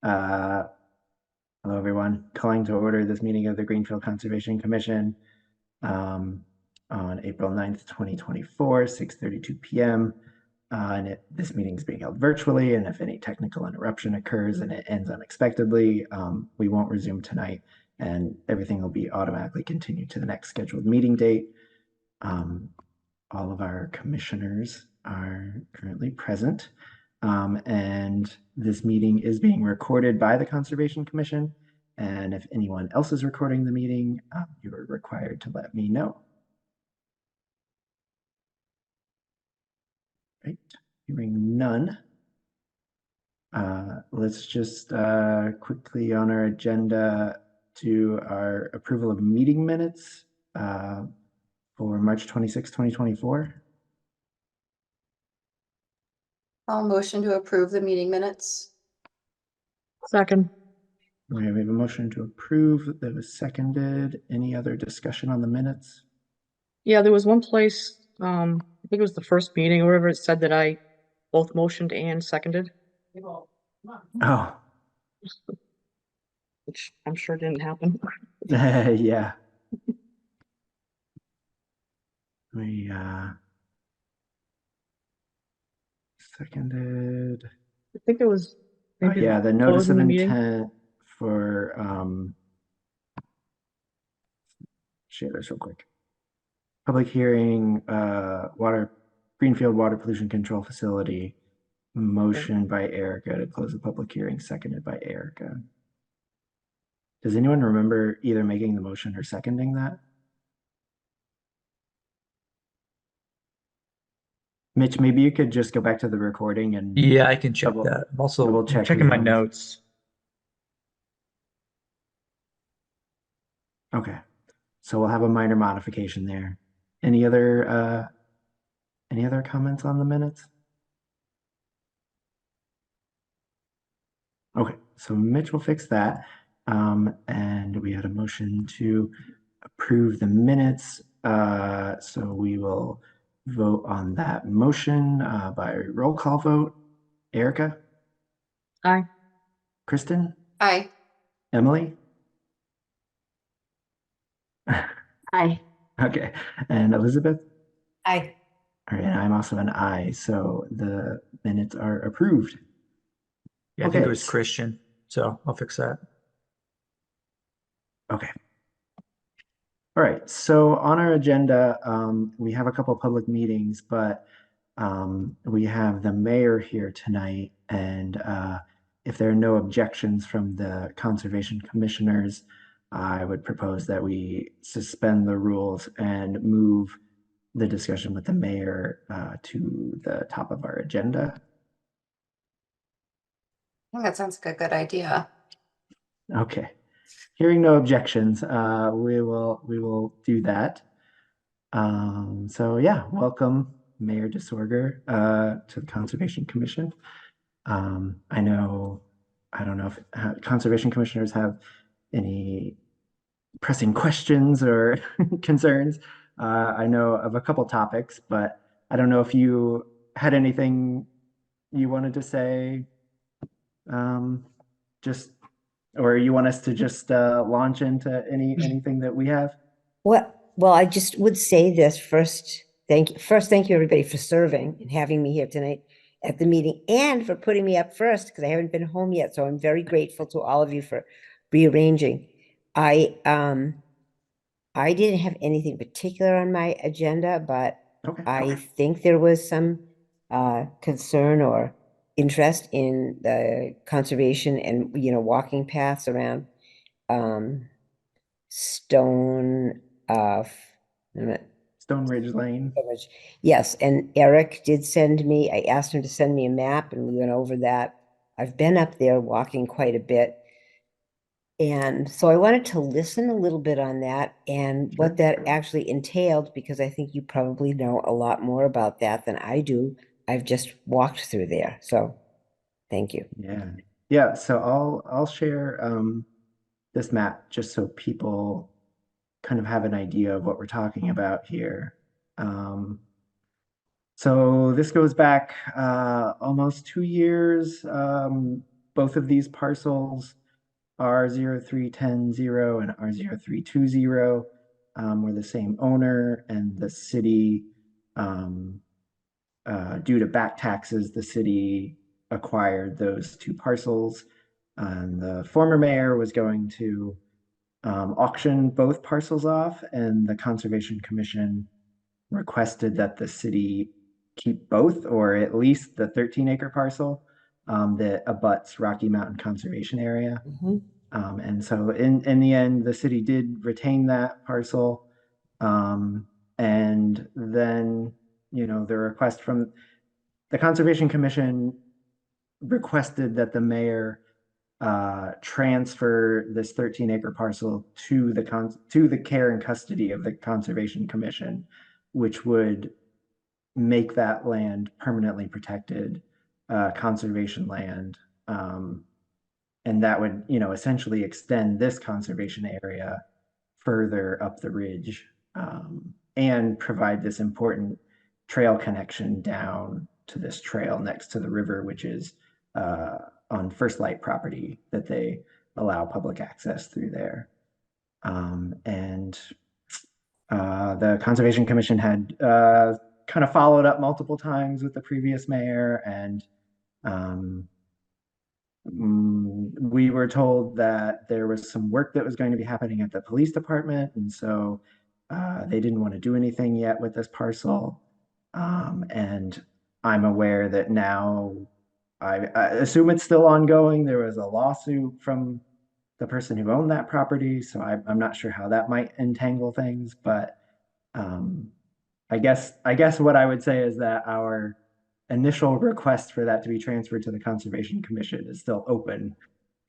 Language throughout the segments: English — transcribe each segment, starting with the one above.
Uh, Hello, everyone. Calling to order this meeting of the Greenfield Conservation Commission um, on April 9th, 2024, 6:32 p.m. This meeting is being held virtually, and if any technical interruption occurs and it ends unexpectedly, we won't resume tonight, and everything will be automatically continued to the next scheduled meeting date. All of our commissioners are currently present. And this meeting is being recorded by the Conservation Commission. And if anyone else is recording the meeting, you are required to let me know. Right, hearing none. Let's just quickly on our agenda do our approval of meeting minutes for March 26, 2024. I'll motion to approve the meeting minutes. Second. We have a motion to approve that was seconded. Any other discussion on the minutes? Yeah, there was one place, I think it was the first meeting or whatever, it said that I both motioned and seconded, Oh, which I'm sure didn't happen. yeah. We seconded. I think it was Oh, maybe yeah, the notice closing of the meeting. intent for share this real quick. Public hearing, Greenfield Water Pollution Control Facility. Motion by Erica to close the public hearing, seconded by Erica. Does anyone remember either making the motion or seconding that? Mitch, maybe you could just go back to the recording and Yeah, I can check double- that. I'm also double check checking who's my on this. notes. Okay, so we'll have a minor modification there. Any other comments on the minutes? Okay, so Mitch will fix that. And we had a motion to approve the minutes. So we will vote on that motion by roll call vote. Erica? Aye. Kristen? Aye. Emily? Aye. Okay, and Elizabeth? Aye. All right, and I'm also an aye, so the minutes are approved. Yeah, I think Okay. it was Christian, so I'll fix that. Okay. All right, so on our agenda, we have a couple of public meetings, but we have the mayor here tonight, and if there are no objections from the conservation commissioners, I would propose that we suspend the rules and move the discussion with the mayor to the top of our agenda. I think that sounds like a good idea. Okay. Hearing no objections, we will do that. So yeah, welcome Mayor DeSorger to the Conservation Commission. I don't know if Conservation Commissioners have any pressing questions or concerns. I know of a couple topics, but I don't know if you had anything you wanted to say. Just or you want us to just launch into anything that we have? Well, I just would say this first. Thank you, everybody, for serving and having me here tonight at the meeting, and for putting me up first because I haven't been home yet. So I'm very grateful to all of you for rearranging. I didn't have anything particular on my agenda, but Okay. I think there was some concern or interest in the conservation and walking paths around Stone Stone Ridge Lane. Yes, and Eric did send me, I asked him to send me a map and we went over that. I've been up there walking quite a bit. And so I wanted to listen a little bit on that and Sure. what that actually entailed, because I think you probably know a lot more about that than I do. I've just walked through there. So thank you. Yeah. Yeah. So I'll share this map just so people kind of have an idea of what we're talking about here. So this goes back almost 2 years. both of these parcels, R0310 and R0320, were the same owner, and the city, due to back taxes, the city acquired those two parcels. And the former mayor was going to auction both parcels off, and the Conservation Commission requested that the city keep both, or at least the 13-acre parcel that abuts Rocky Mountain Conservation Area. Mhm. And so in the end, the city did retain that parcel. And then, the request from the Conservation Commission requested that the mayor transfer this 13-acre parcel to the care and custody of the Conservation Commission, which would make that land permanently protected conservation land. And that would, essentially extend this conservation area further up the ridge, and provide this important trail connection down to this trail next to the river, which is on First Light property that they allow public access through there. And the Conservation Commission had kind of followed up multiple times with the previous mayor, and we were told that there was some work that was going to be happening at the police department, and so they didn't want to do anything yet with this parcel. And I'm aware that now, I assume it's still ongoing. There was a lawsuit from the person who owned that property, so I'm not sure how that might entangle things, but I guess what I would say is that our initial request for that to be transferred to the Conservation Commission is still open.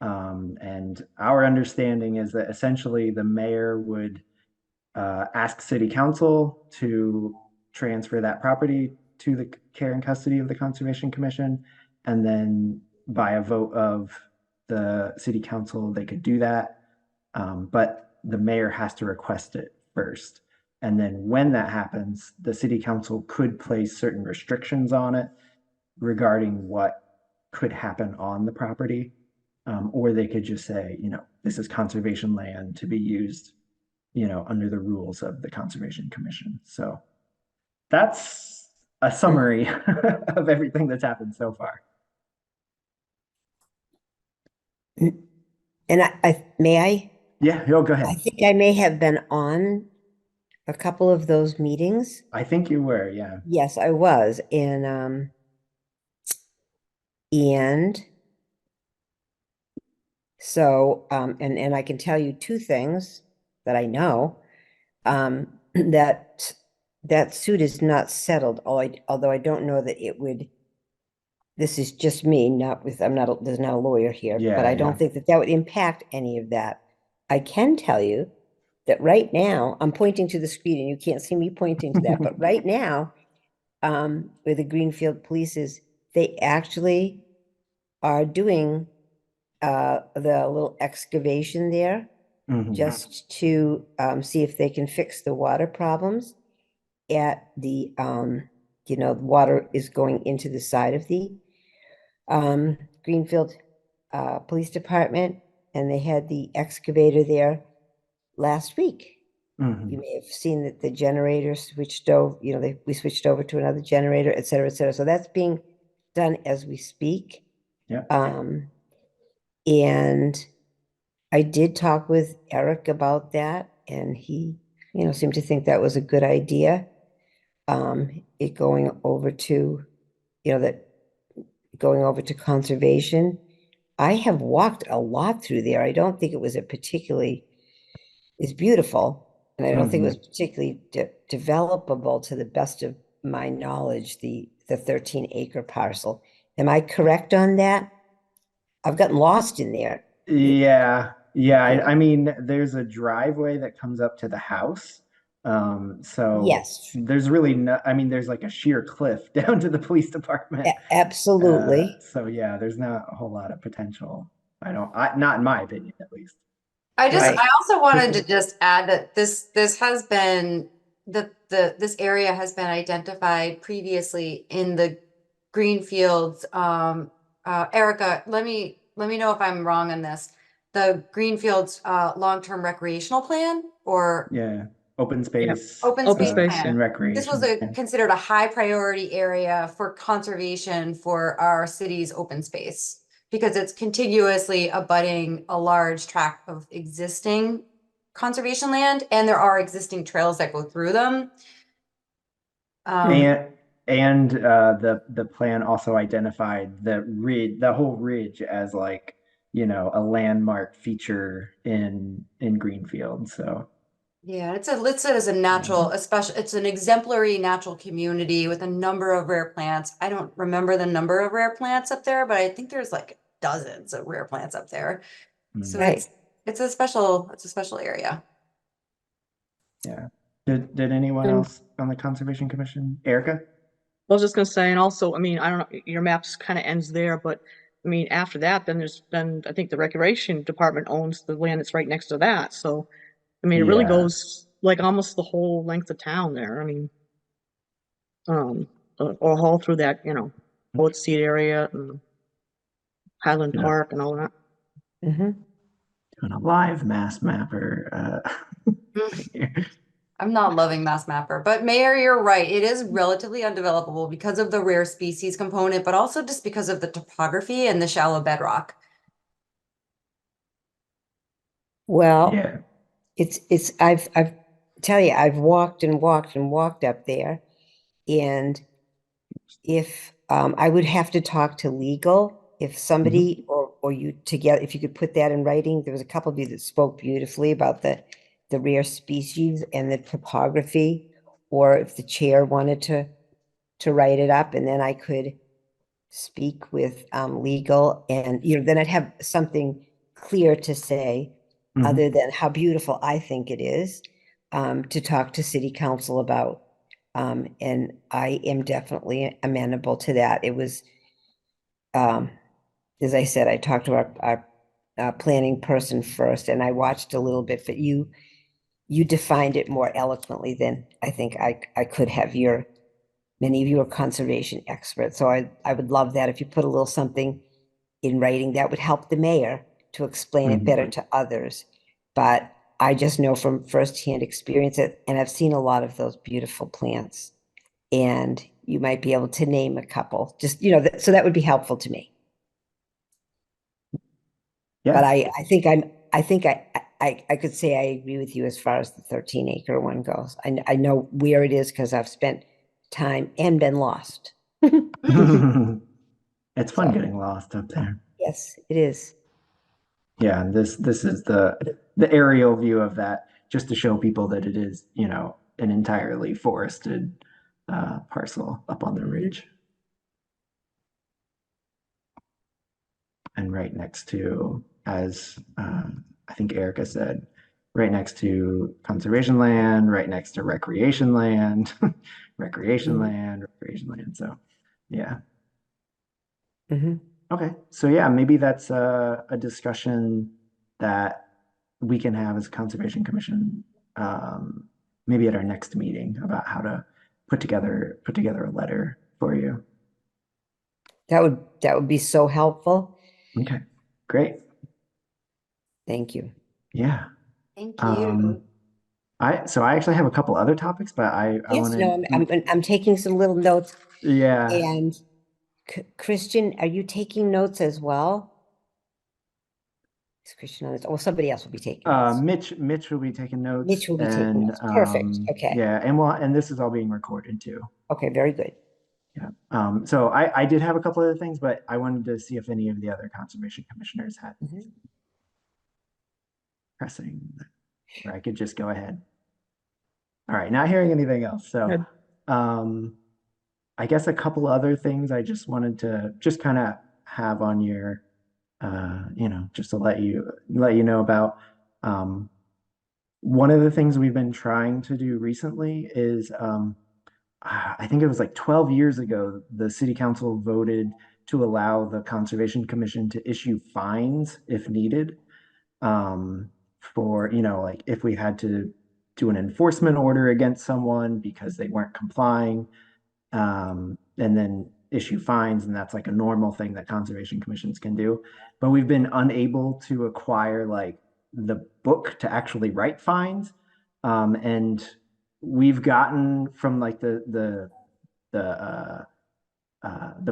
And our understanding is that essentially the mayor would ask city council to transfer that property to the care and custody of the Conservation Commission. And then by a vote of the city council, they could do that. But the mayor has to request it first. And then when that happens, the city council could place certain restrictions on it regarding what could happen on the property. Or they could just say, this is conservation land to be used, under the rules of the Conservation Commission. So that's a summary of everything that's happened so far. And may I? Yeah, go I ahead. think I may have been on a couple of those meetings. I think you were, yeah. Yes, I was. And so, and I can tell you two things that I know. That suit is not settled, although I don't know that it would. This is just me, there's not a lawyer here, but I don't think that would impact any of that. I can tell you that right now, I'm pointing to the screen and you can't see me pointing to that, but right now, where the Greenfield police is, they actually are doing the little excavation there just to see if they can fix the water problems at the, water is going into the side of the Greenfield Police Department, and they had the excavator there last week. You may have seen that the generator switched over, we switched over to another generator, et cetera, et cetera. So that's being done as we speak. Yeah. And I did talk with Eric about that, and he, seemed to think that was a good idea. It going over to, going over to conservation. I have walked a lot through there. I don't think it was it's beautiful. And I don't think it was particularly developable to the best of my knowledge, the 13-acre parcel. Am I correct on that? I've gotten lost in there. Yeah. I mean, there's a driveway that comes up to the house. So yes, there's really there's like a sheer cliff down to the police department. Absolutely. So yeah, there's not a whole lot of potential. Not in my opinion, at least. I also wanted to just add that this has been, this area has been identified previously in the Greenfields. Erica, let me let me know if I'm wrong on this. The Greenfield's long-term recreational plan or Yeah, open space. open Open space space, plan. And yeah. This was recreation. considered a high priority area for conservation for our city's open space because it's continuously abutting a large tract of existing conservation land, and there are existing trails that go through them. The plan also identified the whole ridge as like, a landmark feature in Greenfield. So Yeah, it's listed as a natural, especially it's an exemplary natural community with a number of rare plants. I don't remember the number of rare plants up there, but I think there's like dozens of rare plants up there. So Right. it's a special area. yeah. Did anyone And- else on the Conservation Commission? Erica? I was just gonna say, and also, I mean, I don't know, your maps kind of ends there, but I mean, after that, then I think the recreation department owns the land that's right next to that. So, I mean, it really Yeah. goes like almost the whole length of town there. I mean, or all through that, Old Seat area and Highland Yeah. Park and all that. Mhm. Doing a live mass mapper. Here. I'm not loving Mass Mapper, but Mayor, you're right. It is relatively undevelopable because of the rare species component, but also just because of the topography and the shallow bedrock. Well, Yeah. I've tell you, I've walked and walked and walked up there. And if I would have to talk to legal, if somebody or you together, if you could put that in writing. There was a couple of you that spoke beautifully about the rare species and the topography, or if the chair wanted to write it up, and then I could speak with legal, and then I'd have something clear to say, Mhm. other than how beautiful I think it is, to talk to city council about. And I am definitely amenable to that. It was, as I said, I talked to our planning person first, and I watched a little bit, but you defined it more eloquently than I think I could have. Many of you are conservation experts, so I would love that if you put a little something in writing that would help the mayor to explain it better to others. But I just know from firsthand experience it, and I've seen a lot of those beautiful plants. And you might be able to name a couple, just, so that would be helpful to me. Yeah. But I think I could say I agree with you as far as the 13-acre one goes. I know where it is because I've spent time and been lost. It's fun So. getting lost up there. Yes, it is. Yeah, and this is the aerial view of that, just to show people that it is, an entirely forested parcel up on the ridge. And right next to, as I think Erica said, right next to conservation land, right next to recreation land, recreation land, recreation land. So, yeah. Mhm. Okay. So, yeah, maybe that's a discussion that we can have as a Conservation Commission, maybe at our next meeting, about how to put together a letter for you. That would be so helpful. Okay. Great. Thank you. Yeah. Thank you. I actually have a couple other topics, but I Yes, want no, to. I'm taking some little notes. Yeah. And Christian, are you taking notes as well? Is Christian on this? Or somebody else will be taking notes. Mitch will be taking notes. Mitch will be taking and notes. Perfect. Okay. Yeah, and this is all being recorded too. Okay, very good. Yeah. So I did have a couple other things, but I wanted to see if any of the other conservation commissioners had Mhm. pressing, or I could just go ahead. All right, not hearing anything else. So, Good. I guess a couple other things I just wanted to just kind of have on your, just to let you know about. One of the things we've been trying to do recently is, I think it was like 12 years ago, the city council voted to allow the Conservation Commission to issue fines if needed, for, like if we had to do an enforcement order against someone because they weren't complying. And then issue fines, and that's like a normal thing that conservation commissions can do. But we've been unable to acquire like the book to actually write fines. And we've gotten from like the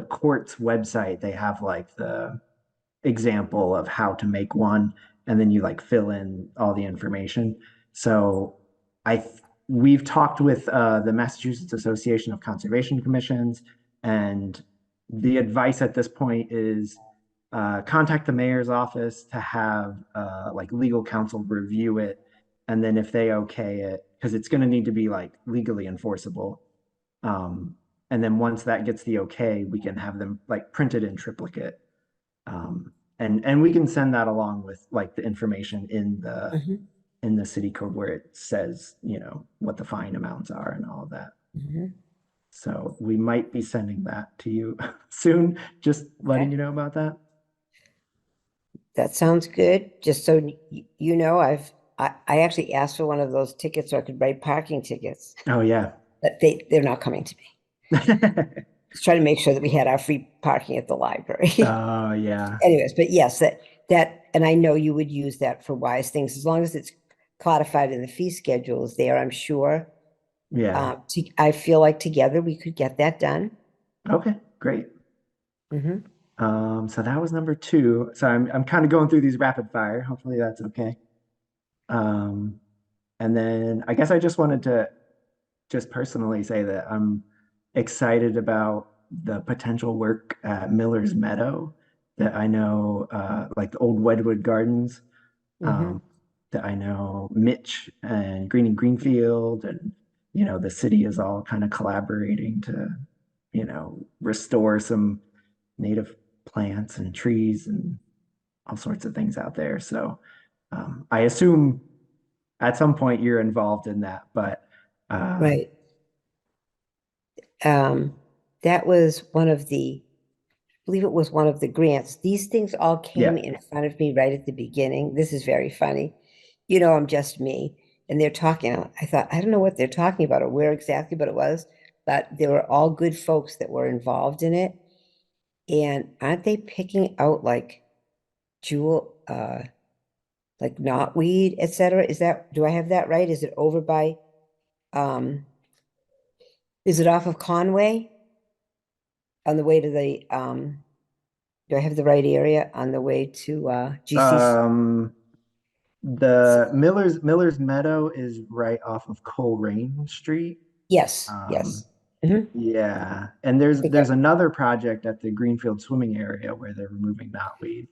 court's website, they have like the example of how to make one, and then you like fill in all the information. So I we've talked with the Massachusetts Association of Conservation Commissions, and the advice at this point is contact the mayor's office to have like legal counsel review it, and then if they okay it, because it's going to need to be like legally enforceable. Um, and then once that gets the okay, we can have them like printed in triplicate. And we can send that along with like the information Mhm, in the city code where it says, you know, what the fine amounts are and all of that. mhm. So we might be sending that to you soon, just letting Okay. you know about that. That sounds good. Just so you know, I actually asked for one of those tickets so I could write parking tickets, Oh yeah. but they're not coming to me. Just trying to make sure that we had our free parking at the library. Oh yeah. Anyways, but yes, and I know you would use that for wise things as long as it's codified in the fee schedules there, I'm sure. Yeah. I feel like together we could get that done. Okay, great. Mhm. So that was number two. So I'm kind of going through these rapid fire. Hopefully that's okay. Um, and then I guess I just wanted to just personally say that I'm excited about the potential work at Miller's Meadow, that I know, like the old Wedwood Gardens, Mhm. that I know Mitch and Greenfield, and you know the city is all kind of collaborating to, you know, restore some native plants and trees and all sorts of things out there. So I assume at some point you're involved in that, but Right. Um, that was one of the, I believe it was one of the grants. These things all yeah. came in front of me right at the beginning. This is very funny. You know, I'm just me. And they're talking. I thought, I don't know what they're talking about or where exactly, but it was. But they were all good folks that were involved in it. And aren't they picking out like jewel, like knotweed, et cetera? Do I have that right? Is it over by, um, is it off of Conway on the way to do I have the right area on the way to GCC? The Miller's Meadow is right off of Coleraine Street. Yes, Um, yes. Mhm. yeah, and I think there's another project at the Greenfield swimming area where they're removing knotweed.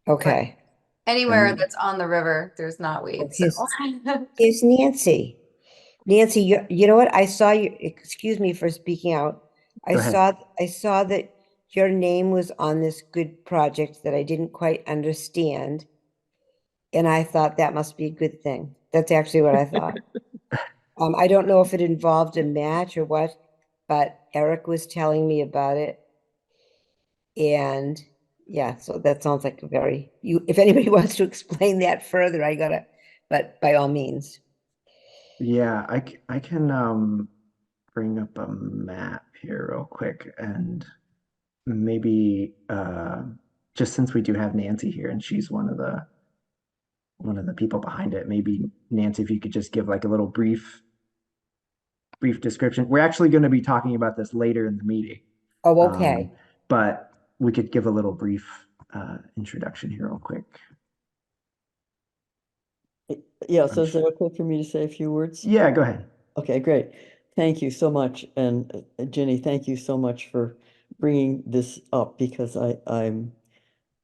But okay. anywhere And that's on the river, there's not Oh, weed, so. here's Nancy. Nancy, you know what? I saw you, excuse me for speaking out. go ahead. I saw that your name was on this good project that I didn't quite understand. And I thought that must be a good thing. That's actually what I thought. I don't know if it involved a match or what, but Eric was telling me about it. And yeah, so that sounds like a very, if anybody wants to explain that further, but by all means. Yeah, I can bring up a map here real quick, and maybe just since we do have Nancy here and she's one of the people behind it, maybe Nancy, if you could just give like a little brief description. We're actually going to be talking about this later in the meeting, Oh, um, okay. but we could give a little brief introduction here real quick. Yeah, so I'm is it sure. okay for me to say a few words? Yeah, go ahead. Okay, great. Thank you so much. And Jenny, thank you so much for bringing this up because uh,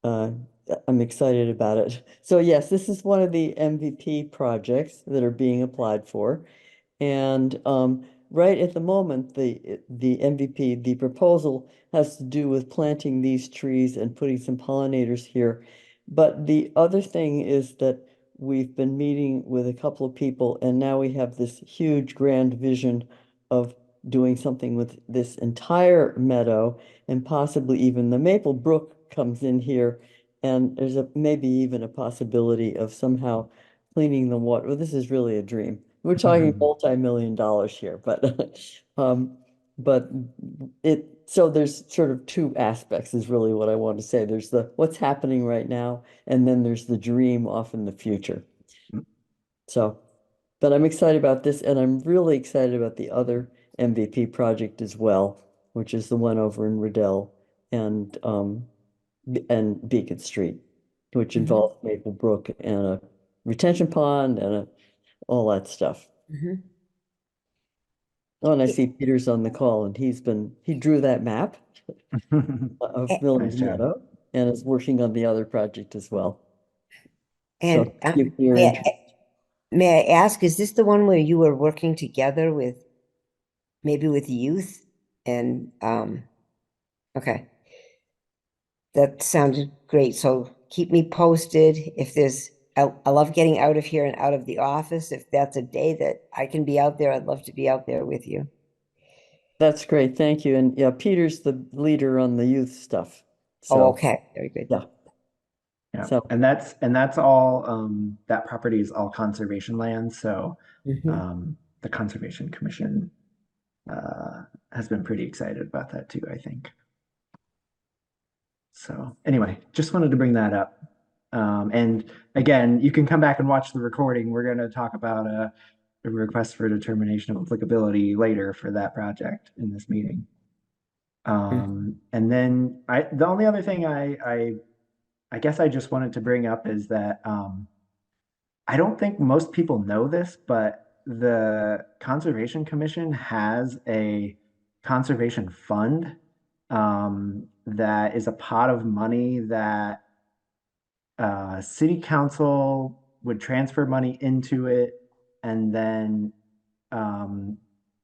I'm excited about it. So yes, this is one of the MVP projects that are being applied for. And right at the moment, the MVP, the proposal has to do with planting these trees and putting some pollinators here. But the other thing is that we've been meeting with a couple of people, and now we have this huge grand vision of doing something with this entire meadow, and possibly even the Maple Brook comes in here. And there's maybe even a possibility of somehow cleaning the water. Well, this is really a dream. We're talking Mhm. multi-million dollars here, but but it so there's sort of two aspects is really what I want to say. There's the what's happening right now, and then there's the dream off in the future. So, but I'm excited about this, and I'm really excited about the other MVP project as well, which is the one over in Riddell and Beacon Street, which involves Maple Brook and a retention pond and all that stuff. Mhm. Oh, and I see Peter's on the call, and he drew that map of Eh, Miller's Nice job. Meadow and is working on the other project as well. And So thank you for your may interest. may I ask, is this the one where you were working together with, maybe with youth? And, okay. That sounded great. So keep me posted if there's, I love getting out of here and out of the office. If that's a day that I can be out there, I'd love to be out there with you. That's great. Thank you. And yeah, Peter's the leader on the youth stuff. Oh, So okay, very good. yeah. Yeah, So and that's all, that property is all conservation land, so Mhm. the Conservation Commission has been pretty excited about that too, I think. So anyway, just wanted to bring that up. And again, you can come back and watch the recording. We're going to talk about a request for determination of applicability later for that project in this meeting. And then the only other thing I guess I just wanted to bring up is that I don't think most people know this, but the Conservation Commission has a conservation fund that is a pot of money that city council would transfer money into it, and then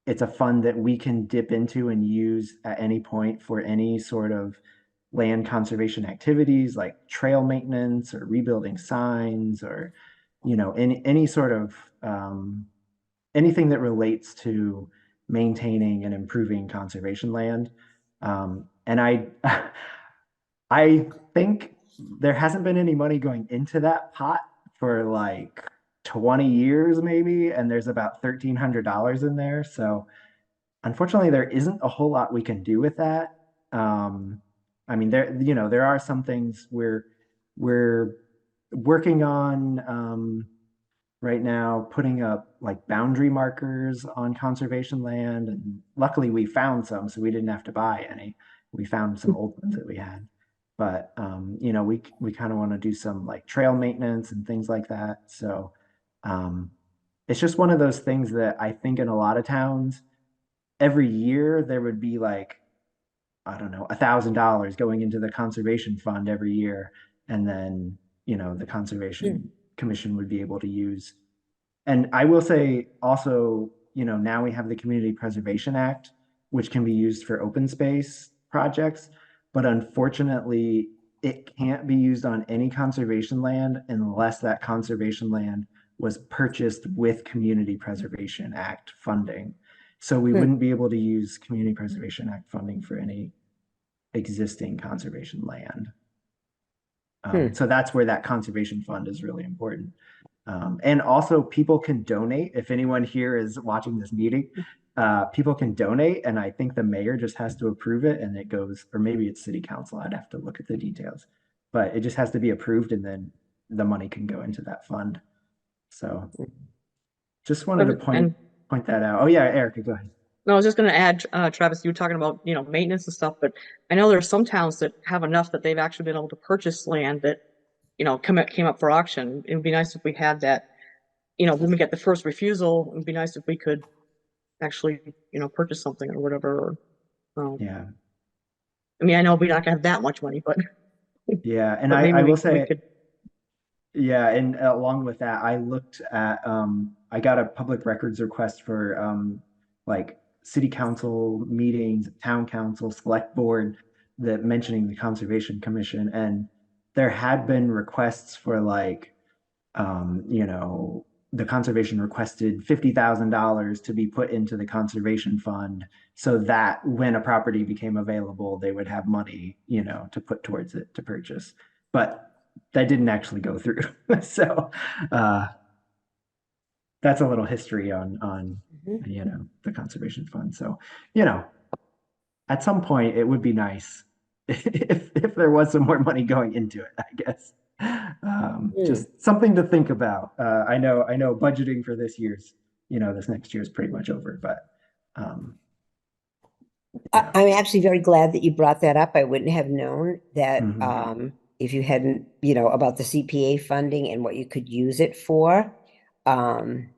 it's a fund that we can dip into and use at any point for any sort of land conservation activities like trail maintenance or rebuilding signs or any sort of anything that relates to maintaining and improving conservation land. And I think there hasn't been any money going into that pot for like 20 years maybe, and there's about $1,300 in there. So unfortunately, there isn't a whole lot we can do with that. I mean, there are some things we're working on right now, putting up like boundary markers on conservation land, and luckily we found some, so we didn't have to buy any. We found some old ones that we had, but we kind of want to do some like trail maintenance and things like that. So it's just one of those things that I think in a lot of towns every year there would be like, I don't know, $1,000 going into the conservation fund every year. And then, the Conservation Commission would be able to use. And I will say also, now we have the Community Preservation Act, which can be used for open space projects. But unfortunately, it can't be used on any conservation land unless that conservation land was purchased with Community Preservation Act funding. So we wouldn't be able to use Community Preservation Act funding for any existing conservation land. So that's where that conservation fund is really important. And also people can donate. If anyone here is watching this meeting, people can donate. And I think the mayor just has to approve it and it goes, or maybe it's city council. I'd have to look at the details, but it just has to be approved and then the money can go into that fund. So just wanted to point that out. Oh yeah, Erica, go ahead. No, I was just going to add, Travis, you were talking about, maintenance and stuff, but I know there are some towns that have enough that they've actually been able to purchase land that, came up for auction. It would be nice if we had that, when we get the first refusal, it would be nice if we could actually, purchase something or whatever. Yeah. I mean, I know we're not gonna have that much money, but Yeah. And but maybe I will we say, could. yeah, and along with that, I looked at I got a public records request for like city council meetings, town council, select board that mentioning the Conservation Commission, and there had been requests for like the conservation requested $50,000 to be put into the conservation fund so that when a property became available, they would have money, to put towards it to purchase. But that didn't actually go through. So that's a little history on the conservation fund. So, at some point, it would be nice if there was some more money going into it, I guess. Just something to think about. I know budgeting for this year's, this next year is pretty much over, but yeah. I'm actually very glad that you brought that up. I wouldn't have known that Mhm. if you hadn't, about the CPA funding and what you could use it for. Um,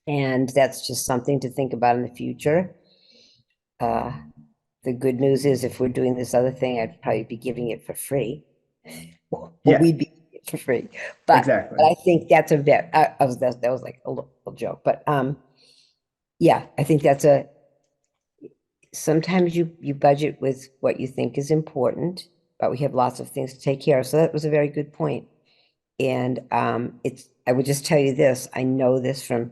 and that's just something to think about in the future. Uh, the good news is if we're doing this other thing, I'd probably be giving it for free. Or Yeah, we'd be giving it for free. But exactly. I think that's a bit, that was like a little joke, but yeah, I think that's sometimes you budget with what you think is important, but we have lots of things to take care of. So that was a very good point. And I would just tell you this, I know this from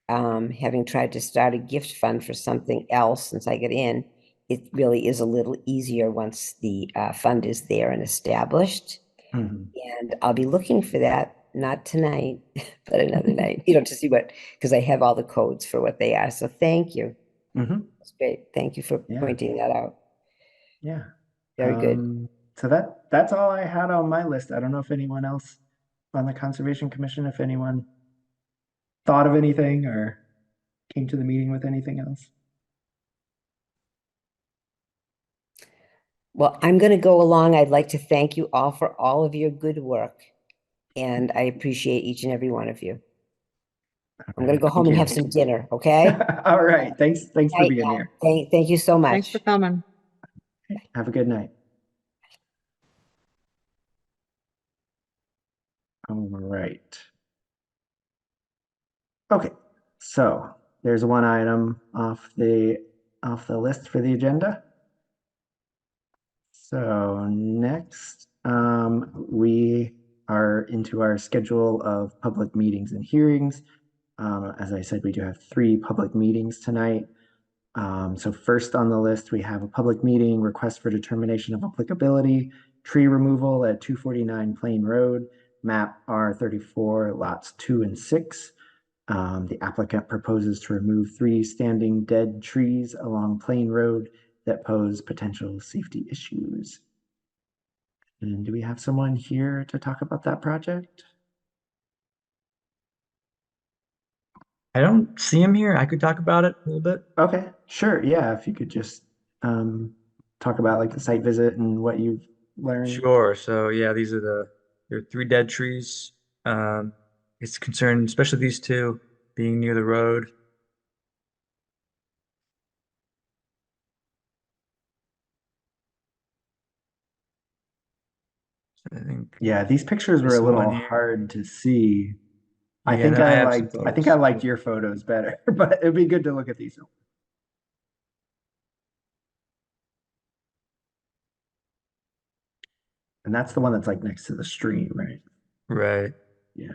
having tried to start a gift fund for something else since I got in. It really is a little easier once the fund is there and established. Mhm. And I'll be looking for that, not tonight, but another night, to see because I have all the codes for what they are. So thank you. Mhm. That's great. Thank you for Yeah. pointing that out. Yeah. Very good. So that's all I had on my list. I don't know if anyone else on the Conservation Commission, if anyone thought of anything or came to the meeting with anything else. Well, I'm going to go along. I'd like to thank you all for all of your good work. And I appreciate each and every one of you. I'm going to go Thank home and you. have some dinner, okay? All right. Thanks for Night being now. here. Thank you so Thanks for much. coming. Have a good night. All right. Okay. So there's one item off the list for the agenda. So next, we are into our schedule of public meetings and hearings. As I said, we do have 3 public meetings tonight. So first on the list, we have a public meeting request for determination of applicability, tree removal at 249 Plain Road, map R34, lots 2 and 6. The applicant proposes to remove 3 standing dead trees along Plain Road that pose potential safety issues. And do we have someone here to talk about that project? I don't see him here. I could talk about it a little bit. Okay, sure. Yeah, if you could just talk about like the site visit and what you've learned. Sure. So yeah, there are 3 dead trees. It's concerned, especially these 2 being near the road. So I think Yeah, these pictures were this a little one here. hard to see. I Yeah, think no, I I have some liked I think I photos. liked your photos better, but it'd be good to look at these. And that's the one that's like next to the stream, right? Right. Yeah.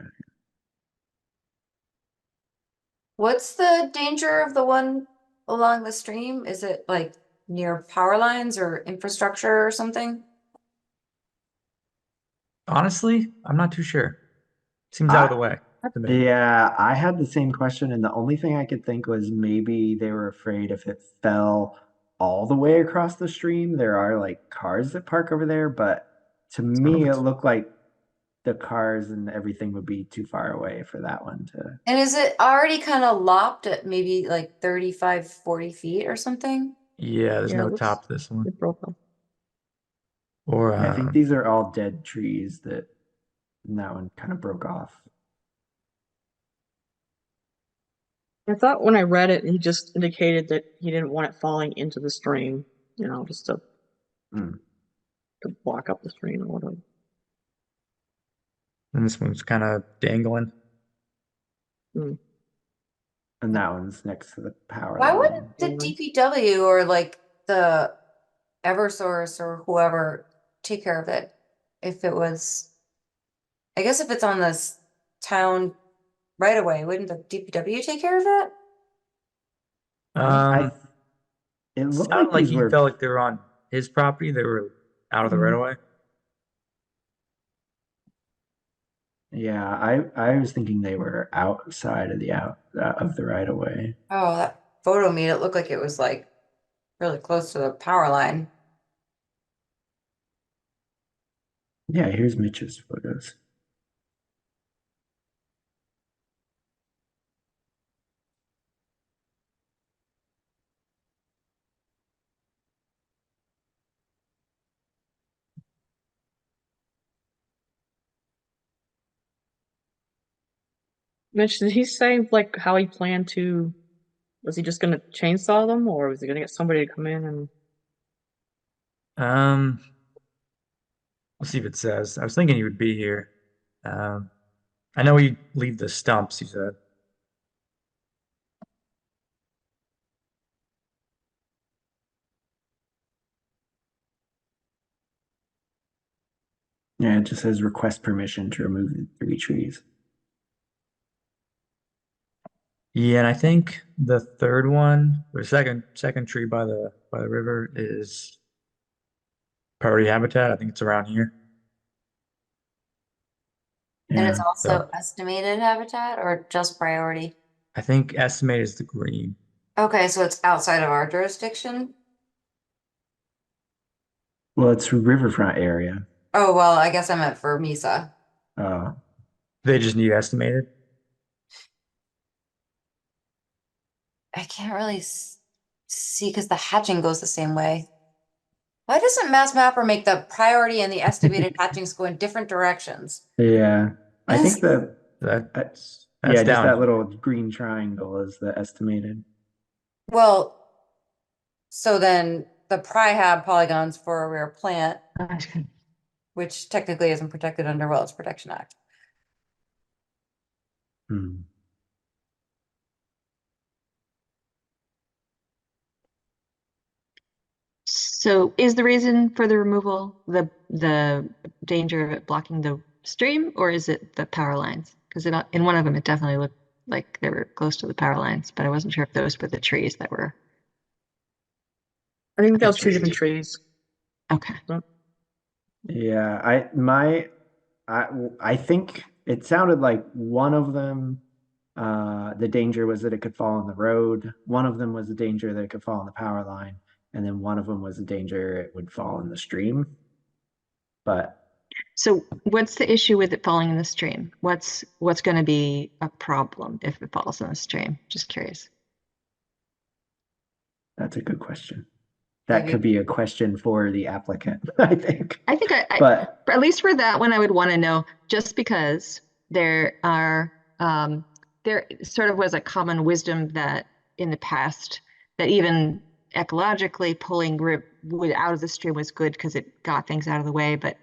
What's the danger of the one along the stream? Is it like near power lines or infrastructure or something? Honestly, I'm not too sure. Seems out of I the way to me. yeah, I had the same question, and the only thing I could think was maybe they were afraid if it fell all the way across the stream, there are like cars that park over there, but to I don't know me if it it's looked like the cars and everything would be too far away for that one to. And is it already kind of lopped at maybe like 35, 40 feet or something? yeah, there's Yeah, no it looks, top to this one. it broke up. Or Yeah, I think these are all dead trees that one kind of broke off. I thought when I read it, he just indicated that he didn't want it falling into the stream, just Mm. to block up the stream or whatever. and this one's kind of dangling. Mm. And that one's next to the power Why wouldn't line. the DPW or like the Eversource or whoever take care of it if it was, I guess if it's on this town right away, wouldn't the DPW take care of it? I Um, it looked sounded like like these he were. felt like they were on his property. They were out of the right of way. Yeah, I was thinking they were outside of the right of way. Oh, that photo made it look like it was like really close to the power line. Yeah, here's Mitch's photos. Mitch, did he say like how he planned to, was he just gonna chainsaw them or was he gonna get somebody to come in and Um, we'll see if it says. I was thinking he would be here. Um, I know he leave the stumps, he said. Yeah, it just says request permission to remove the 3 trees. Yeah, and I think the third one, or second tree by the river is priority habitat. I think it's around here. And it's Yeah, also So estimated habitat or just priority? I think estimate is the green. Okay, so it's outside of our jurisdiction? well, it's riverfront area. Oh, well, I guess I meant for Misa. Uh, They just need estimated. I can't really see because the hatching goes the same way. Why doesn't Mass Mapper make the priority and the estimated hatchings go in different directions? yeah, I think that That's yeah, just down that here. little green triangle is the estimated. Well, so then the Prihab polygons for a rare plant, which technically isn't protected under Wetlands Protection Act. Hmm. So is the reason for the removal the danger of it blocking the stream, or is it the power lines? Because in one of them, it definitely looked like they were close to the power lines, but I wasn't sure if those were the trees that were I think that was two different trees. okay. Yeah, I think it sounded like one of them, the danger was that it could fall on the road. One of them was the danger that it could fall on the power line, and then one of them was the danger it would fall in the stream. But So what's the issue with it falling in the stream? What's going to be a problem if it falls in the stream? Just curious. that's a good question. That Maybe could be a question for the applicant, I think. I think But at least for that one, I would want to know just because there are, there sort of was a common wisdom that in the past that even ecologically pulling wood out of the stream was good because it got things out of the way, but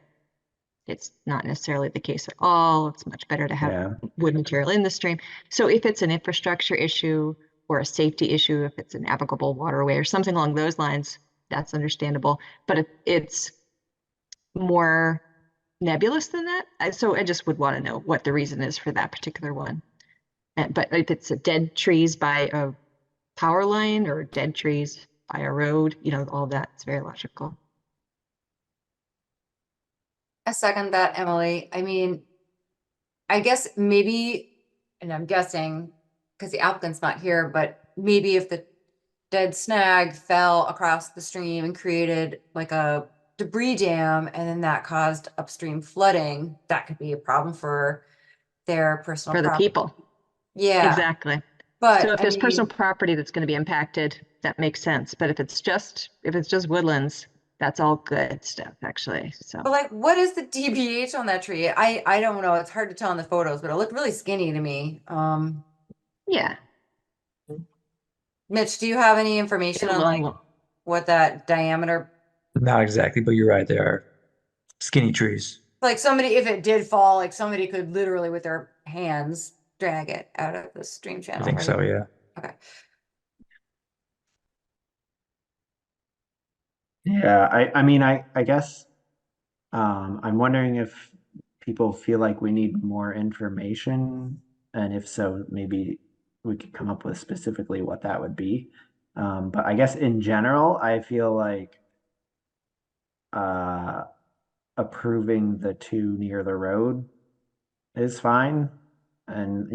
it's not necessarily the case at all. It's much better to have yeah, wood material in the stream. So if it's an infrastructure issue or a safety issue, if it's a navigable waterway or something along those lines, that's understandable. But if it's more nebulous than that. So I just would want to know what the reason is for that particular one. But if it's a dead trees by a power line or dead trees by a road, all that's very logical. I second that, Emily. I mean, I guess maybe, and I'm guessing because the applicant's not here, but maybe if the dead snag fell across the stream and created like a debris dam, and then that caused upstream flooding, that could be a problem for their personal For the property. people. Yeah, Exactly. So but if I there's personal mean, property that's going to be impacted, that makes sense. But if it's just woodlands, that's all good stuff, actually. So but like, what is the DBH on that tree? I don't know. It's hard to tell in the photos, but it looked really skinny to me. yeah. Mitch, do you have any information on like what that diameter? Not exactly, but you're right. They are skinny trees. Like somebody, if it did fall, like somebody could literally with their hands drag it out of the stream I channel, think right? so, yeah. Okay. yeah, I mean, I guess I'm wondering if people feel like we need more information, and if so, maybe we could come up with specifically what that would be. But I guess in general, I feel like uh, approving the two near the road is fine. And,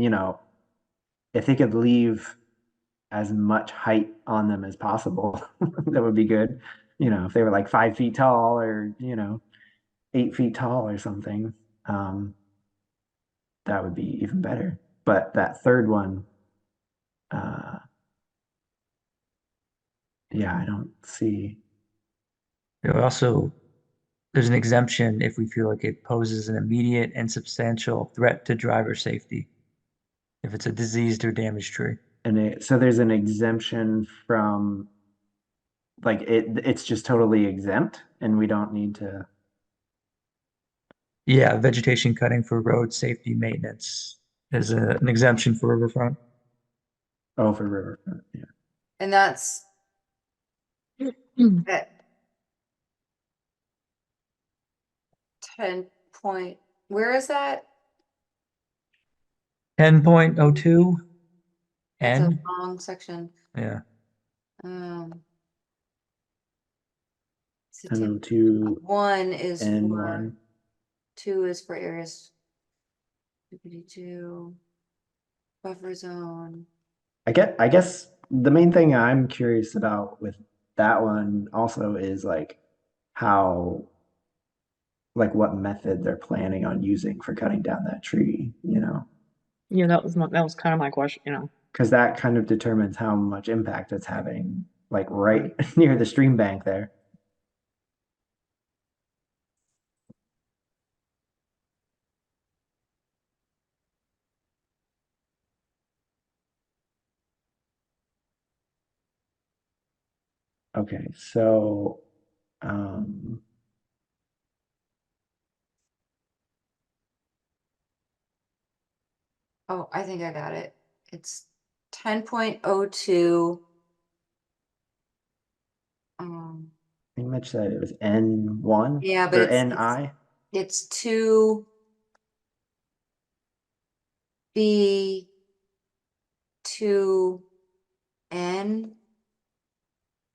if they could leave as much height on them as possible. That would be good. If they were like 5 feet tall or, 8 feet tall or something, that would be even better. But that third one, yeah, I don't see. Also, there's an exemption if we feel like it poses an immediate and substantial threat to driver safety. If it's a diseased or damaged tree. So there's an exemption from, like, it's just totally exempt and we don't need to. Yeah, vegetation cutting for road safety maintenance is an exemption for riverfront. Oh, for riverfront, yeah. And that's at 10 point, where is that? 10.02 That's a N. long section. Yeah. So 1002 one is for, N1. 2 is for areas 2 buffer zone. I guess the main thing I'm curious about with that one also is like what method they're planning on using for cutting down that tree, Yeah, that was kind of my question, because that kind of determines how much impact it's having, like right near the stream bank there. Okay, so Oh, I think I got it. It's 10.02. I think Mitch said it was N1 Yeah, but or it's NI. it's 2B 2N.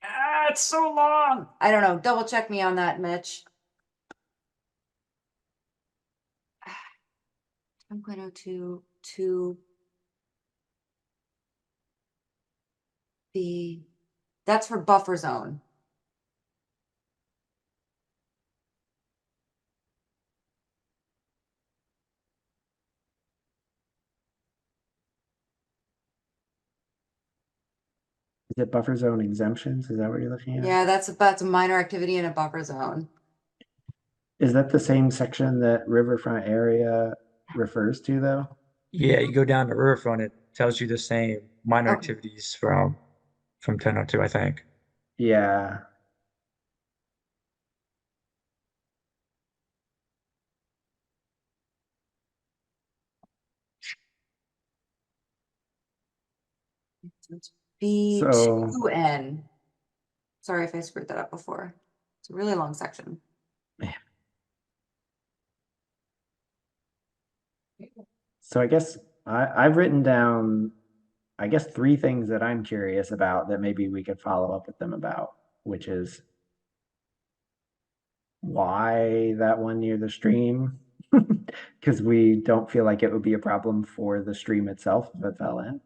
Ah, it's so long. I don't know. Double check me on that, Mitch. 10.02 2B. That's for buffer zone. Is it buffer zone exemptions? Is that what you're looking at? Yeah, that's a minor activity in a buffer zone. Is that the same section that riverfront area refers to, though? Yeah, you go down the riverfront, it tells you the same minor Oh. activities from 1002, I think. Yeah. So it's B2N. Sorry if I screwed that up before. It's a really long section. So I guess I've written down, I guess, 3 things that I'm curious about that maybe we could follow up with them about, which is why that one near the stream, because we don't feel like it would be a problem for the stream itself if it fell in.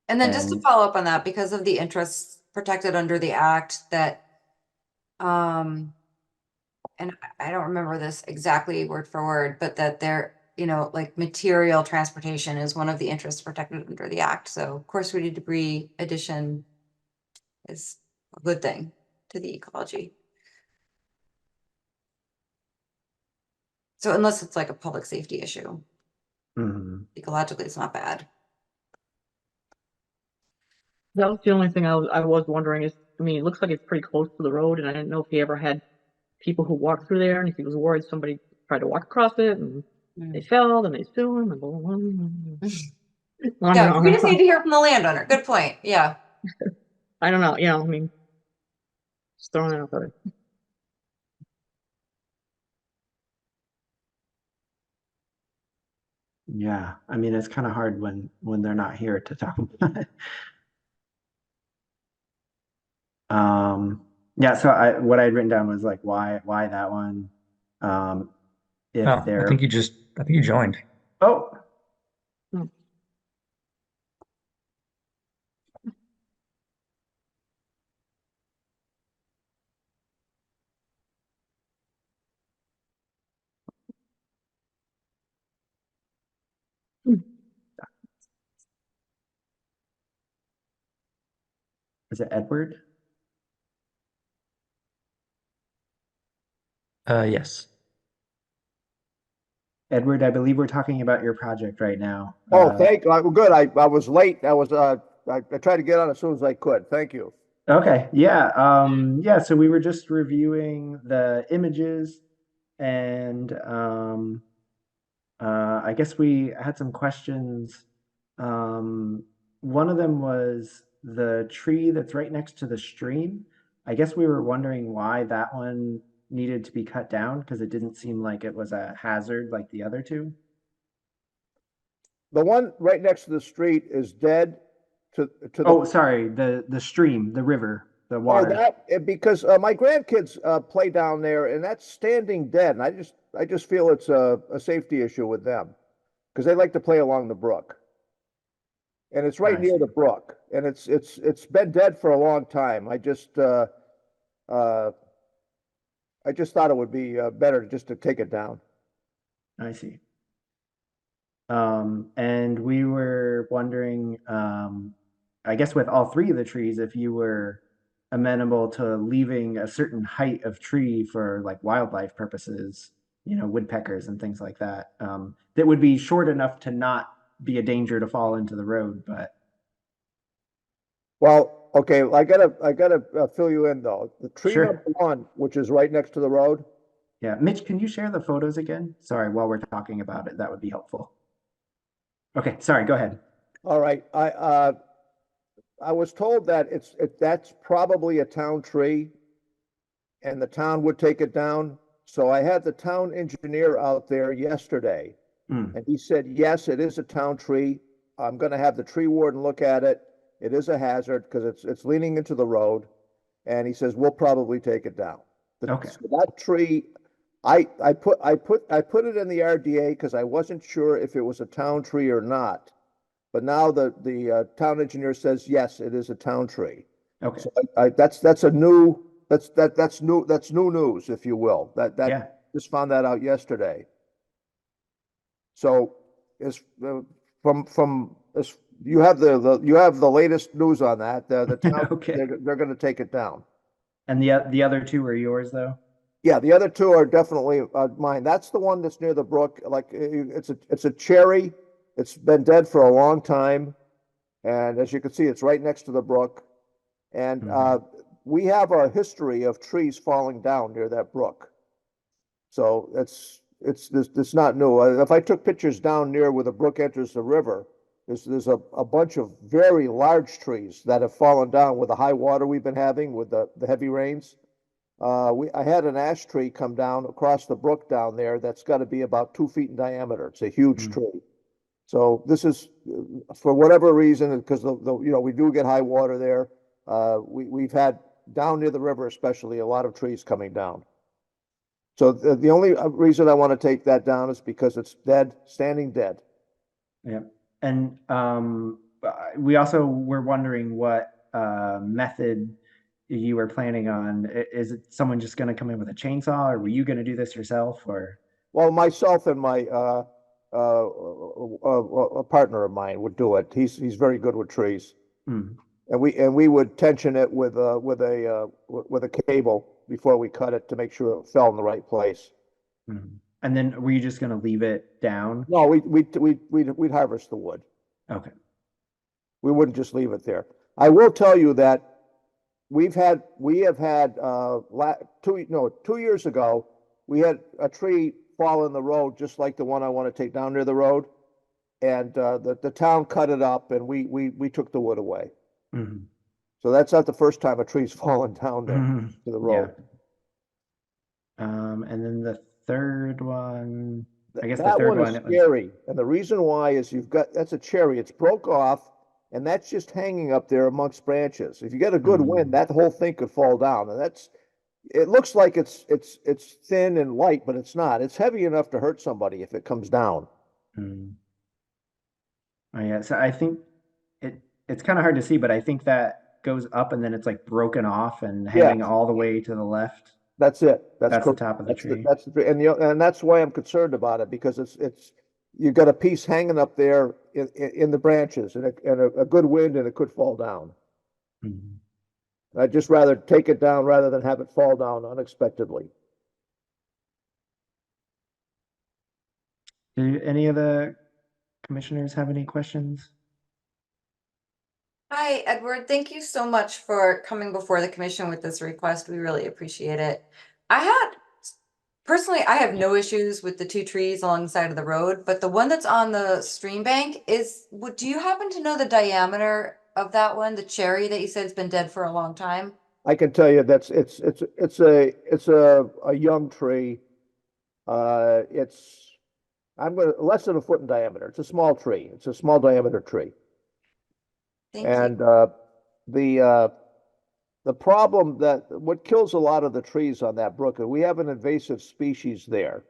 And then just to And- follow up on that, because of the interests protected under the act that, and I don't remember this exactly word for word, but that there, like material transportation is one of the interests protected under the act. So of course, woody debris addition is a good thing to the ecology. So unless it's like a public safety issue, Mhm. ecologically, it's not bad. That was the only thing I was wondering is, I mean, it looks like it's pretty close to the road, and I didn't know if he ever had people who walked through there, and if he was worried somebody tried to walk across it, and they fell, and they sue him, and blah, blah, blah. Yeah, we just need to hear from the landowner. Good point. Yeah. I don't know, I mean, just throwing it out there. Yeah, I mean, it's kind of hard when they're not here to talk about it. Yeah, so what I'd written down was like why that one? If Oh, they're I think you joined. oh, Is it Edward? Yes. Edward, I believe we're talking about your project right now. Oh, thank you. Well, good. I was late. I tried to get on as soon as I could. Thank you. Okay, yeah. Yeah, so we were just reviewing the images and I guess we had some questions. One of them was the tree that's right next to the stream. I guess we were wondering why that one needed to be cut down because it didn't seem like it was a hazard like the other two. The one right next to the street is dead to the. Oh, sorry, the stream, the river, the Oh, water. because my grandkids play down there, and that's standing dead. And I just feel it's a safety issue with them because they like to play along the brook, and it's right I near see. the brook, and it's been dead for a long time. I just thought it would be better just to take it down. I see. And we were wondering, I guess with all three of the trees, if you were amenable to leaving a certain height of tree for like wildlife purposes, woodpeckers and things like that, that would be short enough to not be a danger to fall into the road, but Well, okay, I gotta fill you in though. The tree sure. number one, which is right next to the road. Yeah. Mitch, can you share the photos again? Sorry, while we're talking about it, that would be helpful. Okay, sorry, go ahead. All right, I was told that that's probably a town tree, and the town would take it down. So I had the town engineer out there yesterday, Mm, and he said, yes, it is a town tree. I'm gonna have the tree warden look at it. It is a hazard because it's leaning into the road, and he says we'll probably take it down. okay. So that tree, I put it in the RDA because I wasn't sure if it was a town tree or not. But now the town engineer says, yes, it is a town tree. Okay. So that's new news, if you will. Yeah. Just found that out yesterday. So is from as you have the latest news on that. The town Okay. they're going to take it down. And the other two are yours though? Yeah, the other two are definitely mine. That's the one that's near the brook. Like it's a cherry. It's been dead for a long time, and as you can see, it's right next to the brook. And we have a history of trees falling down near that brook. So it's not new. If I took pictures down near where the brook enters the river, there's a bunch of very large trees that have fallen down with the high water we've been having with the heavy rains. I had an ash tree come down across the brook down there that's got to be about 2 feet in diameter. It's a huge tree. So this is for whatever reason, because we do get high water there. We've had down near the river, especially a lot of trees coming down. So the only reason I want to take that down is because it's dead, standing dead. Yeah. And we also were wondering what method you were planning on. Is it someone just going to come in with a chainsaw, or were you going to do this yourself, or? Well, myself and my a partner of mine would do it. He's very good with trees, Mm. and we would tension it with a cable before we cut it to make sure it fell in the right place. Mm. And then were you just going to leave it down? No, we'd harvest the wood. Okay. We wouldn't just leave it there. I will tell you that we have had 2 years ago, we had a tree fall in the road just like the one I want to take down near the road, and the town cut it up and we took the wood away. Mm-hmm. So that's not the first time a tree's fallen down there to the road. Yeah. And then the third one, I guess the That third one is one, it was, scary, and the reason why is that's a cherry. It's broke off, and that's just hanging up there amongst branches. If you get a good wind, that whole thing could fall down, and it looks like it's thin and light, but it's not. It's heavy enough to hurt somebody if it comes down. oh yeah. So I think it's kind of hard to see, but I think that goes up and then it's like broken off and hanging all the way to the left. That's it. That's the correct. top of the tree. That's the tree, and that's why I'm concerned about it, because it's you've got a piece hanging up there in the branches, and a good wind and it could fall down. Mhm. I'd just rather take it down rather than have it fall down unexpectedly. Do any of the commissioners have any questions? Hi, Edward. Thank you so much for coming before the commission with this request. We really appreciate it. Personally, I have no issues with the two trees along the side of the road, but the one that's on the stream bank do you happen to know the diameter of that one, the cherry that you said has been dead for a long time? I can tell you it's a young tree. It's less than a foot in diameter. It's a small tree. It's a small diameter tree. Thank And you. the problem what kills a lot of the trees on that brook, we have an invasive species there.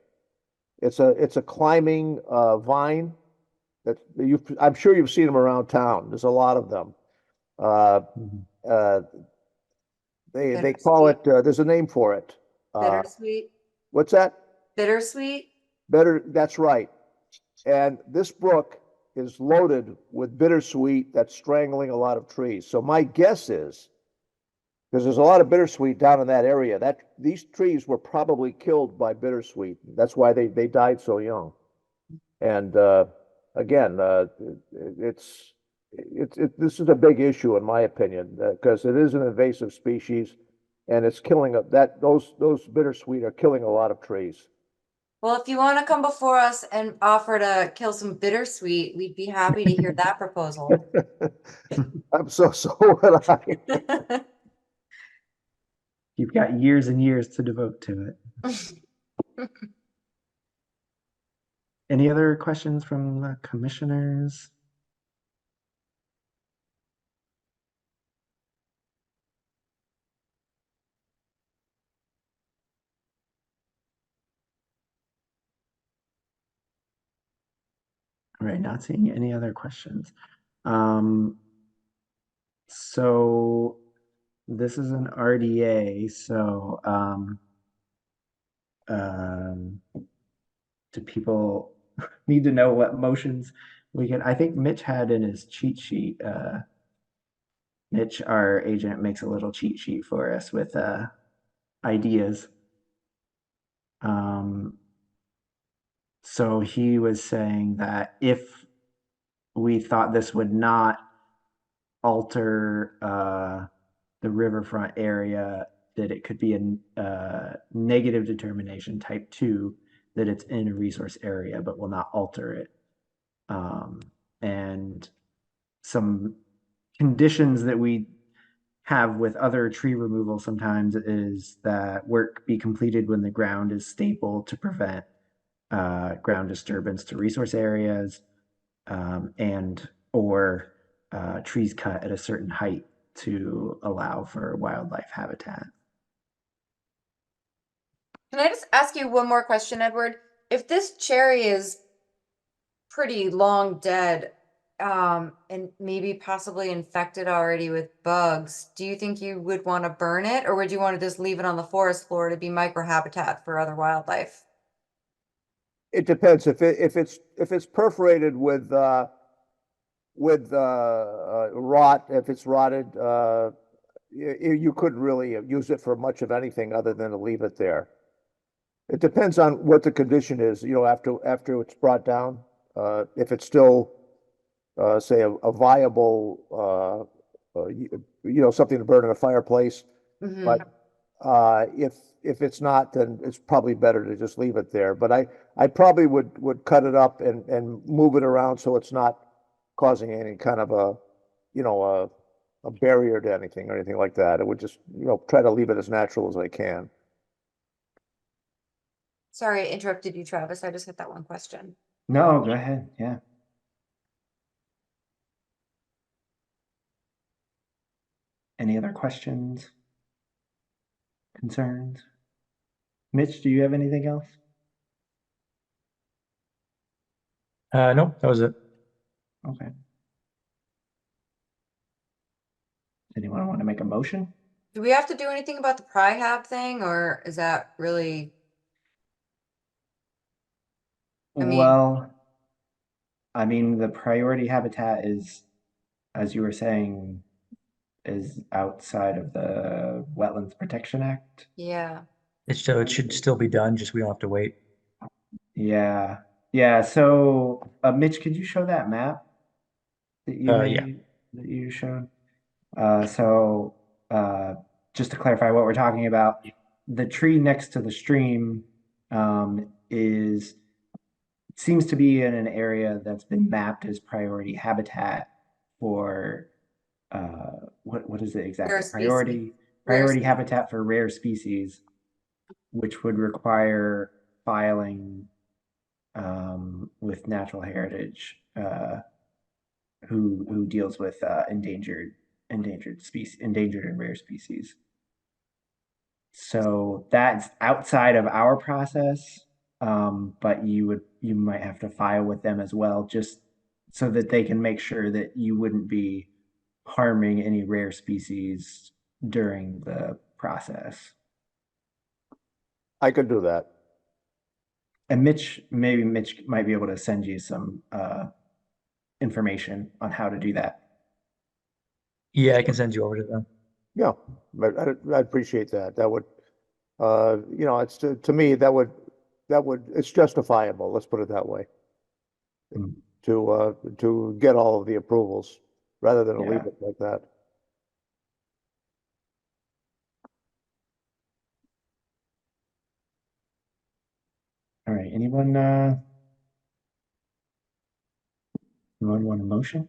It's a climbing vine that I'm sure you've seen them around town. There's a lot of them. Uh, they call it, there's a name for it. Bittersweet. What's that? Bittersweet. That's right. And this brook is loaded with bittersweet that's strangling a lot of trees. So my guess is, because there's a lot of bittersweet down in that area, that these trees were probably killed by bittersweet. That's why they died so young. And again, this is a big issue in my opinion, because it is an invasive species, and it's killing those bittersweet are killing a lot of trees. Well, if you want to come before us and offer to kill some bittersweet, we'd be happy to hear that proposal. So would I. You've got years and years to devote to it. Any other questions from the commissioners? All right, not seeing any other questions. So this is an RDA, so do people need to know what motions we can? I think Mitch had in his cheat sheet. Mitch, our agent, makes a little cheat sheet for us with ideas. So he was saying that if we thought this would not alter the riverfront area, that it could be a negative determination type 2, that it's in a resource area but will not alter it. And some conditions that we have with other tree removal sometimes is that work be completed when the ground is stable to prevent ground disturbance to resource areas, and or trees cut at a certain height to allow for wildlife habitat. Can I just ask you one more question, Edward? If this cherry is pretty long dead, and maybe possibly infected already with bugs, do you think you would want to burn it, or would you want to just leave it on the forest floor to be microhabitat for other wildlife? It depends if it's perforated with rot. If it's rotted, you couldn't really use it for much of anything other than to leave it there. It depends on what the condition is, after it's brought down. If it's still, say, a viable, something to burn in a fireplace. Mhm. But if it's not, then it's probably better to just leave it there. But I probably would cut it up and move it around so it's not causing any kind of a barrier to anything or anything like that. It would just, try to leave it as natural as I can. Sorry, I interrupted you, Travis. I just hit that one question. No, go ahead. Yeah. Any other questions? Concerns? Mitch, do you have anything else? Nope, that was it. Okay. Anyone want to make a motion? Do we have to do anything about the Prihab thing, or is that really? I mean- Well, I mean, the priority habitat is, as you were saying, is outside of the Wetlands Protection Act. Yeah. So it should still be done, just we don't have to wait. Yeah, yeah. So, Mitch, could you show that map that you Yeah. made, that you showed? So, uh, just to clarify what we're talking about, the tree next to the stream, seems to be in an area that's been mapped as priority habitat for, what is it exactly? Rare species. Rare Priority species. habitat for rare species, which would require filing with Natural Heritage, who deals with endangered and rare species. So that's outside of our process, but you might have to file with them as well, just so that they can make sure that you wouldn't be harming any rare species during the process. I could do that. And maybe Mitch might be able to send you some information on how to do that. Yeah, I can send you over to them. Yeah, but I appreciate that. That would, you know, it's to me, that would, it's justifiable, let's put it that way, Mm. to get all of the approvals rather than leave Yeah. it like that. All right, anyone want a motion?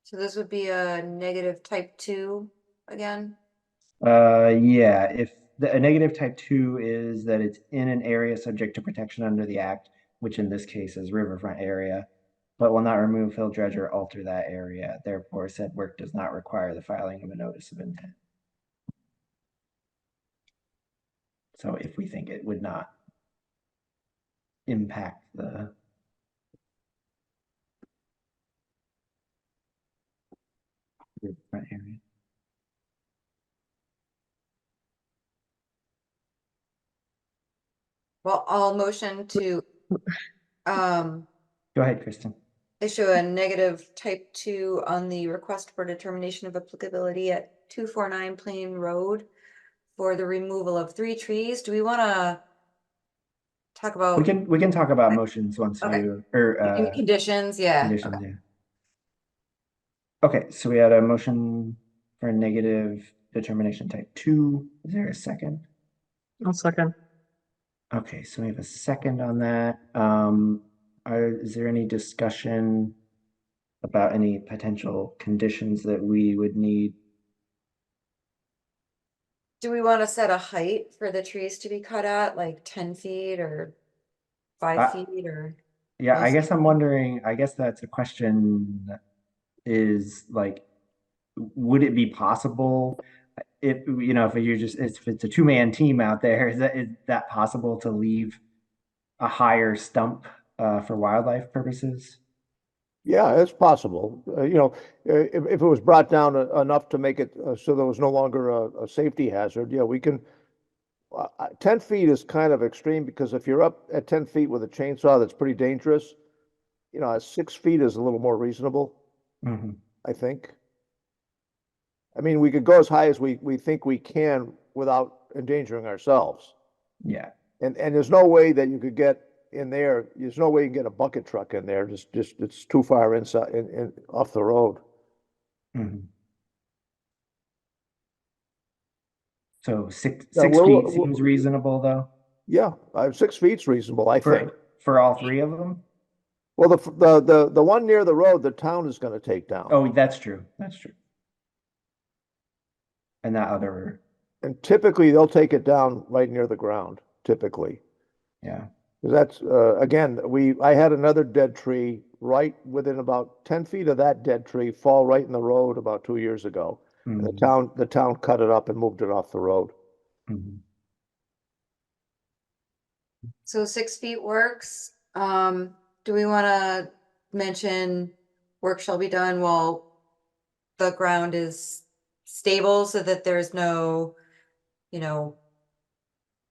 So this would be a negative type 2 again. Yeah, if a negative type 2 is that it's in an area subject to protection under the act, which in this case is riverfront area, but will not remove, fill, dredge, or alter that area. Therefore, said work does not require the filing of a notice of intent. So if we think it would not impact the riverfront area. Well, I'll motion to um Go ahead, Kristen. issue a negative type 2 on the request for determination of applicability at 249 Plain Road for the removal of 3 trees. Do we want to talk about We can talk about motions once Okay. you or conditions? Yeah. conditions, Okay. yeah. Okay, so we had a motion for a negative determination type 2. Is there a second? I'll second. Okay, so we have a second on that. Is there any discussion about any potential conditions that we would need? Do we want to set a height for the trees to be cut at, like 10 feet or 5 Uh, feet or? Yeah, I less? guess I'm wondering, I guess that's a question is like, would it be possible if, you know, if it's a two-man team out there, is that possible to leave a higher stump for wildlife purposes? Yeah, it's possible. You know, if it was brought down enough to make it so there was no longer a safety hazard, yeah, we can. 10 feet is kind of extreme because if you're up at 10 feet with a chainsaw, that's pretty dangerous. You know, 6 feet is a little more reasonable, Mm-hmm. I think. I mean, we could go as high as we think we can without endangering ourselves. Yeah. And there's no way that you could get in there. There's no way you can get a bucket truck in there. Just it's too far inside in off the road. Mm-hmm. So six Yeah, feet seems reasonable though Yeah, 6 feet's reasonable, I think. for all three of them. Well, the one near the road, the town is going to take down. Oh, that's true. That's true. And that other, And typically they'll take it down right near the ground, typically. yeah. 'Cause that's, again, I had another dead tree right within about 10 feet of that dead tree fall right in the road about 2 years ago. And Mhm. the town cut it up and moved it off the road. Mhm. So 6 feet works. Do we want to mention work shall be done while the ground is stable so that there's no, you know,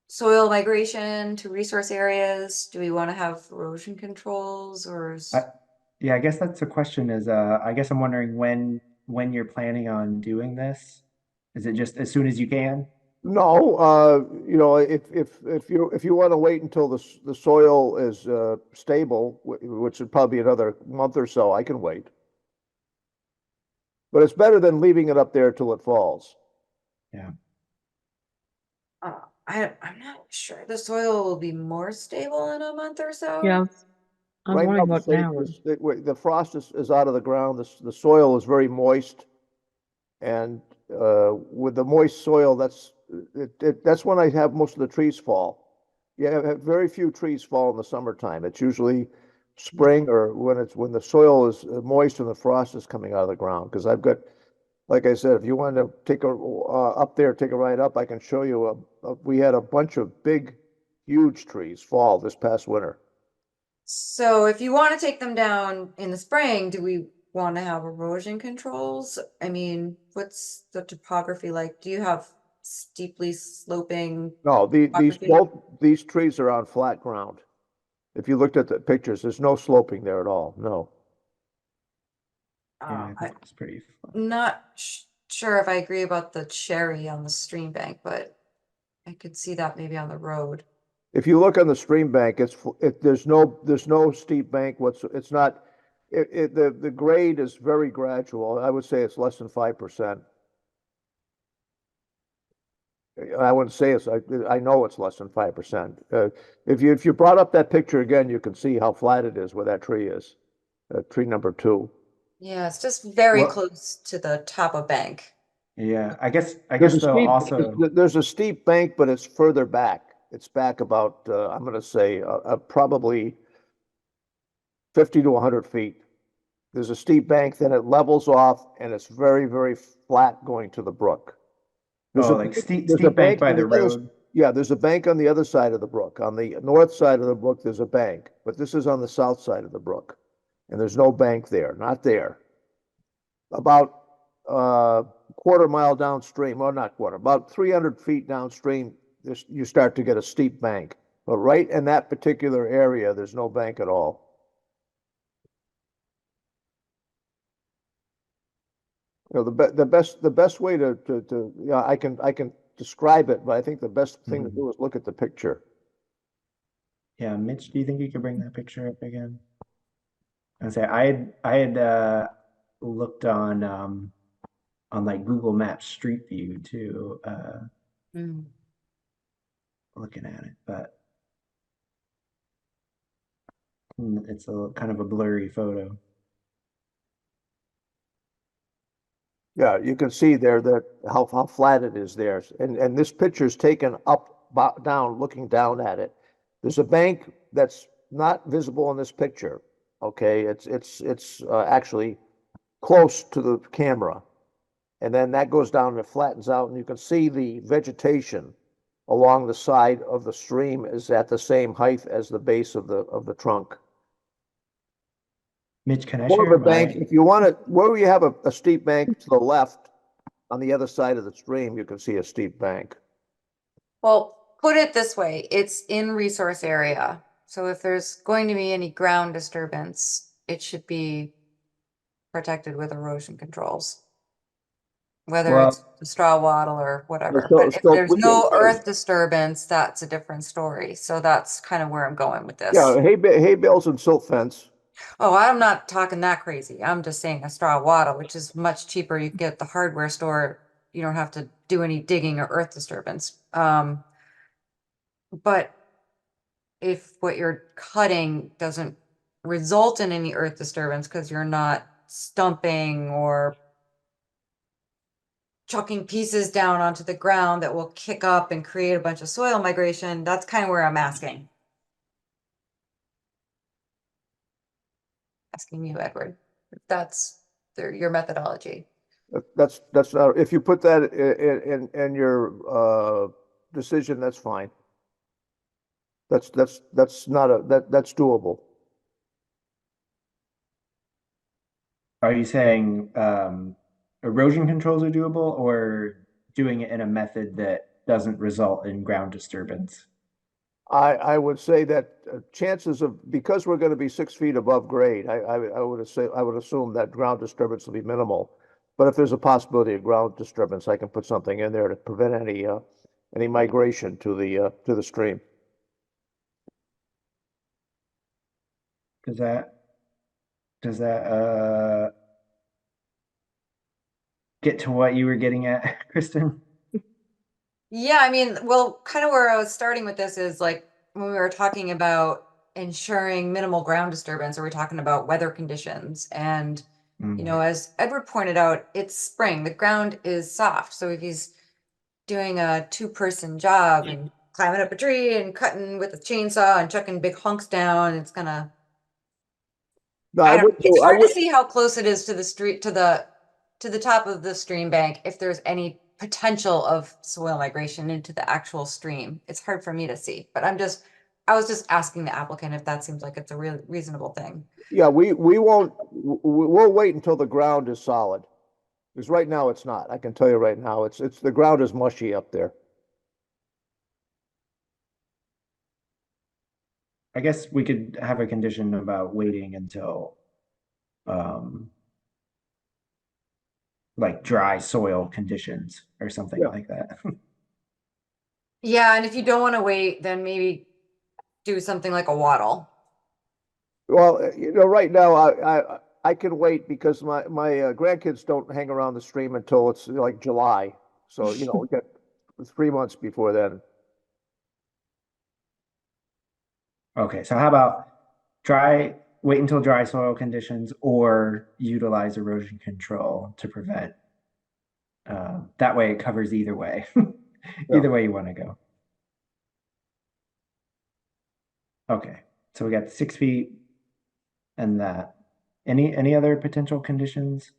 soil migration to resource areas? Do we want to have erosion controls or? Yeah, I guess that's the question is, I guess I'm wondering when you're planning on doing this? Is it just as soon as you can? No, if you want to wait until the soil is stable, which would probably be another month or so, I can wait. But it's better than leaving it up there till it falls. Yeah. I'm not sure the soil will be more stable in a month or so. Yeah, I'm Right now, wondering what now. the frost is out of the ground. The soil is very moist, and with the moist soil, that's when I have most of the trees fall. Yeah, I have very few trees fall in the summertime. It's usually spring or when the soil is moist and the frost is coming out of the ground. Because I've got, like I said, if you want to take up there, take a ride up, I can show you we had a bunch of big, huge trees fall this past winter. So if you want to take them down in the spring, do we want to have erosion controls? I mean, what's the topography like? Do you have steeply sloping No, topography? these trees are on flat ground. If you looked at the pictures, there's no sloping there at all. No. Yeah, I I'm think it's pretty fun. not sure if I agree about the cherry on the stream bank, but I could see that maybe on the road. If you look on the stream bank, there's no steep bank. It's not the grade is very gradual. I would say it's less than 5%. I wouldn't say I know it's less than 5%. If you brought up that picture again, you can see how flat it is where that tree is, tree number 2. Yeah, it's just very Well, close to the top of bank. yeah, I There's guess a though steep also, there's a steep bank, but it's further back. It's back about I'm going to say probably 50 to 100 feet. There's a steep bank, then it levels off, and it's very, very flat going to the brook. There's oh, a like there's a steep bank bank by on the the other road. yeah, there's a bank on the other side of the brook. On the north side of the brook, there's a bank, but this is on the south side of the brook, and there's no bank there, not there. About quarter mile downstream, or not quarter, about 300 feet downstream, you start to get a steep bank. But right in that particular area, there's no bank at all. The best way yeah, I can describe it, but I think the best thing to Mhm. do is look at the picture. Yeah, Mitch, do you think you could bring that picture up again? And say I had looked on like Google Maps Street View too, Mm. looking at it, but it's a kind of a blurry photo. Yeah, you can see there that how flat it is there, and this picture is taken up down, looking down at it. There's a bank that's not visible in this picture. Okay, it's actually close to the camera, and then that goes down and it flattens out, and you can see the vegetation along the side of the stream is at the same height as the base of the trunk. Mitch, can I More of share a bank, my? if you want it, where you have a steep bank to the left on the other side of the stream, you can see a steep bank. Well, put it this way, it's in resource area. So if there's going to be any ground disturbance, it should be protected with erosion controls. Whether it's Well, a straw wattle or whatever. So, But if so there's we can, no earth disturbance, that's a different story. So that's kind of where I'm going with this. yeah, hay bales and silt fence. Oh, I'm not talking that crazy. I'm just saying a straw wattle, which is much cheaper. You can get at the hardware store. You don't have to do any digging or earth disturbance. But if what you're cutting doesn't result in any earth disturbance because you're not stumping or chucking pieces down onto the ground that will kick up and create a bunch of soil migration, that's kind of where I'm asking you, Edward, if that's your methodology. That's not, if you put that in your decision, that's fine. That's not that's doable. are you saying erosion controls are doable or doing it in a method that doesn't result in ground disturbance? I would say that chances of, because we're going to be 6 feet above grade, I would assume that ground disturbance will be minimal. But if there's a possibility of ground disturbance, I can put something in there to prevent any migration to the stream. Does that get to what you were getting at, Kristen? Yeah, I mean, well, kind of where I was starting with this is like when we were talking about ensuring minimal ground disturbance, are we talking about weather conditions? And, you know, as Edward pointed out, it's spring, the ground is soft. So if he's doing a two-person job and climbing up a tree and cutting with a chainsaw and chucking big hunks down, it's gonna, No, I don't, would it's do- I hard to would, see how close it is to the street, to the top of the stream bank, if there's any potential of soil migration into the actual stream. It's hard for me to see, but I was just asking the applicant if that seems like it's a real reasonable thing. yeah, we won't, we'll wait until the ground is solid. Because right now it's not. I can tell you right now, the ground is mushy up there. I guess we could have a condition about waiting until like dry soil conditions or something Yeah. like that. Yeah, and if you don't want to wait, then maybe do something like a waddle. Well, right now I can wait because my grandkids don't hang around the stream until it's like July. So, we got 3 months before then. Okay, so how about wait until dry soil conditions or utilize erosion control to prevent. That way it covers either way, either way you want to go. Okay, so we got 6 feet and that. Any other potential conditions?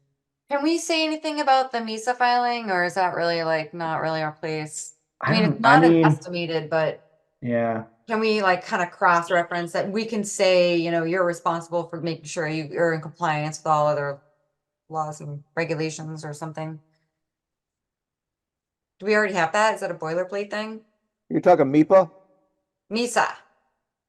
Can we say anything about the MISA filing, or is that really like not really our place? I mean, it's I not an mean, estimated, but yeah, can we like kind of cross-reference that we can say, you know, you're responsible for making sure you're in compliance with all other laws and regulations or something? Do we already have that? Is that a boilerplate thing? You're talking MIPA? MISA,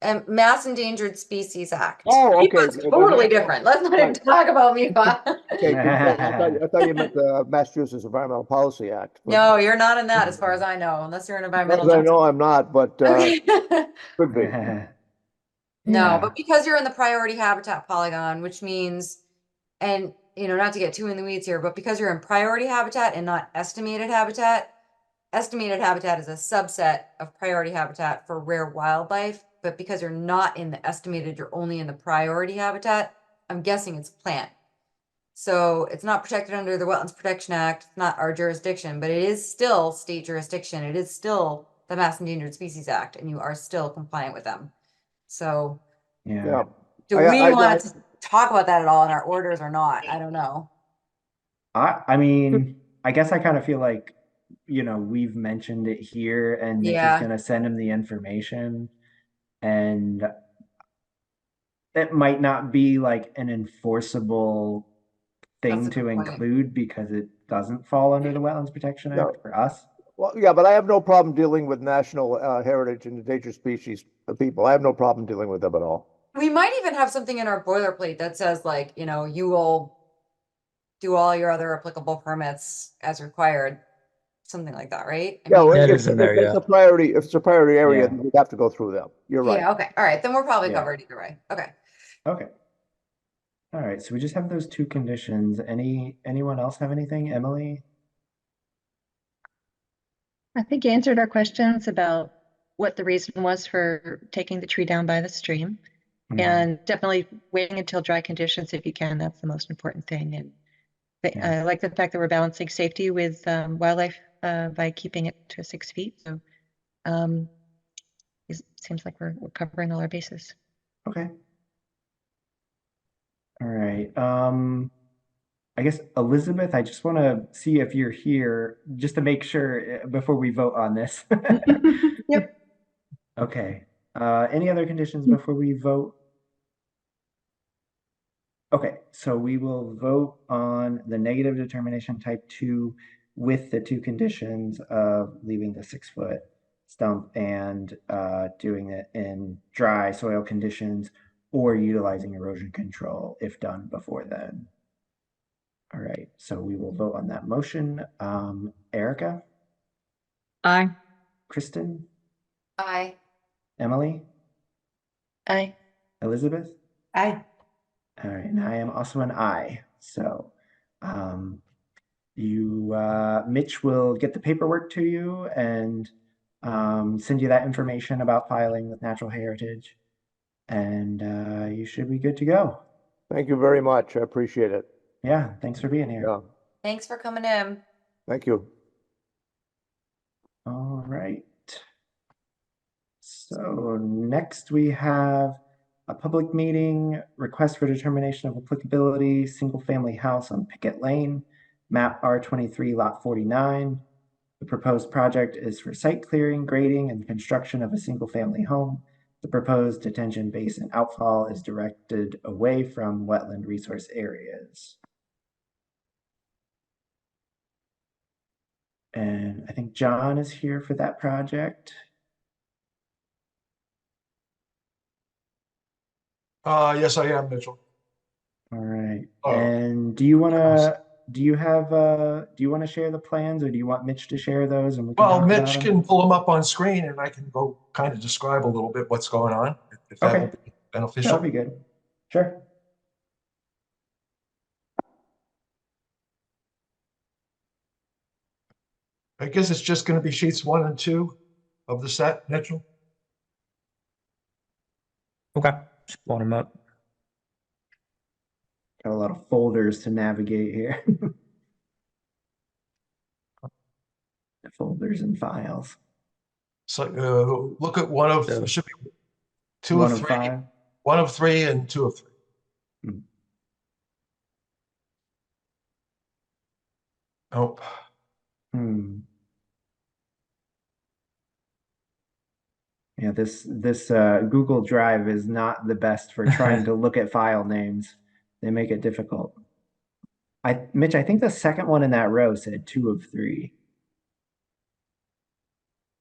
and Mass Endangered Species Act. Oh, okay. MIPA's totally different. Let's not even Right. talk about MIPA. Okay, I thought you meant the Massachusetts Environmental Policy Act. but- No, you're not in that as far as I know, unless you're an As far environmental. as I know, I'm not, but Okay. could be. No, Yeah. but because you're in the priority habitat polygon, which means, and you know, not to get too in the weeds here, but because you're in priority habitat and not estimated habitat is a subset of priority habitat for rare wildlife. But because you're not in the estimated, you're only in the priority habitat, I'm guessing it's plant. So it's not protected under the Wetlands Protection Act, it's not our jurisdiction, but it is still state jurisdiction. It is still the Mass Endangered Species Act, and you are still compliant with them. So Yeah. do we want to talk about that at all in our orders or not? I don't know. I mean, I guess I kind of feel like, we've mentioned it here and Nick is Yeah. going to send him the information, and it might not be like an enforceable thing That's a to good point. include because it doesn't fall under the Wetlands Protection No. Act for us. Well, yeah, but I have no problem dealing with national heritage and endangered species people. I have no problem dealing with them at all. We might even have something in our boilerplate that says like, you know, you will do all your other applicable permits as required. Something like that, right? Yeah, well, That if is in there, it's yeah. a priority, if it's a priority area, Yeah. then we'd have to go through them. You're right. Yeah, okay. All right. Then we're probably Yeah. covered either way. Okay. Okay. All right. So we just have those two conditions. Anyone else have anything? Emily? I think you answered our questions about what the reason was for taking the tree down by the stream. Mhm. And definitely waiting until dry conditions if you can. That's the most important thing. And Yeah. I like the fact that we're balancing safety with wildlife by keeping it to 6 feet. So it seems like we're covering all our bases. Okay. All right. I guess Elizabeth, I just want to see if you're here just to make sure before we vote on this. Yep. Okay. Any other conditions before we vote? Okay, so we will vote on the negative determination type 2 with the two conditions of leaving the 6 foot stump and doing it in dry soil conditions or utilizing erosion control if done before then. All right, so we will vote on that motion. Erica, Aye. Kristen, Aye. Emily, Aye. Elizabeth? Aye. All right, and I am also an aye. So Mitch will get the paperwork to you and send you that information about filing with Natural Heritage. And you should be good to go. Thank you very much. I appreciate it. Yeah, thanks for being here. Yeah, Thanks for coming in. thank you. All right. So next we have a public meeting, request for determination of applicability, single family house on Pickett Lane, map R23 lot 49. The proposed project is for site clearing, grading, and construction of a single family home. The proposed detention basin outfall is directed away from wetland resource areas. And I think John is here for that project. Yes, I am, Mitchell. All right. Oh, And do you want to share the plans, or do you want Mitch to share those and we can Well, talk about Mitch them? can pull them up on screen and I can go kind of describe a little bit what's going on, if that Okay. would be That'll beneficial. be good. Sure. I guess it's just going to be sheets 1 and 2 of the set, Mitchell. Okay, just pulling them up. Got a lot of folders to navigate here. Folders and files. So look at one of, So- should be 2 One of of 3, five. 1 of 3 and 2 of 3. Hmm. Oh, Hmm. Yeah, this Google Drive is not the best for trying to look at file names. They make it difficult. Mitch, I think the second one in that row said 2 of 3.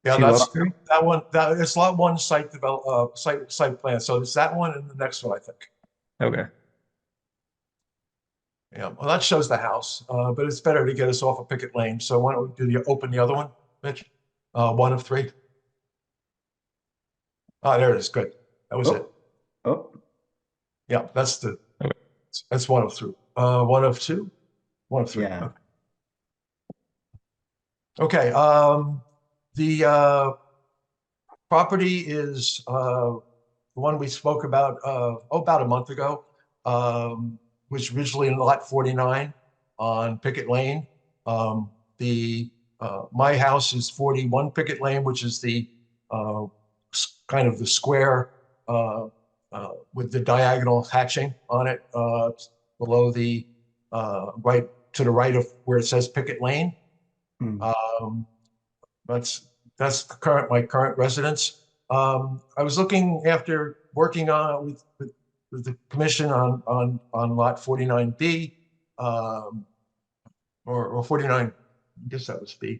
yeah, 2 that's of 3? that one. It's lot 1 site plan. So it's that one and the next one, I think. Okay. Yeah, well, that shows the house, but it's better to get us off of Pickett Lane. So why don't we open the other one, Mitch? 1 of 3. Ah, there it is. Good. That was it. Oh, Yeah, that's 1 of 3. 1 of 2, 1 of 3. yeah. Okay. The property is the one we spoke about about a month ago, was originally in lot 49 on Pickett Lane. My house is 41 Pickett Lane, which is the kind of the square with the diagonal hatching on it below the right to the right of where it says Pickett Lane. Hmm. That's my current residence. I was looking after working on with the commission on lot 49B, or 49, I guess that was B,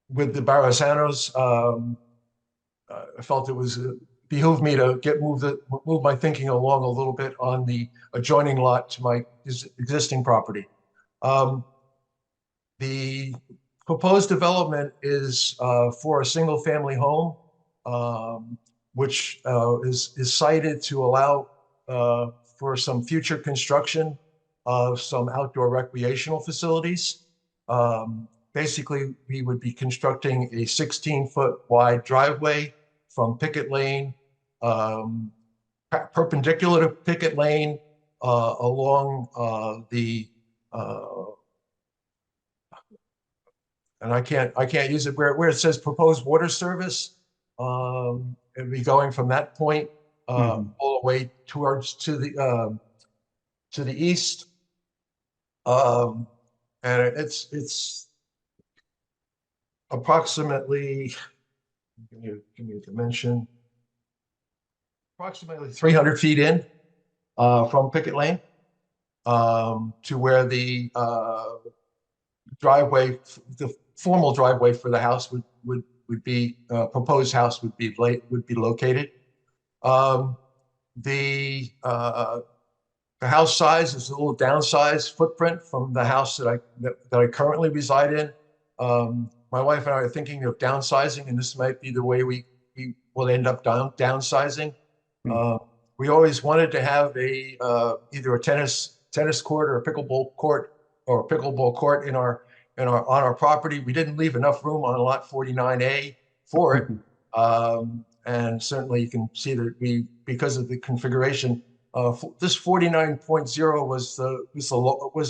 with the Barazanos. I felt it was behooved me to move my thinking along a little bit on the adjoining lot to my existing property. The proposed development is for a single family home, which is sited to allow for some future construction of some outdoor recreational facilities. Basically, we would be constructing a 16-foot wide driveway from Pickett Lane, perpendicular to Pickett Lane, along the and I can't use it where it says proposed water service. It'd be going from that point all the way to the east. And it's approximately, give me a dimension, approximately 300 feet in from Pickett Lane to where the driveway, the formal driveway for the house would be proposed house would be located. The house size is a little downsized footprint from the house that I currently reside in. My wife and I are thinking of downsizing, and this might be the way we will end up downsizing. We always wanted to have either a tennis court or a pickleball court on our property. We didn't leave enough room on lot 49A for it. And certainly you can see that because of the configuration, this 49.0 was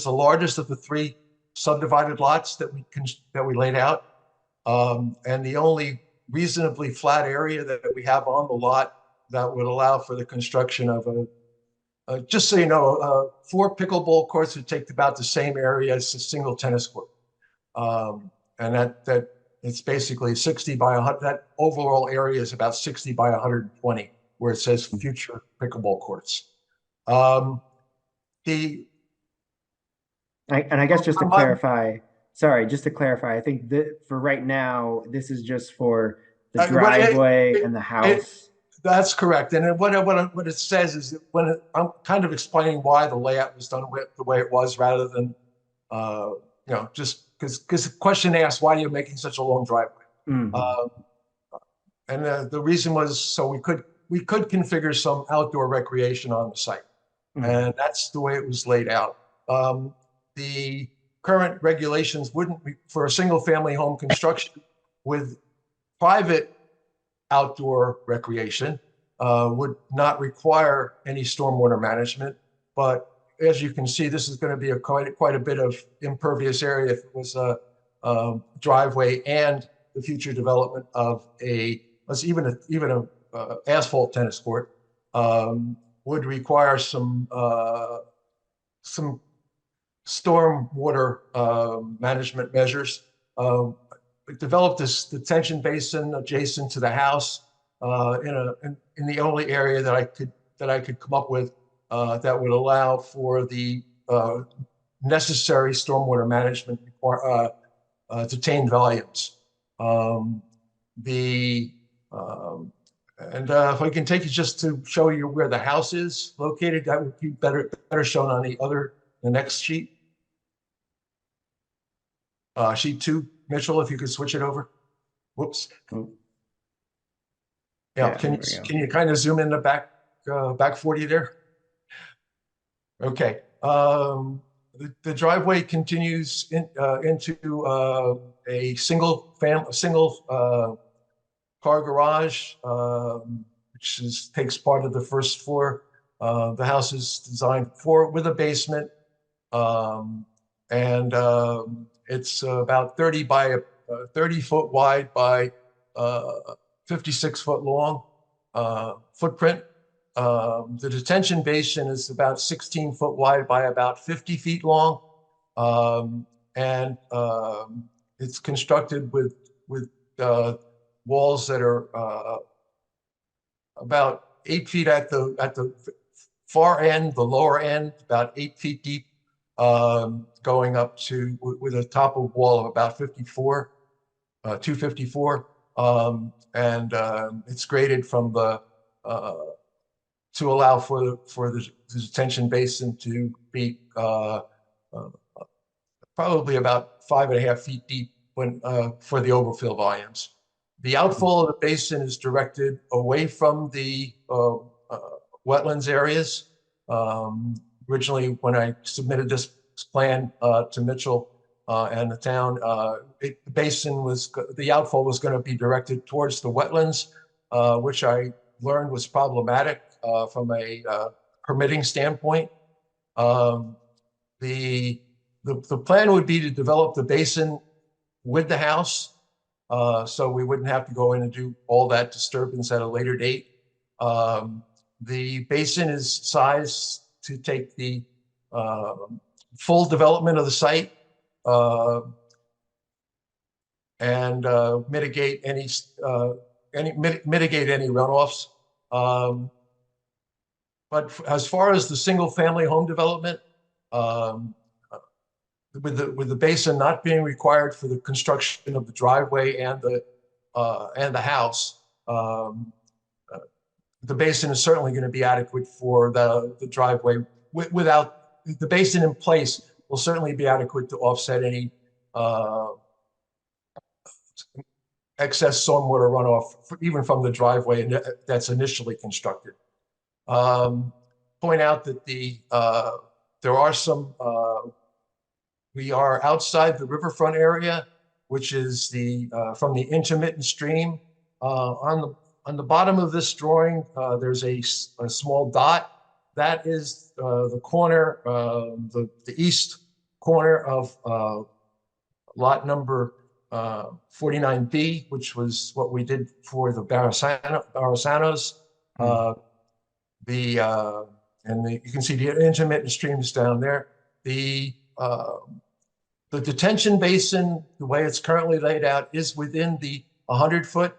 the largest of the 3 subdivided lots that we laid out. And the only reasonably flat area that we have on the lot that would allow for the construction of just so you know, 4 pickleball courts would take about the same area as a single tennis court. And that it's basically 60 by 100. That overall area is about 60 by 120, where it says future pickleball courts. And I guess just to clarify, I think that for right now, this is just for the driveway and the house. That's correct. And what it says is that I'm kind of explaining why the layout was done the way it was, rather than just because the question asked, why are you making such a long driveway? And the reason was so we could configure some outdoor recreation on the site. And that's the way it was laid out. The current regulations wouldn't be for a single family home construction with private outdoor recreation, would not require any stormwater management. But as you can see, this is going to be quite a bit of impervious area if it was a driveway and the future development of even a asphalt tennis court would require some stormwater management measures. We developed this detention basin adjacent to the house in the only area that I could come up with that would allow for the necessary stormwater management detained volumes. If I can take you just to show you where the house is located, that would be better shown on the next sheet. Sheet 2, Mitchell, if you could switch it over. Whoops. Yeah, can you kind of zoom in the back 40 there? Okay. The driveway continues into a single car garage, which takes part of the first floor. The house is designed with a basement, and it's about 30 foot wide by 56 foot long footprint. The detention basin is about 16 foot wide by about 50 feet long, and it's constructed with walls that are about 8 feet at the far end, the lower end, about 8 feet deep, going up to with a top of wall of about 254, and it's graded from the to allow for the detention basin to be probably about 5.5 feet deep for the overfill volumes. The outflow of the basin is directed away from the wetlands areas. Originally, when I submitted this plan to Mitchell and the town, the outflow was going to be directed towards the wetlands, which I learned was problematic from a permitting standpoint. The plan would be to develop the basin with the house, so we wouldn't have to go in and do all that disturbance at a later date. The basin is sized to take the full development of the site and mitigate any runoffs. But as far as the single family home development, with the basin not being required for the construction of the driveway and the house, the basin is certainly going to be adequate for the driveway. Without the basin in place, will certainly be adequate to offset any excess stormwater runoff, even from the driveway that's initially constructed. Point out that there are some. We are outside the riverfront area, which is from the intermittent stream. On the bottom of this drawing, there's a small dot. That is the corner, the east corner of lot number 49B, which was what we did for the Barasanos. You can see the intermittent streams down there. The detention basin, the way it's currently laid out, is within the 100-foot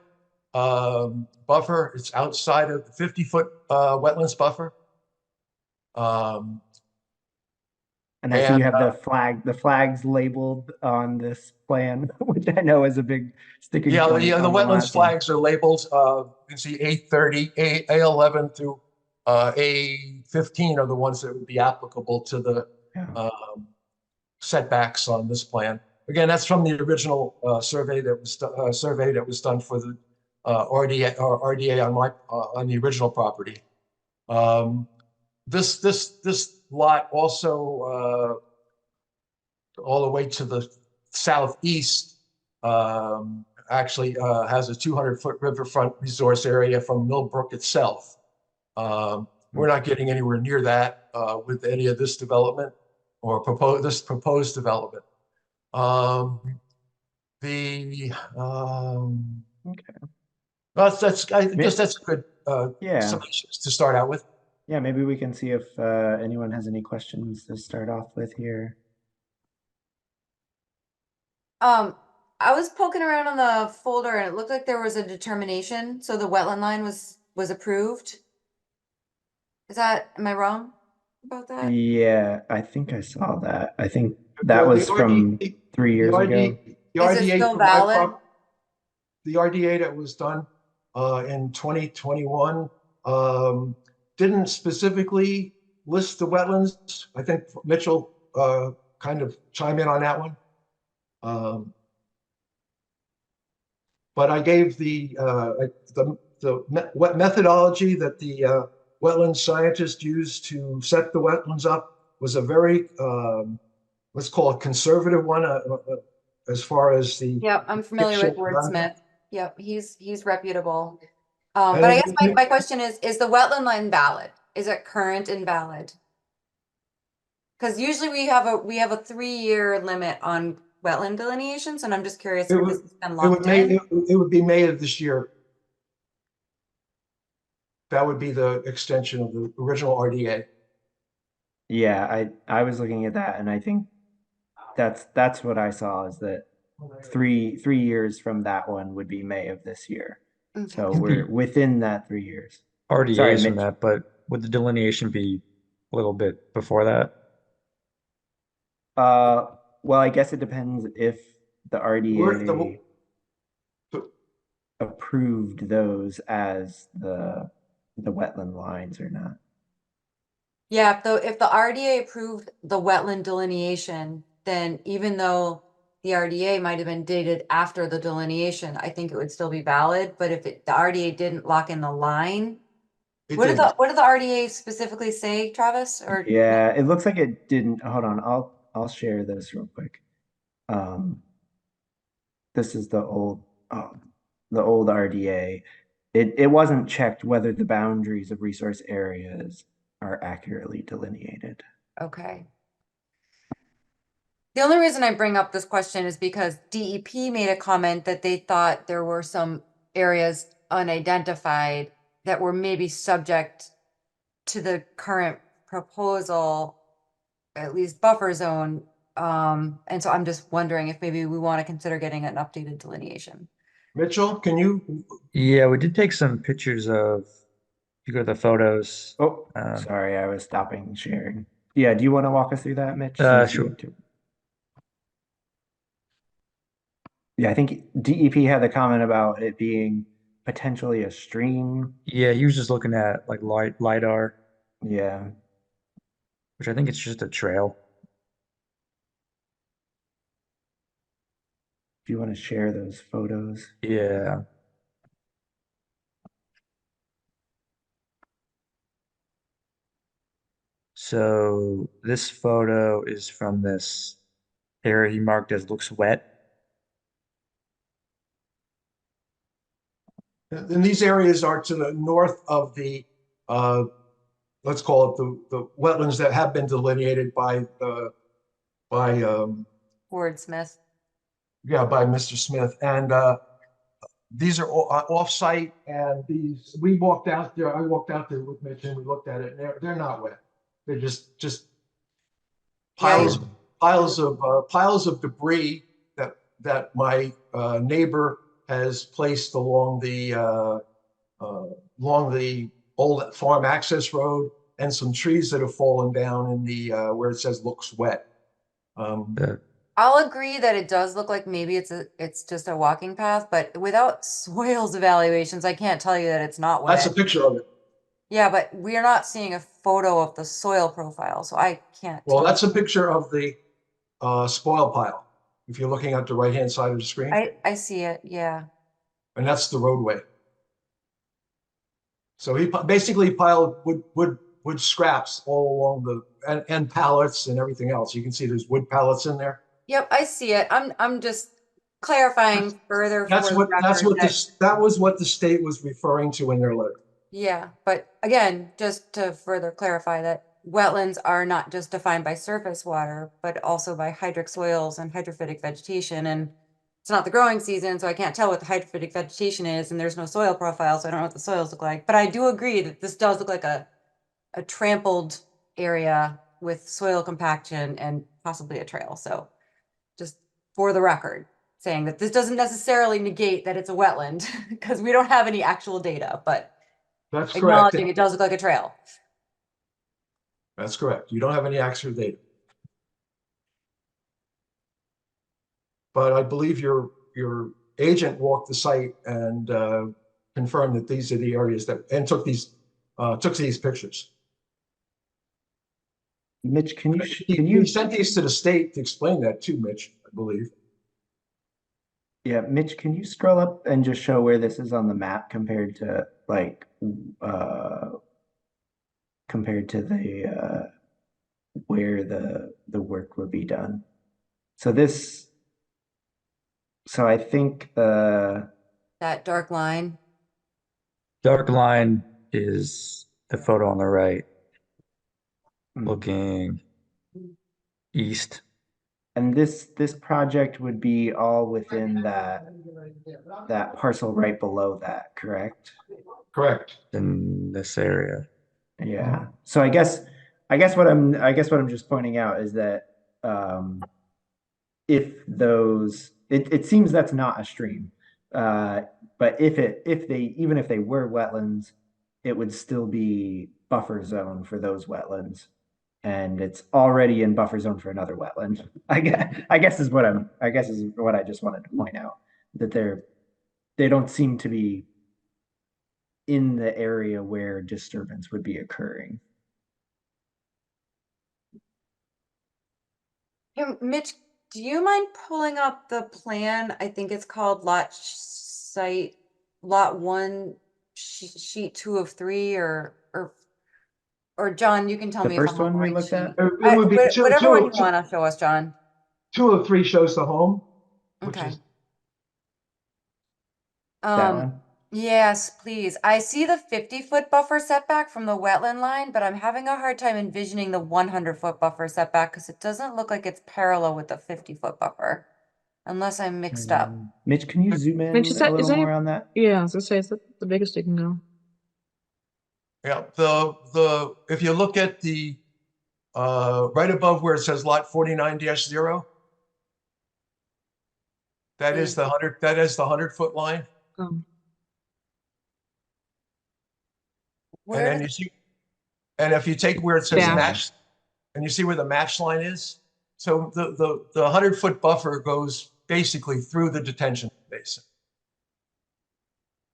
buffer. It's outside of the 50-foot wetlands buffer. And I see you have the flags labeled on this plan, which I know is a big sticking Yeah, point the on wetlands last one. flags are labeled. You can see A30, A11 through A15 are the ones that would be applicable to the setbacks on this plan. Again, that's from the original survey that was done for the RDA on the original property. This lot also all the way to the southeast actually has a 200-foot riverfront resource area from Millbrook itself. We're not getting anywhere near that with any of this development or proposed development. Okay. I guess that's a good summation to start out with. Yeah, maybe we can see if anyone has any questions to start off with here. I was poking around on the folder and it looked like there was a determination, so the wetland line was approved. Am I wrong about that? Yeah, I think I saw that. I think that was from 3 years ago. Is it still valid? The RDA that was done in 2021 didn't specifically list the wetlands. I think Mitchell kind of chimed in on that one. But I gave the methodology that the wetland scientists used to set the wetlands up was a very, let's call it conservative one as far as the. Yep, I'm familiar with Wordsmith. Yep, he's reputable. But I guess my question is the wetland line valid? Is it current and valid? Because usually we have a 3-year limit on wetland delineations, and I'm just curious if this has been locked in. It would be May of this year. That would be the extension of the original RDA. Yeah, I was looking at that, and I think that's what I saw is that 3 years from that one would be May of this year. Okay. So we're within that 3 years. RDA Sorry, is in Mitch. that, but would the delineation be a little bit before that? Well, I guess it depends if the RDA approved those as the wetland lines or not. Yeah, if the RDA approved the wetland delineation, then even though the RDA might have been dated after the delineation, I think it would still be valid. But if the RDA didn't lock in the line, what did the RDA specifically say, Travis? Or Yeah, it looks like it didn't. Hold on, I'll share this real quick. This is the old RDA. It wasn't checked whether the boundaries of resource areas are accurately delineated. Okay. The only reason I bring up this question is because DEP made a comment that they thought there were some areas unidentified that were maybe subject to the current proposal, at least buffer zone. And so I'm just wondering if maybe we want to consider getting an updated delineation. Mitchell, can you? Yeah, we did take some pictures of, if you go to the photos. Oh, sorry, I was stopping sharing. Yeah, do you want to walk us through that, Mitch? Sure. Yeah, I think DEP had the comment about it being potentially a stream. Yeah, he was just looking at like LiDAR, Yeah. which I think it's just a trail. If you want to share those photos. Yeah. So this photo is from this area he marked as looks wet. And these areas are to the north of the, let's call it the wetlands that have been delineated by Wordsmith. by Mr. Smith. And these are off-site, and we walked out there. I walked out there with Mitch, and we looked at it, and they're not wet. They're just Yeah, piles of debris that my neighbor has placed along the old farm access road, and some trees that have fallen down in the where it says looks wet. The I'll agree that it does look like maybe it's just a walking path, but without soils evaluations, I can't tell you that it's not That's a wet. picture of it. Yeah, but we're not seeing a photo of the soil profile, so I can't Well, tell that's you. a picture of the spoil pile. If you're looking at the right-hand side of the screen, I see it, yeah. and that's the roadway. So he basically piled wood scraps all along and pallets and everything else. You can see there's wood pallets in there. Yep, I see it. I'm just clarifying further for the record That was what the state was referring to in their letter. yeah, but again, just to further clarify that wetlands are not just defined by surface water, but also by hydric soils and hydrophytic vegetation. And it's not the growing season, so I can't tell what the hydrophytic vegetation is, and there's no soil profile, so I don't know what the soils look like. But I do agree that this does look like a trampled area with soil compaction and possibly a trail. So just for the record, saying that this doesn't necessarily negate that it's a wetland because we don't have any actual data, but That's correct. acknowledging it does look like a trail. That's correct. You don't have any actual data. But I believe your agent walked the site and confirmed that these are the areas and took these pictures. Mitch, can He you sent these to the state to explain that too, Mitch, I believe. Yeah, Mitch, can you scroll up and just show where this is on the map compared to like compared to the where the work would be done? So I think That dark line. dark line is the photo on the right, mm, looking east. and this project would be all within that parcel right below that, correct? Correct. In this area. Yeah. So I guess what I'm just pointing out is that if it seems that's not a stream. But if they were wetlands, it would still be buffer zone for those wetlands. And it's already in buffer zone for another wetland. I guess is what I just wanted to point out, that they don't seem to be in the area where disturbance would be occurring. Hey, Mitch, do you mind pulling up the plan? I think it's called lot one, sheet 2 of 3, or John, you can tell The me if first I'm on the one we right looked at? sheet. It would be Whatever one you want to show us, John. 2 of 3 shows the home, which Okay. is That one? Yes, please. I see the 50-foot buffer setback from the wetland line, but I'm having a hard time envisioning the 100-foot buffer setback because it doesn't look like it's parallel with the 50-foot buffer, unless I'm mixed up. Mitch, can you zoom in Mitch, is a little that more on that? yeah, I was gonna say, is that the biggest you can go? yeah. If you look at the right above where it says lot 49-0, that is the 100-foot line. Um, Where And then does- and if you take where it says Yeah. match, and you see where the match line is, so the 100-foot buffer goes basically through the detention basin.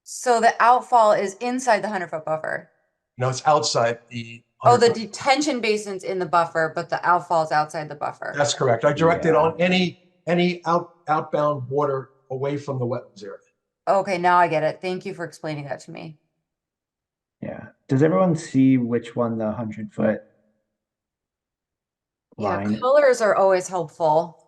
So the outfall is inside the 100-foot buffer. No, it's outside the. Oh, the 100 detention basin's in the buffer, but the outfall is outside the buffer. That's correct. I directed Yeah. on any outbound water away from the wetlands area. Okay, now I get it. Thank you for explaining that to me. Yeah. Does everyone see which one the 100-foot Yeah, line? colors are always helpful.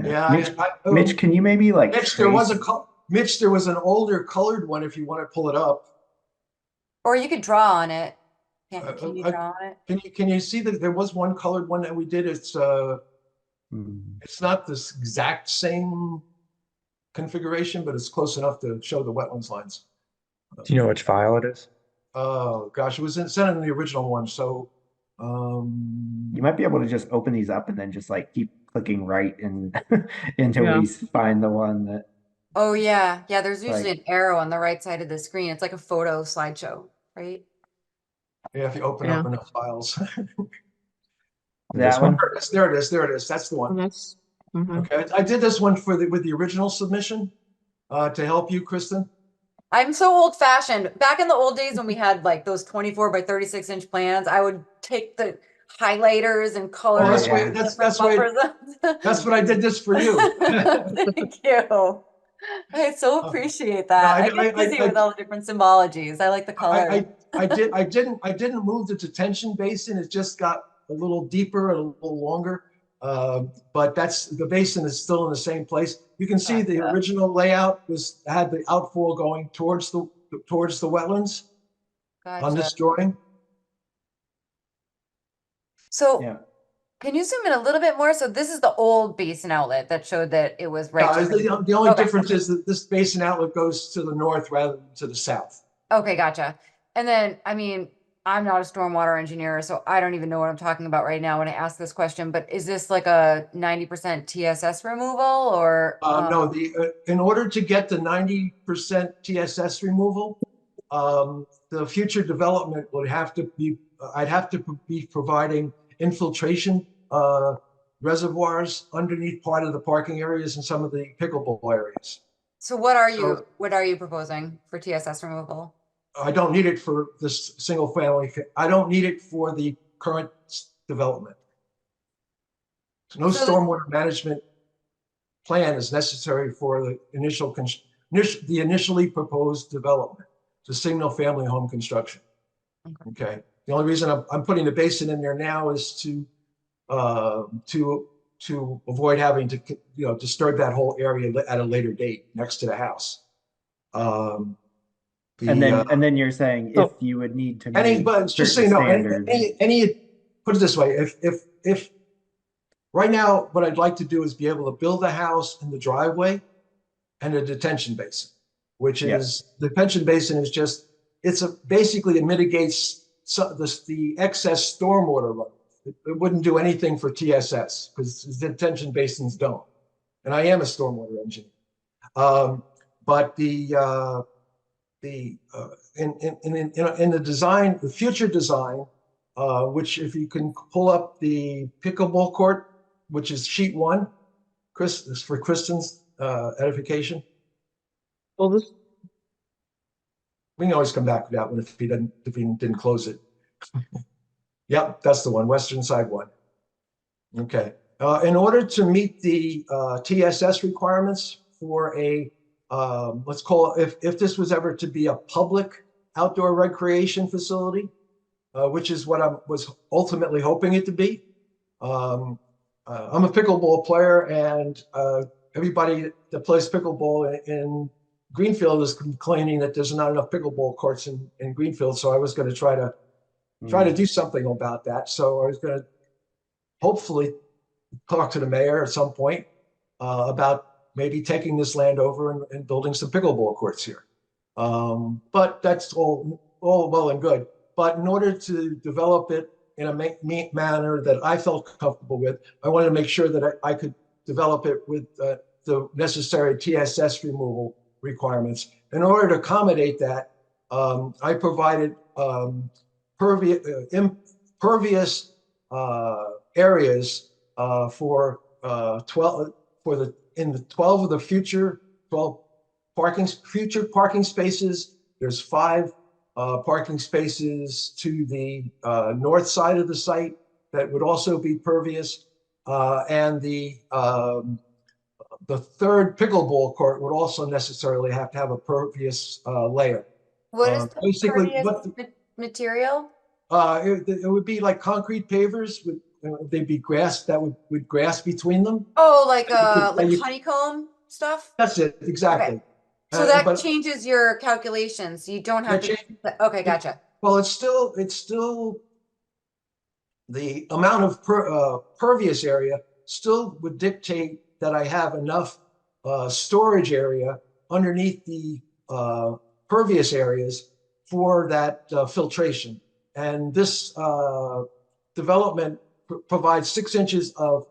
Yeah, Mitch, can you maybe like Mitch, there was trace- Mitch, there was an older colored one if you want to pull it up. Or you could draw on it. Can you Uh, draw on it? Can you see that there was one colored one that we did? It's not this exact same configuration, but it's close enough to show the wetlands lines. Do you know which file it is? Oh gosh, it was sent in the original one. So You might be able to just open these up and then just like keep clicking right and until Yeah. we find the one that. Oh yeah, yeah. There's usually Like- an arrow on the right side of the screen. It's like a photo slideshow, right? yeah, if you open up enough files. That one? There it is. There it is. That's the one. And that's, mhm. Okay, I did this one with the original submission to help you, Kristen. I'm so old fashioned. Back in the old days when we had like those 24 by 36-inch plans, I would take the highlighters and colors. that's That's what I did this for you. Thank you. I so appreciate that. No, I get busy with all the different symbologies. I like the color. I didn't move the detention basin. It just got a little deeper and a little longer. But the basin is still in the same place. You can see the original layout had the outfall going towards the wetlands on this drawing. So Yeah. can you zoom in a little bit more? So this is the old basin outlet that showed that it was right. The only difference is that this basin outlet goes to the north rather than to the south. Okay, gotcha. And then, I mean, I'm not a stormwater engineer, so I don't even know what I'm talking about right now when I ask this question, but is this like a 90% TSS removal or? No, in order to get the 90% TSS removal, the future development would have to be, I'd have to be providing infiltration reservoirs underneath part of the parking areas and some of the pickleball areas. So what are you proposing for TSS removal? I don't need it for this single family. I don't need it for the current development. No stormwater management plan is necessary for the initially proposed development, the single family home construction. Okay. The only reason I'm putting the basin in there now is to avoid having to disturb that whole area at a later date next to the house. And then you're saying if you would need to but just so you know, put it this way, if right now what I'd like to do is be able to build a house in the driveway and a detention basin, which is the detention basin is just basically it mitigates the excess stormwater runoff. It wouldn't do anything for TSS because detention basins don't, and I am a stormwater engineer. But in the design, the future design, which if you can pull up the pickleball court, which is sheet 1, Chris, this is for Kristen's edification. Well, this, We can always come back to that one if he didn't close it. Yep, that's the one, western side one. Okay. In order to meet the TSS requirements for a let's call it, if this was ever to be a public outdoor recreation facility, which is what I was ultimately hoping it to be. I'm a pickleball player, and everybody that plays pickleball in Greenfield is complaining that there's not enough pickleball courts in Greenfield. So I was going to try to do something about that. So I was going to hopefully talk to the mayor at some point about maybe taking this land over and building some pickleball courts here. But that's all well and good. But in order to develop it in a manner that I felt comfortable with, I wanted to make sure that I could develop it with the necessary TSS removal requirements. In order to accommodate that, I provided impervious areas for the in the 12 of the future 12 future parking spaces, there's 5 parking spaces to the north side of the site that would also be pervious. And the third pickleball court would also necessarily have to have a pervious layer. What is the Basically, pervious material? it would be like concrete pavers with they'd be grass that would grass between them. Oh, like you- honeycomb stuff? That's it, exactly. So that But changes your calculations. You don't have that to. Okay, gotcha. well, it's still the amount of pervious area still would dictate that I have enough storage area underneath the pervious areas for that filtration. And this development provides 6 inches of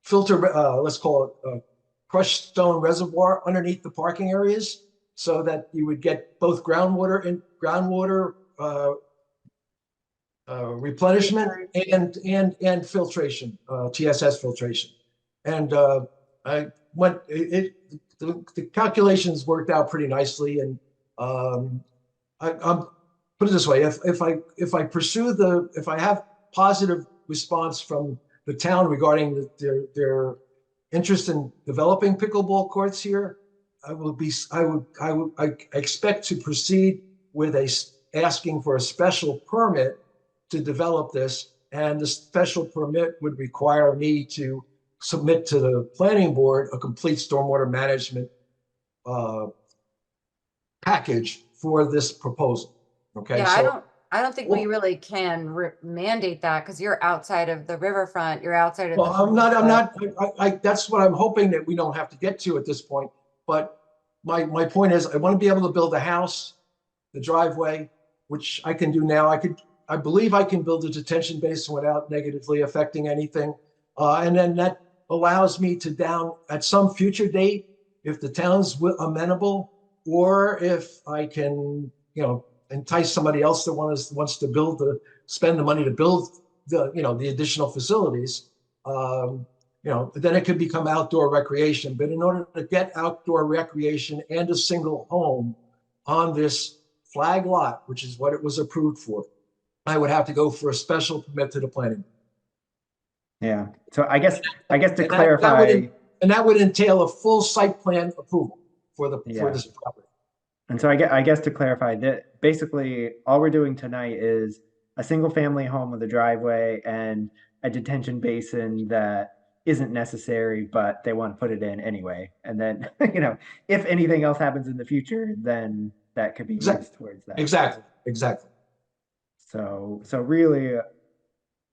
filter, let's call it crushed stone reservoir underneath the parking areas, so that you would get both groundwater and groundwater replenishment and filtration, TSS filtration. And I went, the calculations worked out pretty nicely. And I'm put it this way: if I pursue if I have positive response from the town regarding their interest in developing pickleball courts here, I expect to proceed with asking for a special permit to develop this, and the special permit would require me to submit to the planning board a complete stormwater management package for this proposal. Okay. Yeah, So I don't think we really can mandate that because you're outside of the riverfront. You're outside of well, the. I'm not, that's what I'm hoping that we don't have to get to at this point. But my point is, I want to be able to build a house, the driveway, which I can do now. I believe I can build a detention basin without negatively affecting anything. And then that allows me to at some future date, if the town's amenable, or if I can, entice somebody else that wants to spend the money to build the additional facilities, then it could become outdoor recreation. But in order to get outdoor recreation and a single home on this flag lot, which is what it was approved for, I would have to go for a special permit to the planning. Yeah. So I guess to clarify, that would entail a full site plan approval for Yeah. this property. and so I guess to clarify that basically all we're doing tonight is a single family home with a driveway and a detention basin that isn't necessary, but they want to put it in anyway. And then, if anything else happens in the future, then that could be used towards that. Exactly. So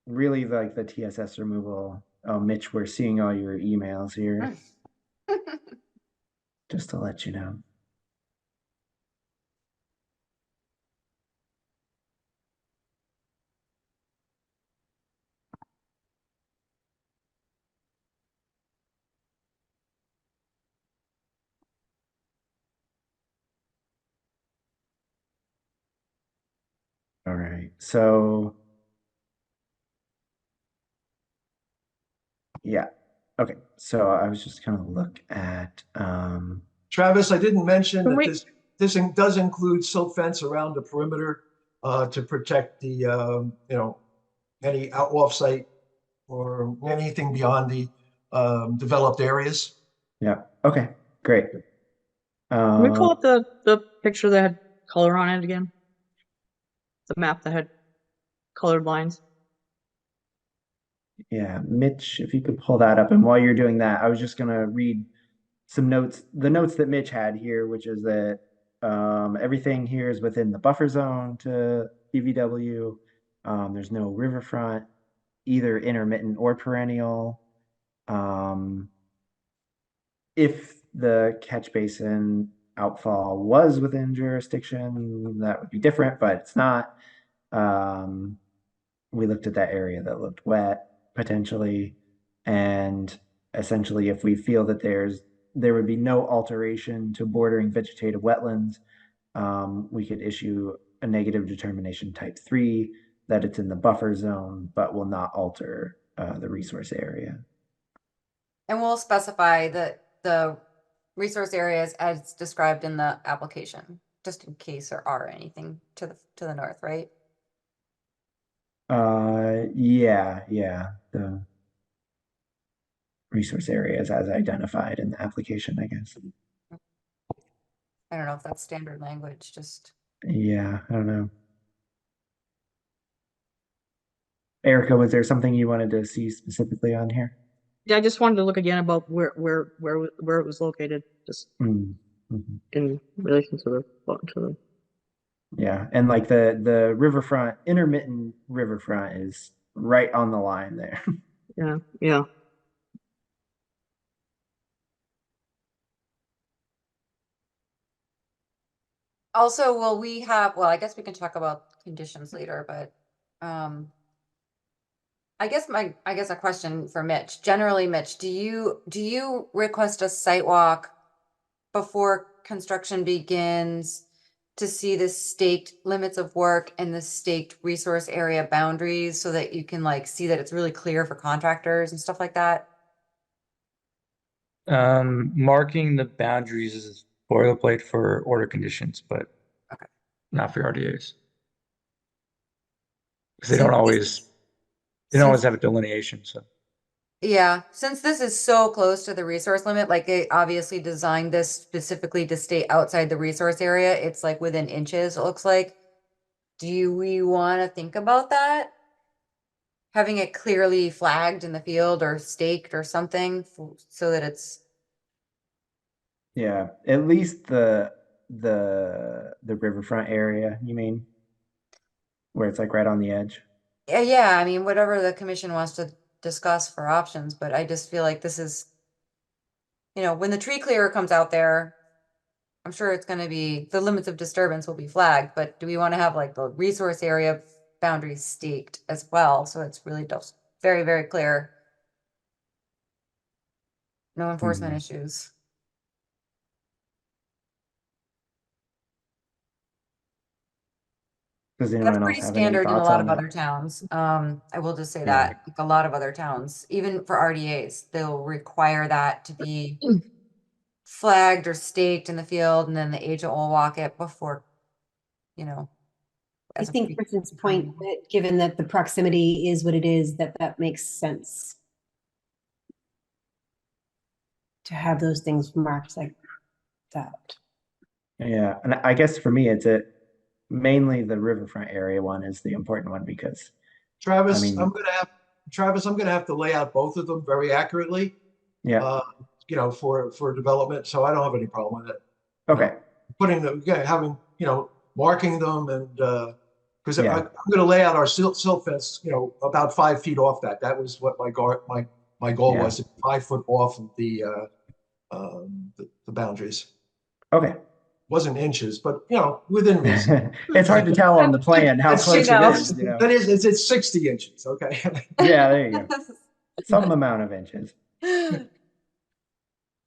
really like the TSS removal. Oh, Mitch, we're seeing all your emails here. Just to let you know. All right. So yeah. Okay. So I was just gonna look at Travis, I didn't mention Can that we- this does include silt fence around the perimeter to protect the any off-site or anything beyond the developed areas. yeah. Okay, great. Can we pull up the picture that had color on it again? The map that had colored lines. Yeah, Mitch, if you could pull that up. And while you're doing that, I was just gonna read some notes, the notes that Mitch had here, which is that everything here is within the buffer zone to BVW. There's no riverfront, either intermittent or perennial. If the catch basin outfall was within jurisdiction, that would be different, but it's not. We looked at that area that looked wet potentially, and essentially, if we feel that there would be no alteration to bordering vegetative wetlands, we could issue a negative determination type 3 that it's in the buffer zone, but will not alter the resource area. And we'll specify the resource areas as described in the application, just in case there are anything to the north, right? Yeah, the resource areas as identified in the application, I guess. I don't know if that's standard language, just. Yeah, I don't know. Erica, was there something you wanted to see specifically on here? Yeah, I just wanted to look again about where it was located, just Mm, mhm. in relation to the. Yeah, and like the riverfront, intermittent riverfront is right on the line there. Yeah, yeah. Also, will we have, well, I guess we can talk about conditions later, but I guess a question for Mitch. Generally, Mitch, do you request a site walk before construction begins to see the staked limits of work and the staked resource area boundaries so that you can like see that it's really clear for contractors and stuff like that? Marking the boundaries is boilerplate for order conditions, but Okay. not for RDAs. Because Since they don't always since have a delineation, so. Yeah, since this is so close to the resource limit, like they obviously designed this specifically to stay outside the resource area. It's like within inches, it looks like. Do we want to think about that? Having it clearly flagged in the field or staked or something so that it's, Yeah, at least the riverfront area, you mean? Where it's like right on the edge. yeah, I mean, whatever the commission wants to discuss for options, but I just feel like this is, when the tree clearer comes out there, I'm sure it's gonna be, the limits of disturbance will be flagged, but do we want to have like the resource area boundaries staked as well? So it's really just very, very clear. No enforcement Mhm. issues. Does That's anyone else pretty have any standard in a thoughts lot on of that? other towns. I will just say Yeah. that, like a lot of other towns, even for RDAs, they'll require that to be flagged or staked in the field, and then the agent will walk it before, I as a think Kristen's point, pre-determined. that given that the proximity is what it is, that makes sense to have those things marked like that. Yeah, and I guess for me, mainly the riverfront area one is the important one because Travis, I mean, I'm gonna have to lay out both of them very accurately, yeah, for development. So I don't have any problem with it. You know, okay, putting them, having, marking them and, because yeah, I'm gonna lay out our silt fence, about 5 feet off that. That was what my goal yeah, was, 5 foot off of the boundaries. okay. Wasn't inches, but, within reason. It's hard to tell on the plan how That's close it is, That is, it's 60 inches, okay? Yeah, there you go. Some amount of inches.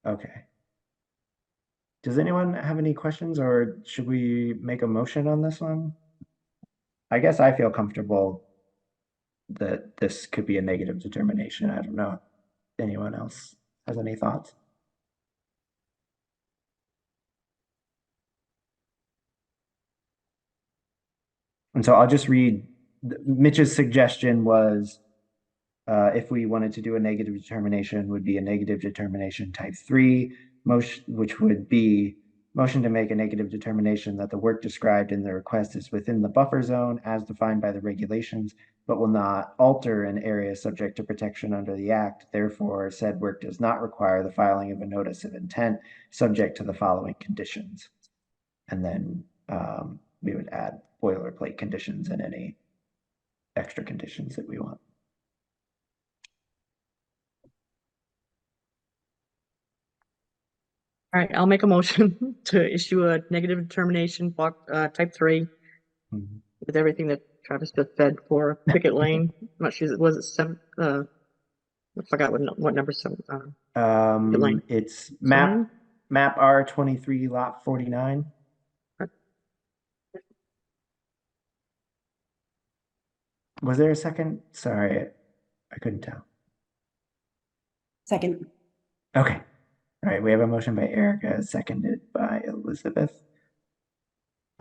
Okay. Does anyone have any questions or should we make a motion on this one? I guess I feel comfortable that this could be a negative determination. I don't know if anyone else has any thoughts. And so I'll just read, Mitch's suggestion was if we wanted to do a negative determination would be a negative determination type 3 motion, which would be motion to make a negative determination that the work described in the request is within the buffer zone as defined by the regulations, but will not alter an area subject to protection under the act. Therefore, said work does not require the filing of a notice of intent subject to the following conditions. And then we would add boilerplate conditions and any extra conditions that we want. All right, I'll make a motion to issue a negative determination block type 3 Mhm. with everything that Travis just said for Picket Lane. I'm not sure, was it 7? I forgot what number 7. Picket Lane. It's Seven? map R23 lot 49. Was there a second? Sorry, I couldn't tell. Second, Okay. All right, we have a motion by Erica, seconded by Elizabeth.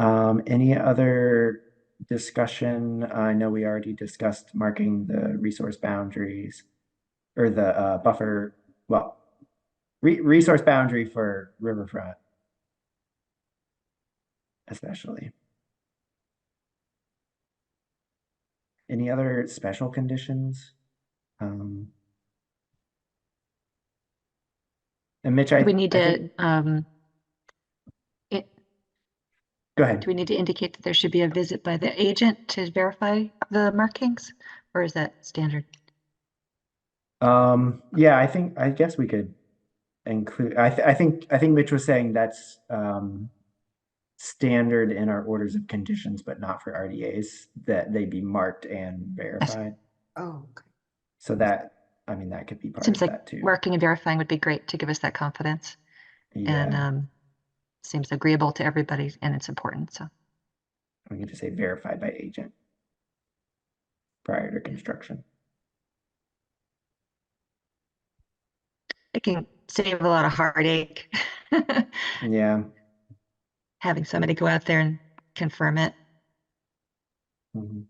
Any other discussion? I know we already discussed marking the resource boundaries or the buffer, well, resource boundary for riverfront, especially. Any other special conditions? And Mitch, Do we need I think, to, go ahead. do we need to indicate that there should be a visit by the agent to verify the markings? Or is that standard? Yeah, I guess we could include, I think Mitch was saying that's standard in our orders of conditions, but not for RDAs, that they be marked and verified. Oh, okay. So that, I mean, that could be It part seems of like that too. marking and verifying would be great to give us that confidence. Yeah, And seems agreeable to everybody and it's important, so. we could just say verified by agent prior to construction. It can save a lot of heartache. Yeah. Having somebody go out there and confirm it. Mhm.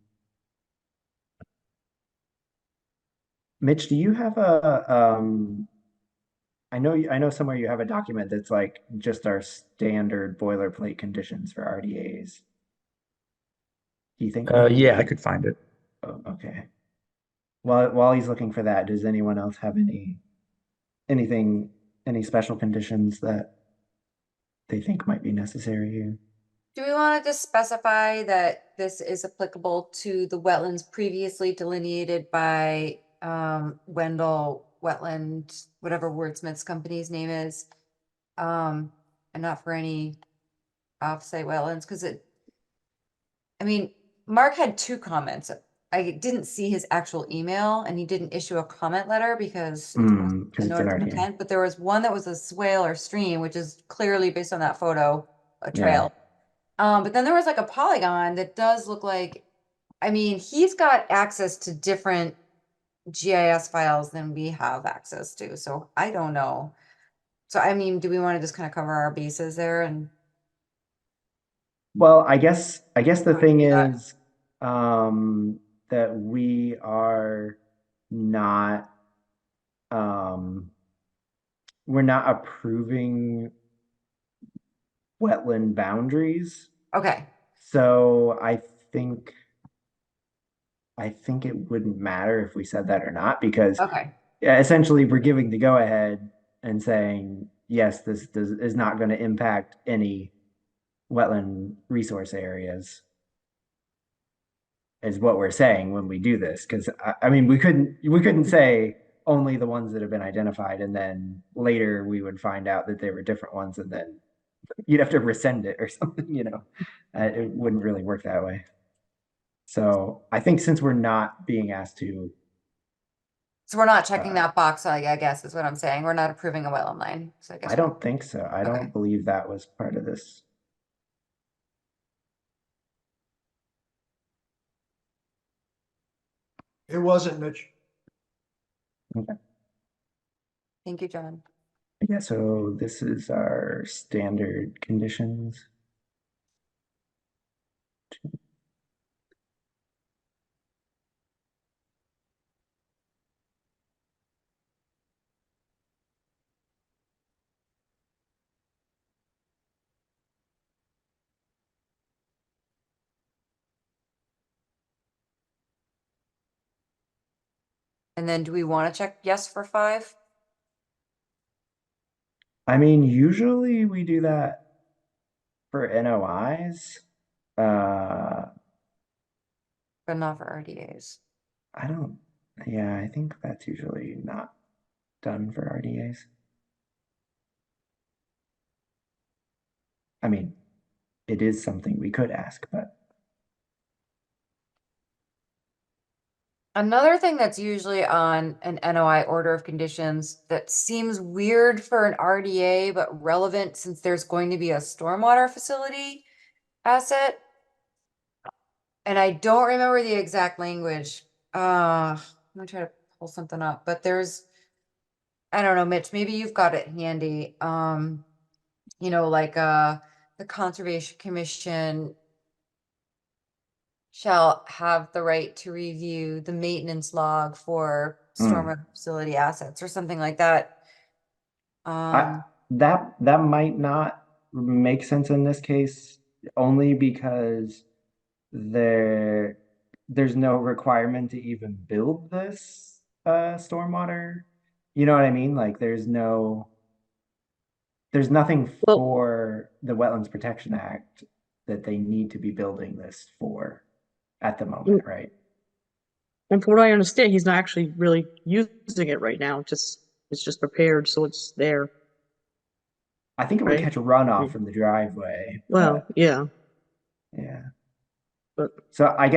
Mitch, do you have a I know somewhere you have a document that's like just our standard boilerplate conditions for RDAs. Do you think maybe Yeah, I could find it. Oh, okay. While he's looking for that, does anyone else have any special conditions that they think might be necessary here? Do we want to just specify that this is applicable to the wetlands previously delineated by Wendell Wetland, whatever Wordsmith's company's name is? And not for any offsite wetlands, because I mean, Mark had two comments. I didn't see his actual email and he didn't issue a comment letter because it wasn't Because the it's an notice of RDA. intent, but there was one that was a swale or stream, which is clearly based on that photo, a Yeah. trail. But then there was like a polygon that does look like, I mean, he's got access to different GIS files than we have access to, so I don't know. So I mean, do we want to just kind of cover our bases there and Well, I guess the thing that. is that we are not we're not approving wetland boundaries. Okay, So I think it wouldn't matter if we said that or not, because okay, essentially we're giving the go ahead and saying, yes, this is not going to impact any wetland resource areas, is what we're saying when we do this. Because I mean, we couldn't say only the ones that have been identified, and then later we would find out that they were different ones, and then you'd have to resend it or something. It wouldn't really work that way. So I think since we're not being asked to, so we're not checking that box, I guess is what I'm saying. We're not approving a wetland line, so I guess I don't think so. I Okay. don't believe that was part of this. It wasn't, Mitch. Thank you, John. Yeah, so this is our standard conditions. And then do we want to check yes for 5? I mean, usually we do that for NOIs. But not for RDAs. I don't, yeah, I think that's usually not done for RDAs. I mean, it is something we could ask, but Another thing that's usually on an NOI order of conditions that seems weird for an RDA, but relevant since there's going to be a stormwater facility asset. And I don't remember the exact language. I'm gonna try to pull something up, but there's I don't know, Mitch, maybe you've got it handy. Like the Conservation Commission shall have the right to review the maintenance log for stormwater facility assets or something like that. That might not make sense in this case, only because there's no requirement to even build this stormwater. You know what I mean? Like there's nothing Well, for the Wetlands Protection Act that they need to be building this for at the moment, right? and from what I understand, he's not actually really using it right now. It's just prepared, so it's there, I think it would right? catch a runoff from the driveway, Well, but yeah, yeah. but So I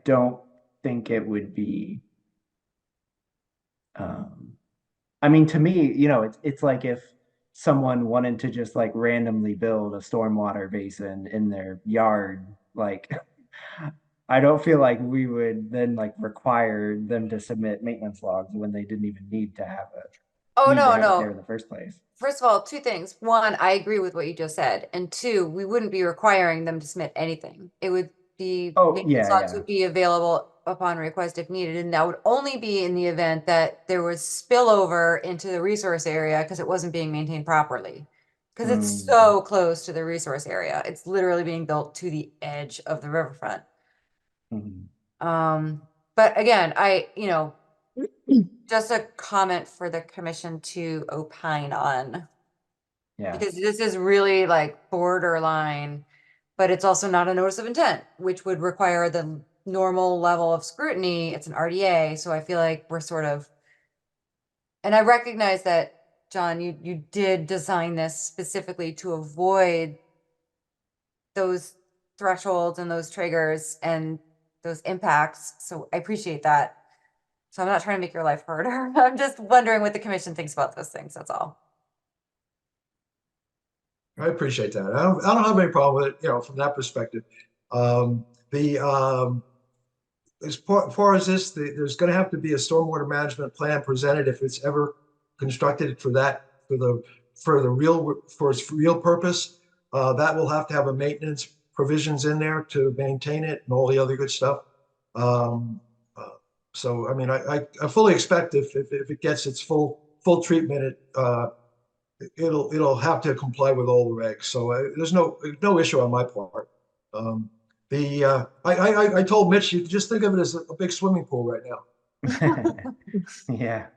don't think it would be um I mean to me, it's like if someone wanted to just like randomly build a stormwater basin in their yard, like I don't feel like we would then like require them to submit maintenance logs when they didn't even Oh, need to no, have it there no. in the first place. First of all, two things. One, I agree with what you just said. And two, we wouldn't be requiring them to submit anything. It would be, Oh, maintenance yeah, logs yeah. would be available upon request if needed. And that would only be in the event that there was spillover into the resource area because it wasn't being maintained properly. Because it's Mm, so close to the resource area. It's literally being built to the edge of the riverfront. mhm. But again, just a comment for the commission to opine on. Yeah. Because this is really like borderline, but it's also not a notice of intent, which would require the normal level of scrutiny. It's an RDA, so I feel like we're sort of, and I recognize that, John, you did design this specifically to avoid those thresholds and those triggers and those impacts. So I appreciate that. So I'm not trying to make your life harder. I'm just wondering what the commission thinks about those things. That's all. I appreciate that. I don't have any problem with it, from that perspective. The as far as this, there's going to have to be a stormwater management plan presented if it's ever constructed for that for its real purpose. That will have to have a maintenance provisions in there to maintain it and all the other good stuff. Um, so I mean, I fully expect if it gets its full treatment, it'll have to comply with all the regs. So there's no issue on my part. I told Mitch, you just think of it as a big swimming pool right now. Yeah.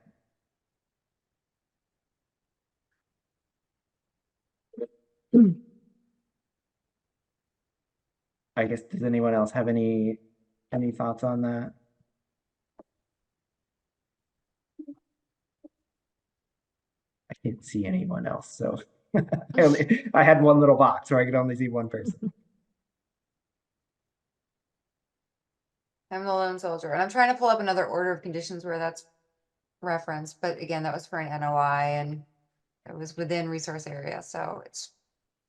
I guess, does anyone else have any thoughts on that? I can't see anyone else, so I had one little box where I could only see one person. I'm the lone soldier, and I'm trying to pull up another order of conditions where that's referenced, but again, that was for an NOI and it was within resource area, so it's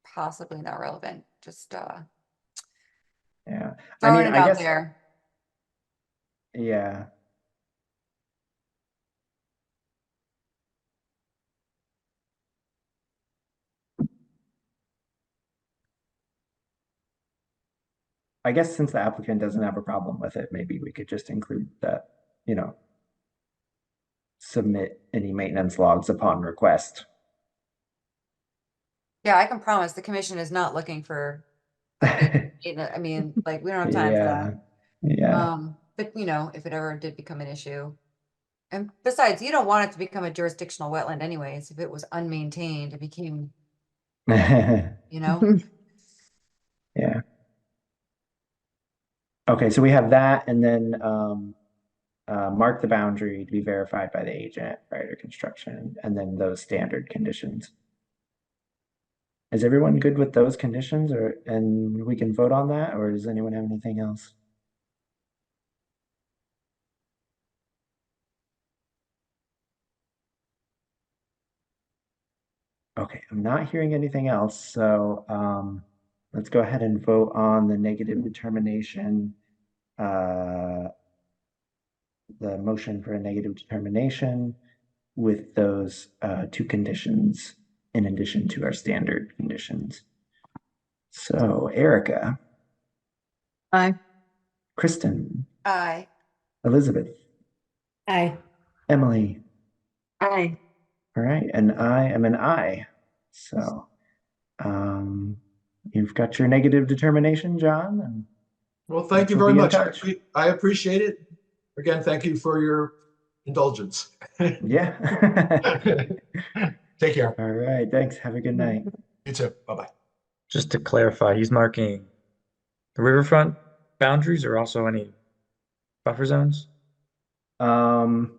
possibly not relevant. Just Yeah. I throwing mean, it I out guess, there. yeah. I guess since the applicant doesn't have a problem with it, maybe we could just include that, submit any maintenance logs upon request. Yeah, I can promise the commission is not looking for a I mean, like, we don't have time for Yeah. that. Yeah. But if it ever did become an issue. And besides, you don't want it to become a jurisdictional wetland anyways. If it was unmaintained, it became, you know? Yeah. Okay, so we have that and then mark the boundary to be verified by the agent prior to construction, and then those standard conditions. Is everyone good with those conditions and we can vote on that, or does anyone have anything else? Okay, I'm not hearing anything else, so let's go ahead and vote on the negative determination the motion for a negative determination with those two conditions in addition to our standard conditions. So Erica, Aye. Kristen, Aye. Elizabeth, Aye. Emily. Aye. All right, and I am an I. So you've got your negative determination, John. And Well, thank you we'll very be in much. touch. I appreciate it. Again, thank you for your indulgence. Yeah. Take care. All right, thanks. Have a good night. You too. Bye-bye. Just to clarify, he's marking the riverfront boundaries or also any buffer zones? Well,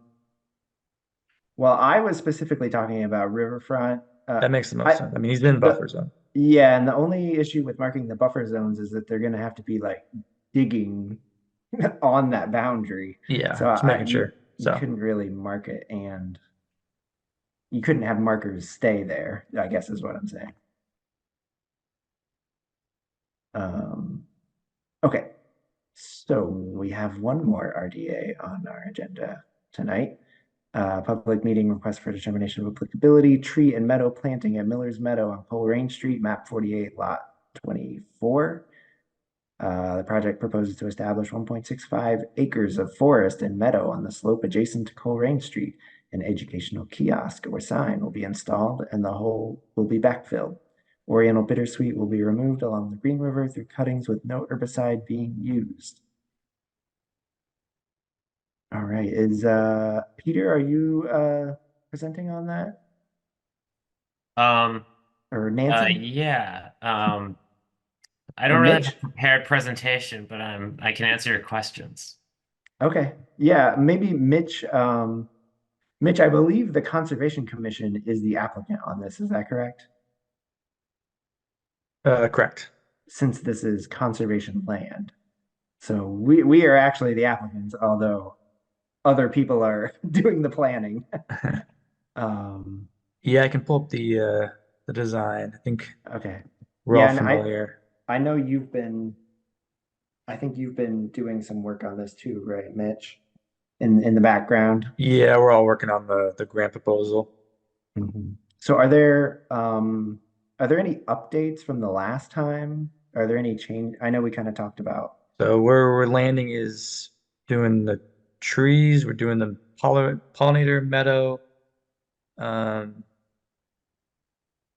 I was specifically talking about riverfront. That makes the most sense. I mean, he's in buffer zone. Yeah, and the only issue with marking the buffer zones is that they're going to have to be like digging on that boundary. Yeah, So just making sure. you So couldn't really mark it, and you couldn't have markers stay there, I guess is what I'm saying. Okay, so we have one more RDA on our agenda tonight. Public meeting request for determination of applicability, tree and meadow planting at Miller's Meadow on Coleraine Street, map 48, lot 24. The project proposes to establish 1.65 acres of forest and meadow on the slope adjacent to Coleraine Street. An educational kiosk or sign will be installed and the whole will be backfilled. Oriental bittersweet will be removed along the Green River through cuttings with no herbicide being used. All right, is Peter, are you presenting on that? Or Nancy? Yeah. I Or don't really have Mitch? a prepared presentation, but I can answer your questions. Okay, yeah, maybe Mitch. Mitch, I believe the Conservation Commission is the applicant on this. Is that correct? correct. Since this is conservation land, so we are actually the applicants, although other people are doing the planning. Yeah, I can pull up the design. I think Okay. we're Yeah, all and familiar. I know I think you've been doing some work on this too, right, Mitch? In the background. Yeah, we're all working on the grant proposal. So are there any updates from the last time? Are there any change? I know we kind of talked about. So where we're landing is doing the trees, we're doing the pollinator meadow, not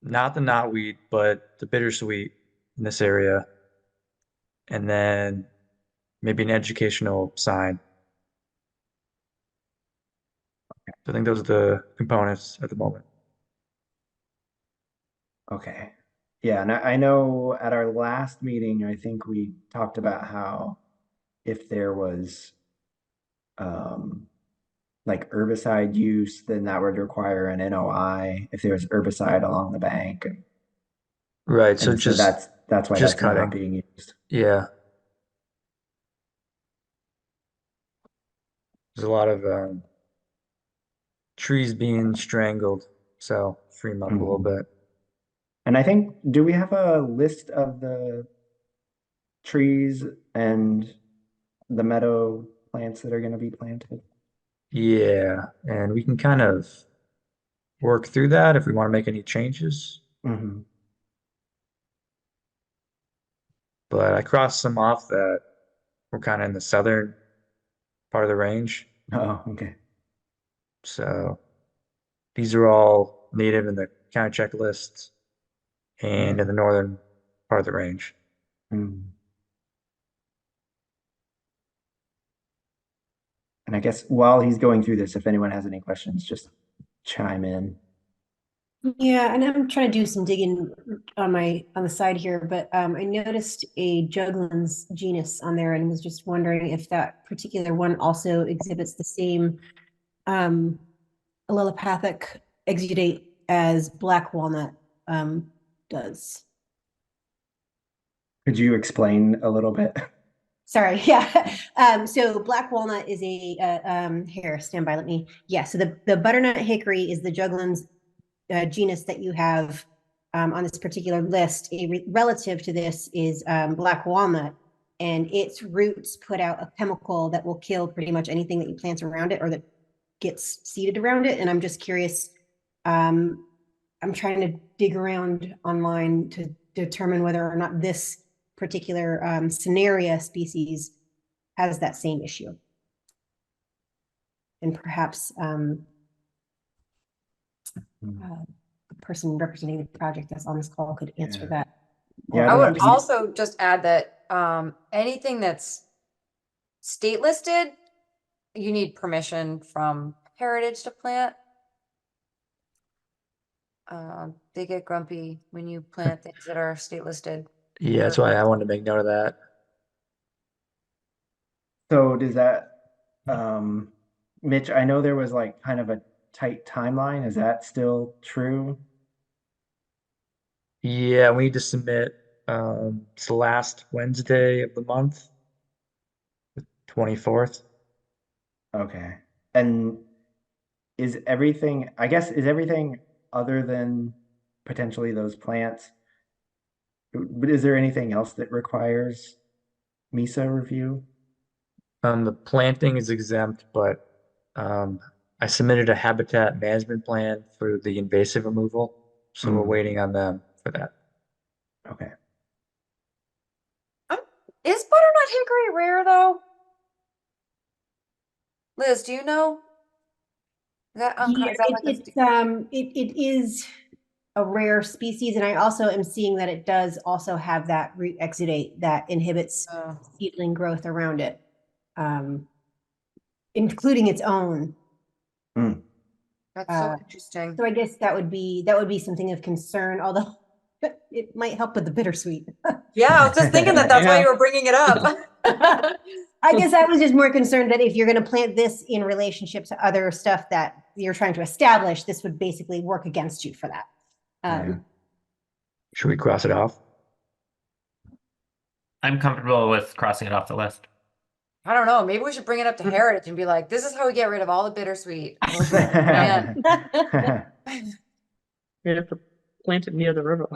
the knotweed, but the bittersweet in this area. And then maybe an educational sign. So I think those are the components at the moment. Okay. Yeah, and I know at our last meeting, I think we talked about how if there was like herbicide use, then that would require an NOI if there was herbicide along the bank. Right, so And so that's why just that's not cutting. being used. Yeah. There's a lot of trees being strangled, so free them up a little bit. And I think, do we have a list of the trees and the meadow plants that are going to be planted? Yeah, and we can kind of work through that if we want to make any changes. But I crossed some off that we're kind of in the southern part of the range. Oh, okay. So these are all native in the county checklist and in the northern part of the range. And I guess while he's going through this, if anyone has any questions, just chime in. Yeah, and I'm trying to do some digging on the side here, but I noticed a juglans genus on there and was just wondering if that particular one also exhibits the same allelopathic exudate as black walnut does. Could you explain a little bit? Sorry, yeah. So black walnut is here, stand by, so the butternut hickory is the juglans genus that you have on this particular list. Relative to this is black walnut, and its roots put out a chemical that will kill pretty much anything that you plant around it or that gets seeded around it. And I'm just curious, I'm trying to dig around online to determine whether or not this particular scenario species has that same issue. And perhaps the person representing the project that's on this call could answer Yeah. that. Yeah, I don't would know. also just add that anything that's state listed, you need permission from Heritage to plant. They get grumpy when you plant things that are state listed. Yeah, that's why I wanted to make note of that. So does that, Mitch, I know there was like kind of a tight timeline. Is that still true? Yeah, we need to submit, it's the last Wednesday of the month, the 24th. Okay. And is everything, I guess, is everything other than potentially those plants? But is there anything else that requires MISA review? The planting is exempt, but I submitted a habitat management plan for the invasive removal, so we're waiting on them for that. Okay. Is butternut hickory rare though? Liz, do you know? Is that, Yeah, is that like a it is a rare species, and I also am seeing that it does also have that root exudate that inhibits seedling growth around it, including its own. That's so interesting. So I guess that would be something of concern, although it might help with the bittersweet. Yeah, I was just thinking that that's why Yeah. you were bringing it up. I guess I was just more concerned that if you're going to plant this in relationship to other stuff that you're trying to establish, this would basically work against you for that. Yeah. Should we cross it off? I'm comfortable with crossing it off the list. I don't know. Maybe we should bring it up to Heritage and be like, this is how we get rid of all the bittersweet. Yeah. You have to plant it near the river.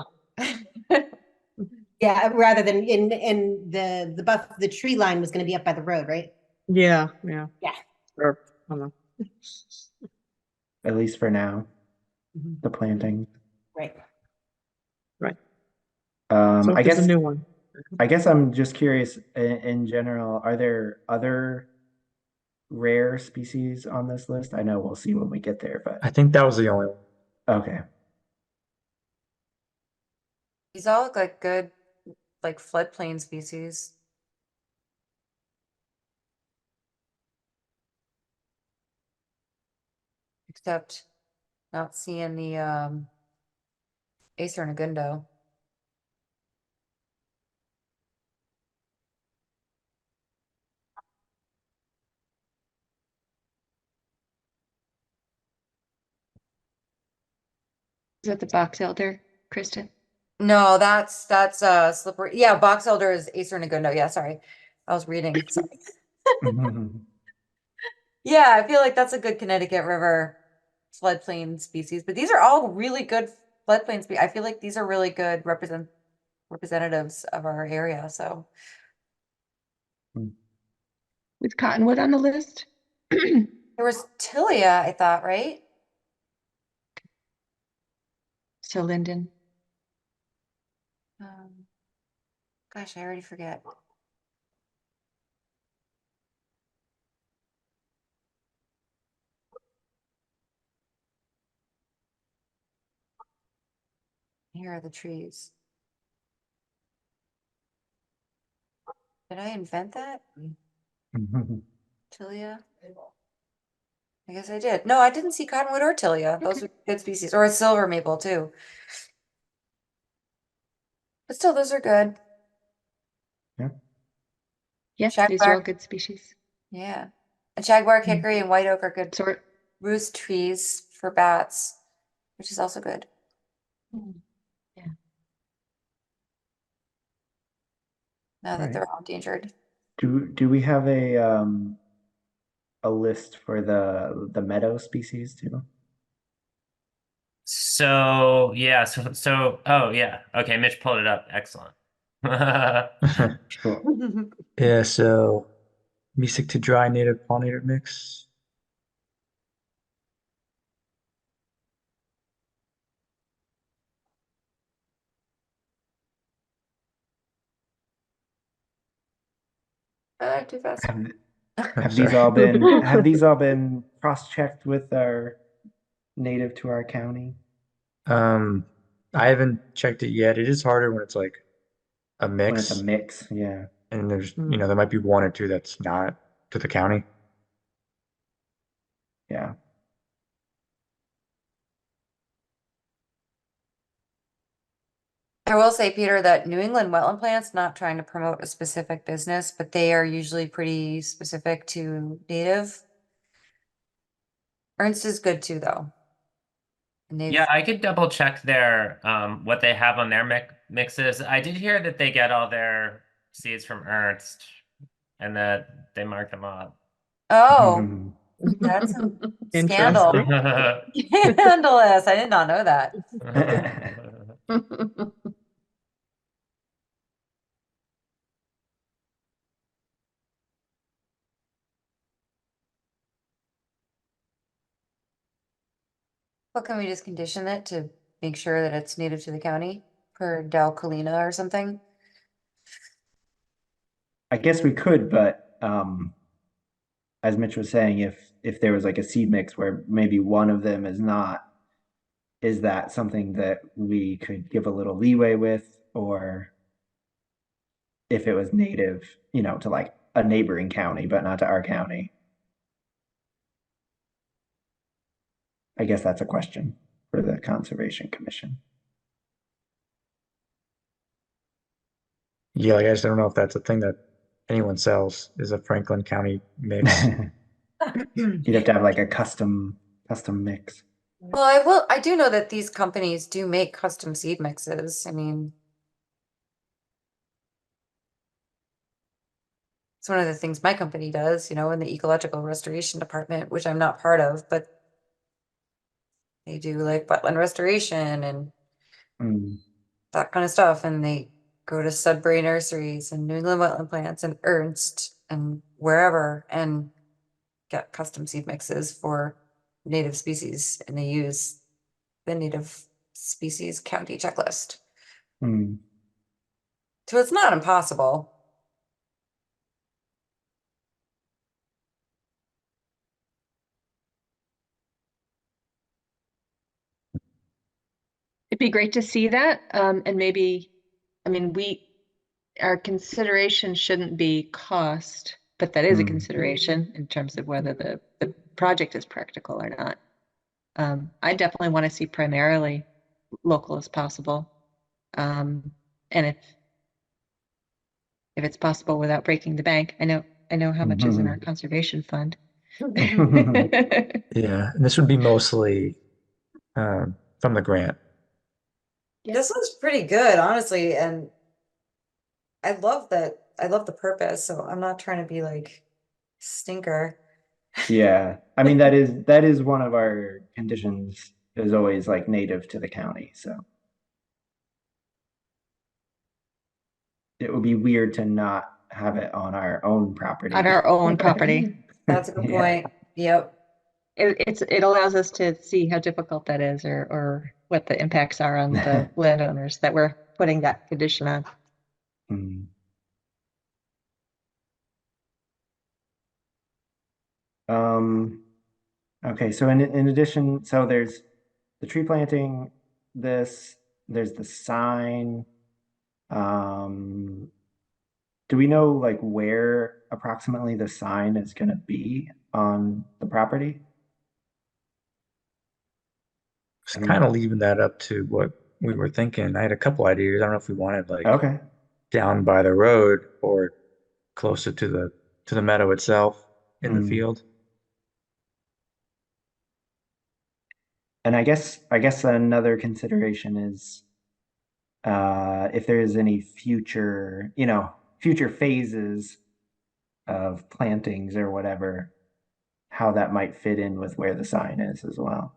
Yeah, rather than in the tree line was going to be up by the road, right? Yeah. Yeah. Or, I don't know. At least for now, the planting. Right. Right. I So if there's guess a new one. I guess I'm just curious in general, are there other rare species on this list? I know we'll see when we get there, but I think that was the only one. okay. These all look like good, like floodplain species. Except not seeing the Acer Negundo. Is that the box elder, Kristen? No, that's slippery. Yeah, box elder is Acer Negundo. Yeah, sorry. I was reading. Sorry. Yeah, I feel like that's a good Connecticut River floodplain species, but these are all really good floodplain species. I feel like these are really good representatives of our area. So With cottonwood on the list? there was Tilia, I thought, right? So Linden. Gosh, I already forget. Here are the trees. Did I invent that? Tilia? I guess I did. No, I didn't see cottonwood or Tilia. Those are good species. Or a silver maple too. But still, those are good. Yes, these are all Shagbark. good species. Yeah. And shagbark, hickory, and white oak are good Sort. roost trees for bats, which is also good. Yeah. Now that Right. they're all endangered. Do we have a list for the meadow species too? So yeah, oh yeah. Okay, Mitch pulled it up. Excellent. Cool. Yeah, so music to dry native pollinator mix. Too fast. Have these Sorry. all been cross-checked with our native to our county? Um, I haven't checked it yet. It is harder when it's like a When it's a mix, mix, yeah. and there might be one or two that's not to the county. Yeah. I will say, Peter, that New England wetland plants, not trying to promote a specific business, but they are usually pretty specific to native. Ernst is good too, though. And Yeah, I could double check their what they have on their mixes. I did hear that they get all their seeds from Ernst and that they mark them up. Oh, that's a scandal. Interesting. Scandalous. I did not know that. Well, can we just condition it to make sure that it's native to the county per Del Colina or something? I guess we could, but as Mitch was saying, if there was like a seed mix where maybe one of them is not, is that something that we could give a little leeway with? Or if it was native, to like a neighboring county, but not to our county? I guess that's a question for the Conservation Commission. Yeah, like I just don't know if that's a thing that anyone sells is a Franklin County mix. You'd have to have like a custom mix. Well, I do know that these companies do make custom seed mixes. I mean, it's one of the things my company does, in the ecological restoration department, which I'm not part of, but they do like wetland restoration and Mm. that kind of stuff. And they go to Sudbury Nurseries and New England Wetland Plants and Ernst and wherever and get custom seed mixes for native species. And they use the native species county checklist. Mm. So it's not impossible. It'd be great to see that. And maybe, I mean, our consideration shouldn't be cost, but that is a Mm. consideration in terms of whether the project is practical or not. I definitely want to see primarily local as possible. And if it's possible without breaking the bank, I know how much is in our conservation fund. Yeah, and this would be mostly from the grant. This one's pretty good, honestly, and I love that. I love the purpose, so I'm not trying to be like stinker. Yeah, I mean that is one of our conditions, is always like native to the county. So it would be weird to not have it on our own property. On our own property. That's a good Yeah. point. Yep. It allows us to see how difficult that is or what the impacts are on the landowners that we're putting that condition on. Mm. Okay, so in addition, so there's the tree planting, there's the sign. Do we know like where approximately the sign is gonna be on the property? Just I mean, kind of leaving that up to what we were thinking. I had a couple ideas. I don't know if we wanted like okay. down by the road or closer to the meadow itself in the Mm. field. And I guess another consideration is if there is any future phases of plantings or whatever, how that might fit in with where the sign is as well.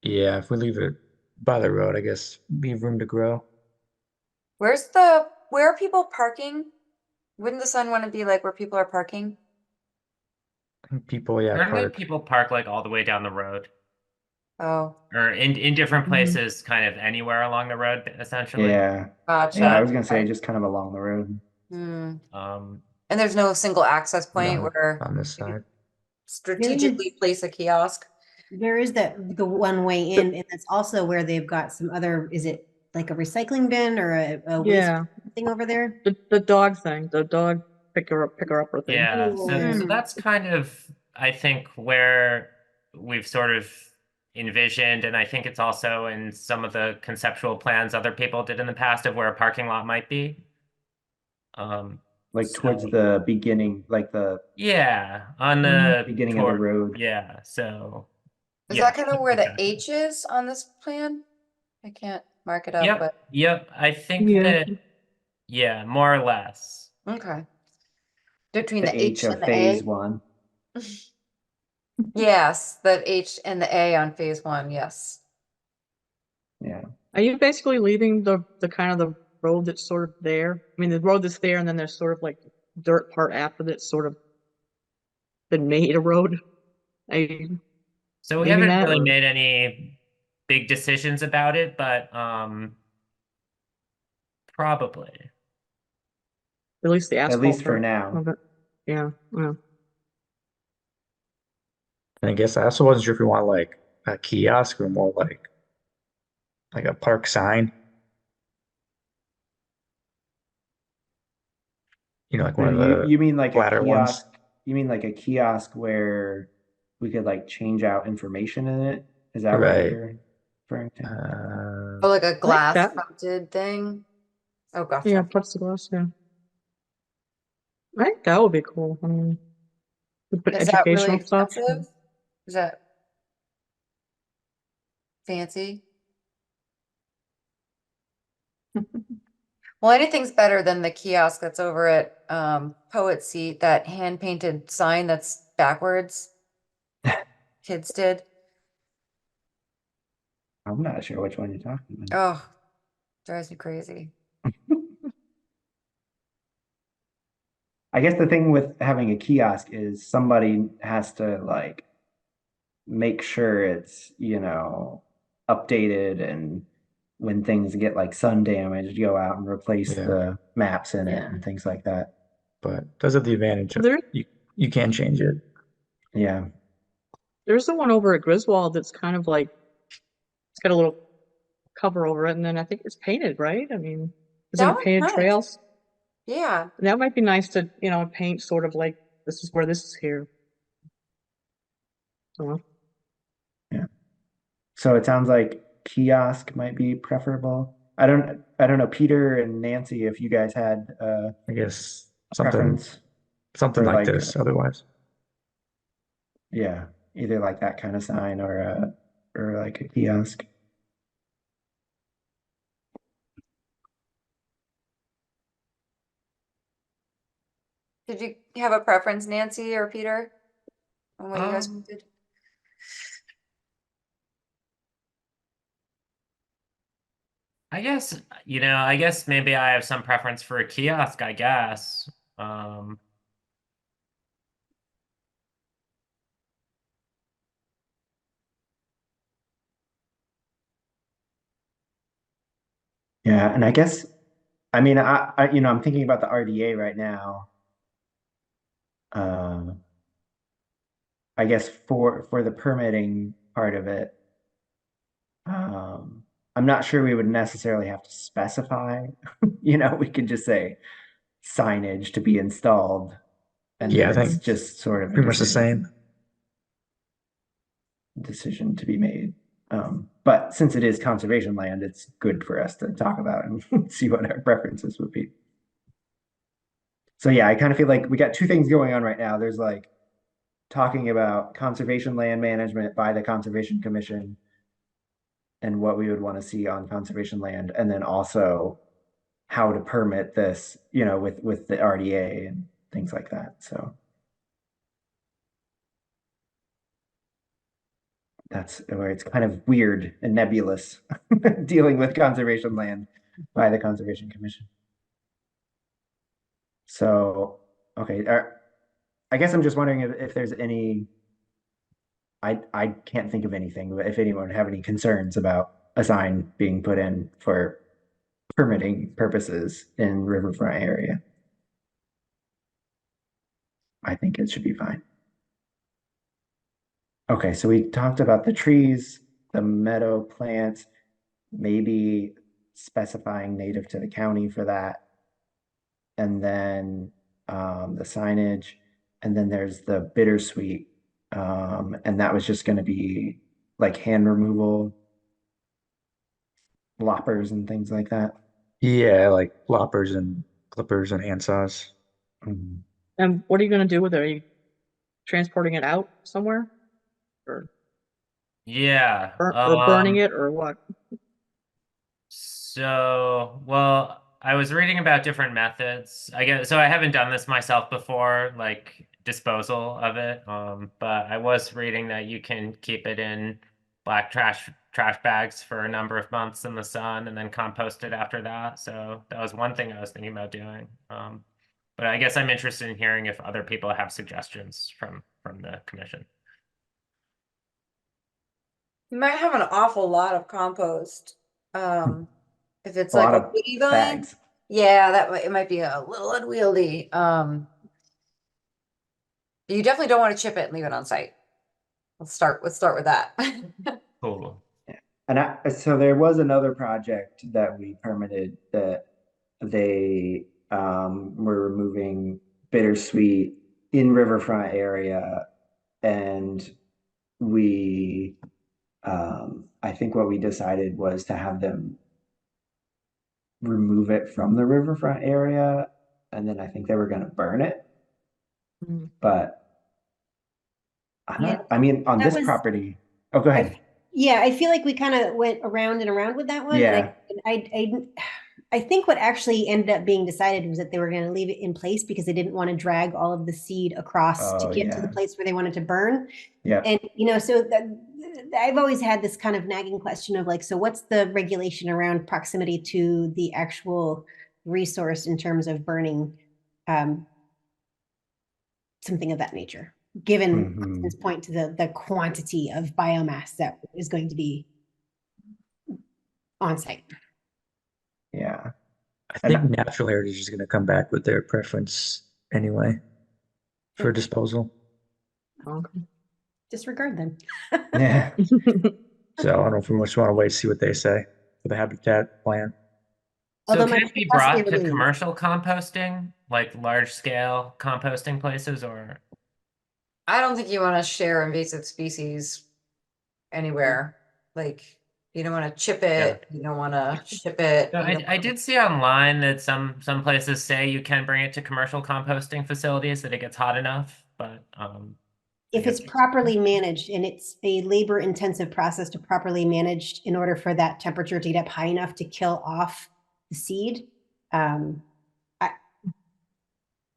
Yeah, if we leave it by the road, I guess leave room to grow. Where's where are people parking? Wouldn't the sign want to be like where people are parking? I think people, yeah, Certainly park. people park like all the way down the road Oh, or in different Mhm. places, kind of anywhere along the road, essentially. Yeah. gotcha. Yeah, I was gonna say Okay. just kind of along the road. Hmm. Um, And there's no single access point No, where on this you could side. strategically place a kiosk. There is the one way in, and that's also where they've got some other, is it like a recycling bin or a waste Yeah, thing over there? the dog thing, the dog picker upper thing. yeah, so Hmm. that's kind of, I think, where we've sort of envisioned, and I think it's also in some of the conceptual plans other people did in the past of where a parking lot might be. Like towards So, the beginning, like the yeah, on Mhm. the beginning of the road. yeah, so Is yeah, that kind of where the exactly. H is on this plan? I can't mark it up, but Yep, I think Yeah. that, yeah, more or less. okay. Between The the H H of and the phase A? one. Yes, the H and the A on phase one, yes. Yeah. Are you basically leaving the kind of the road that's sort of there? I mean, the road that's there, and then there's sort of like dirt part after that's sort of been made a road. Are you So we leaving haven't that, really or made any big decisions about it, but probably. at least the At asphalt least for part now. of it? Yeah, yeah. And I guess I also wasn't sure if we want like a kiosk or more like a park sign. You know, like So one of you the you mean like a flatter ones. kiosk? You mean like a kiosk where we could like change out information in it? Is that what Right. you're referring to? Or like a like glass that. fronted thing? Oh, Yeah, gotcha. parts of the glass, yeah. I think that would be cool. I mean, we put Is that really educational stuff. expensive? Is that fancy? Well, anything's better than the kiosk that's over at Poet Seat, that hand painted sign that's backwards. Kids did. I'm not sure which one you're talking about. Oh, drives me crazy. I guess the thing with having a kiosk is somebody has to like make sure it's, updated, and when things get like sun damaged, go out and replace Yeah. the maps in it Yeah. and things like that. But it does have the advantage of There, you can change it. Yeah. there's the one over at Griswold that's kind of like it's got a little cover over it, and then I think it's painted, right? I mean, isn't That it one's painted nice. trails? Yeah. That might be nice to, paint sort of like this is where this is here. So, Yeah. So it sounds like kiosk might be preferable. I don't know, Peter and Nancy, if you guys had I guess a something preference something for like like this otherwise. yeah, either like that kind of sign or like a kiosk. Did you have a preference, Nancy or Peter, on what you guys Um, did? I guess, I guess maybe I have some preference for a kiosk, I guess. Yeah, and I guess I'm thinking about the RDA right now. Um, I guess for the permitting part of it, I'm not sure we would necessarily have to specify. We could just say signage to be installed, and Yeah, then I it's think just sort of a pretty much the same. decision to be made. But since it is conservation land, it's good for us to talk about and see what our preferences would be. So yeah, I kind of feel like we got two things going on right now. There's like talking about conservation land management by the Conservation Commission and what we would want to see on conservation land, and then also how to permit this, with the RDA and things like that. So that's where it's kind of weird and nebulous dealing with conservation land by the Conservation Commission. So, okay, I guess I'm just wondering if there's any, I can't think of anything, but if anyone would have any concerns about a sign being put in for permitting purposes in riverfront area. I think it should be fine. Okay, so we talked about the trees, the meadow plants, maybe specifying native to the county for that. And then the signage, and then there's the bittersweet. And that was just going to be like hand removal, loppers and things like that. Yeah, like loppers and clippers and handsaws. Mhm. And what are you gonna do with it? Are you transporting it out somewhere? Or Yeah. burning it or what? So, well, I was reading about different methods. I guess so I haven't done this myself before, like disposal of it. But I was reading that you can keep it in black trash bags for a number of months in the sun and then compost it after that. So that was one thing I was thinking about doing. But I guess I'm interested in hearing if other people have suggestions from the commission. You might have an awful lot of compost. If it's A like lot a of piggy vine, bags. yeah, it might be a little unwieldy. You definitely don't want to chip it and leave it on site. Let's start with that. Cool. And so there was another project that we permitted that they were removing bittersweet in riverfront area, and we I think what we decided was to have them remove it from the riverfront area, and then I think they were going to burn it. Mhm. But I'm Yeah, not, I mean, on that this was- property. Oh, go ahead. Yeah, I feel like we kind of went around and around with that one. Yeah. And I think what actually ended up being decided was that they were going to leave it in place because they didn't want to drag all of the seed across to Oh, get to the yeah. place where they wanted to burn. Yeah. And, so I've always had this kind of nagging question of like, so what's the regulation around proximity to the actual resource in terms of burning something of that nature, given Austin's point to the quantity of biomass that is going to be on site. Yeah. I think Natural Heritage is going to come back with their preference anyway for disposal. Okay. Disregard them. Yeah. So I don't know if we just want to wait to see what they say for the habitat plan. So Although can my it be curiosity brought to remains. commercial composting, like large scale composting places, or? I don't think you want to share invasive species anywhere. Like, you don't want to chip it. You don't want to ship it. No, I did see online that some places say you can bring it to commercial composting facilities that it gets hot enough, but If it's properly managed, and it's a labor intensive process to properly manage in order for that temperature to get up high enough to kill off the seed.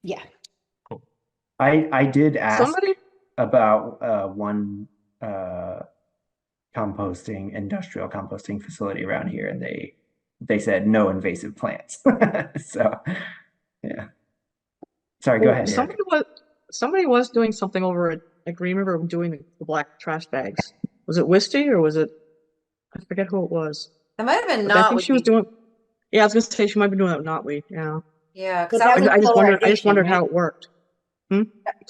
Yeah. Cool. I did ask Somebody about one industrial composting facility around here, and they said no invasive plants. So yeah. Sorry, go ahead, Eric. somebody was doing something over at Green River doing the black trash bags. Was it Wisty or was it? I forget who it was. It might have been But I not. think she was doing. Yeah, I was gonna say she might be doing that with knotweed. Yeah. Yeah, because But that I just wondered. I just wondered solarization, how right? it worked.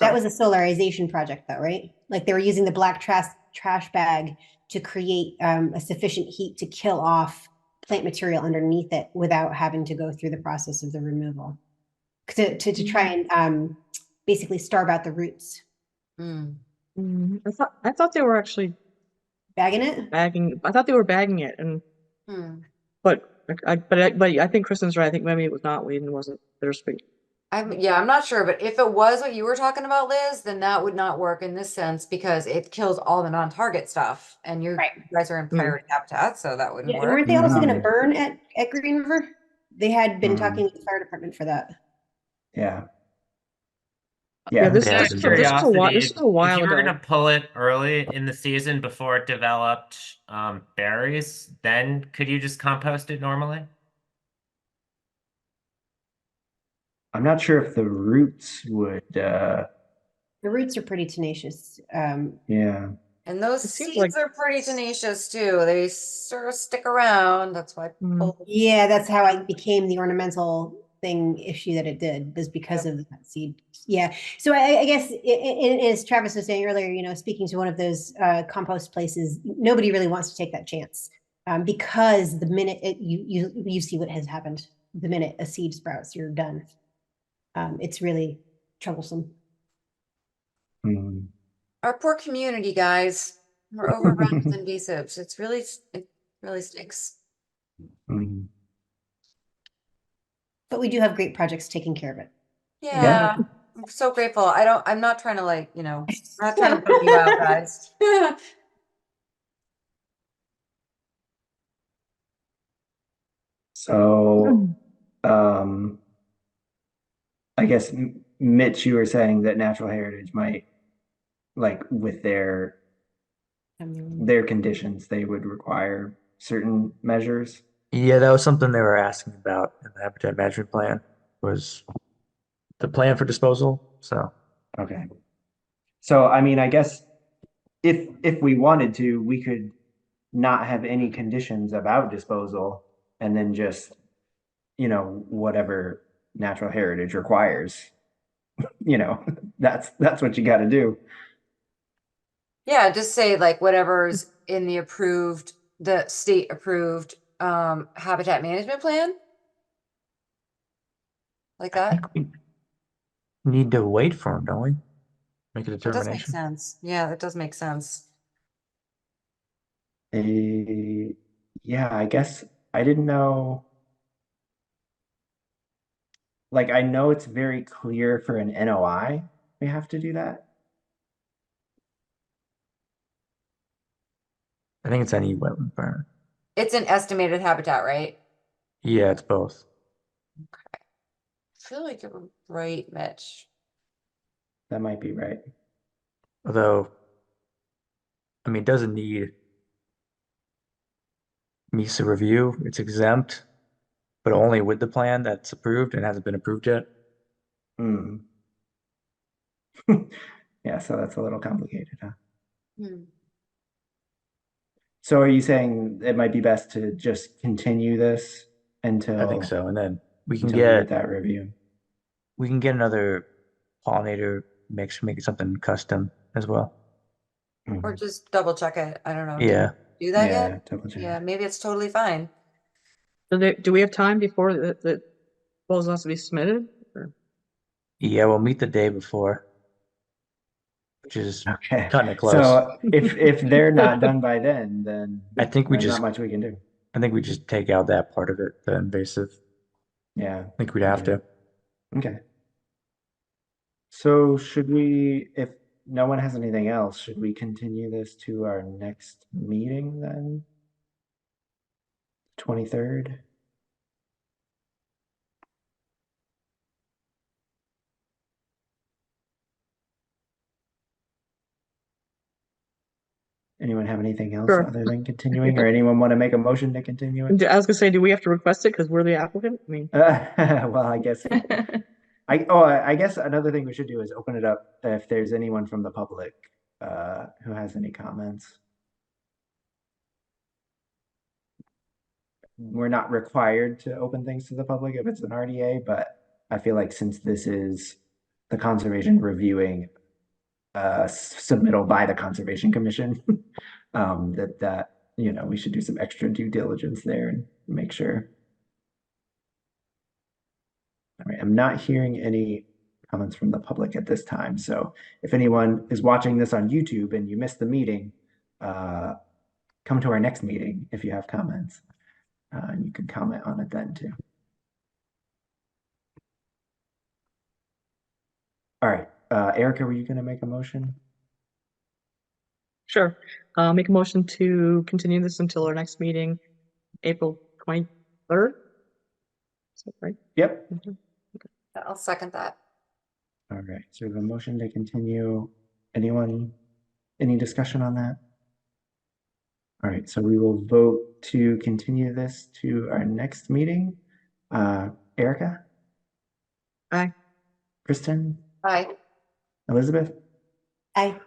That was a solarization project, though, right? Like they were using the black trash bag to create a sufficient heat to kill off plant material underneath it without having to go through the process of the removal to try and basically starve out the roots. I thought they were actually bagging it. I thought they were bagging it, and but I think Kristen's right. I think maybe it was knotweed and wasn't bittersweet. I'm not sure, but if it was what you were talking about, Liz, then that would not work in this sense because it kills all the non-target stuff, and you guys are in priority habitat, so that wouldn't Yeah, work. weren't they also going to burn at Green River? They had been talking with the fire department for that. Yeah. Yeah, this Out is of a curiosity, this is a while if you were ago. gonna pull it early in the season before it developed berries, then could you just compost it normally? I'm not sure if the roots would, The roots are pretty tenacious. yeah. And those It seems seeds like- are pretty tenacious too. They sort of stick around. That's why. Mm. Yeah, that's how it became the ornamental thing issue that it did, was because of that seed. Yeah. So I guess as Travis was saying earlier, speaking to one of those compost places, nobody really wants to take that chance, because the minute you see what has happened, the minute a seed sprouts, you're done. It's really troublesome. Mm. Our poor community, guys. We're overrun with invasives. It really stinks. Mm. But we do have great projects taking care of it. Yeah. I'm so grateful. I'm not trying to I'm not trying to put you out, guys. So, I guess Mitch, you were saying that natural heritage might, like with their conditions, they would require certain measures. Yeah, that was something they were asking about in the habitat management plan, was the plan for disposal. So Okay. So, I mean, I guess if we wanted to, we could not have any conditions about disposal and then just, whatever natural heritage requires, that's what you got to do. Yeah, just say like whatever's in the state approved habitat management plan. Like I that. think we need to wait for them, don't we? Make a That does make determination. sense. Yeah, that does make sense. Yeah, I guess I didn't know. Like, I know it's very clear for an NOI, we have to do that. I think it's any wetland burn. It's an estimated habitat, right? Yeah, it's both. I feel like you're right, Mitch. That might be right. Although, I mean, it doesn't need MISA review. It's exempt, but only with the plan that's approved and hasn't been approved yet. Hmm. Yeah, so that's a little complicated, huh? Hmm. So are you saying it might be best to just continue this until I think so. And then we can until we get get that review? another pollinator mix, make it something custom as well. Or just double check it. I don't know. Yeah. Do that Yeah, yet? double check. Yeah, maybe it's totally fine. Do we have time before the proposal has to be submitted? Or- Yeah, we'll meet the day before, which is Okay. cutting it close. So if they're not done by then I think we there's just not much we can do. I think we just take out that part of it, the invasive. Yeah. I think we'd have to. Okay. So should we, if no one has anything else, should we continue this to our next meeting then? 23rd? Anyone have anything else Sure. other than continuing, or anyone want to make a motion to continue it? I was gonna say, do we have to request it because we're the applicant? I mean, Well, I guess I guess another thing we should do is open it up if there's anyone from the public who has any comments. We're not required to open things to the public if it's an RDA, but I feel like since this is the conservation reviewing submittal by the Conservation Commission, that we should do some extra due diligence there and make sure. All right, I'm not hearing any comments from the public at this time. So if anyone is watching this on YouTube and you missed the meeting, come to our next meeting if you have comments. And you can comment on it then too. All right, Erica, were you going to make a motion? sure. Make a motion to continue this until our next meeting, April 23rd. Is that right? Yep. I'll second that. All right, so we have a motion to continue. Anyone, any discussion on that? All right, so we will vote to continue this to our next meeting. Erica? Aye. Kristen, Aye. Elizabeth, Aye.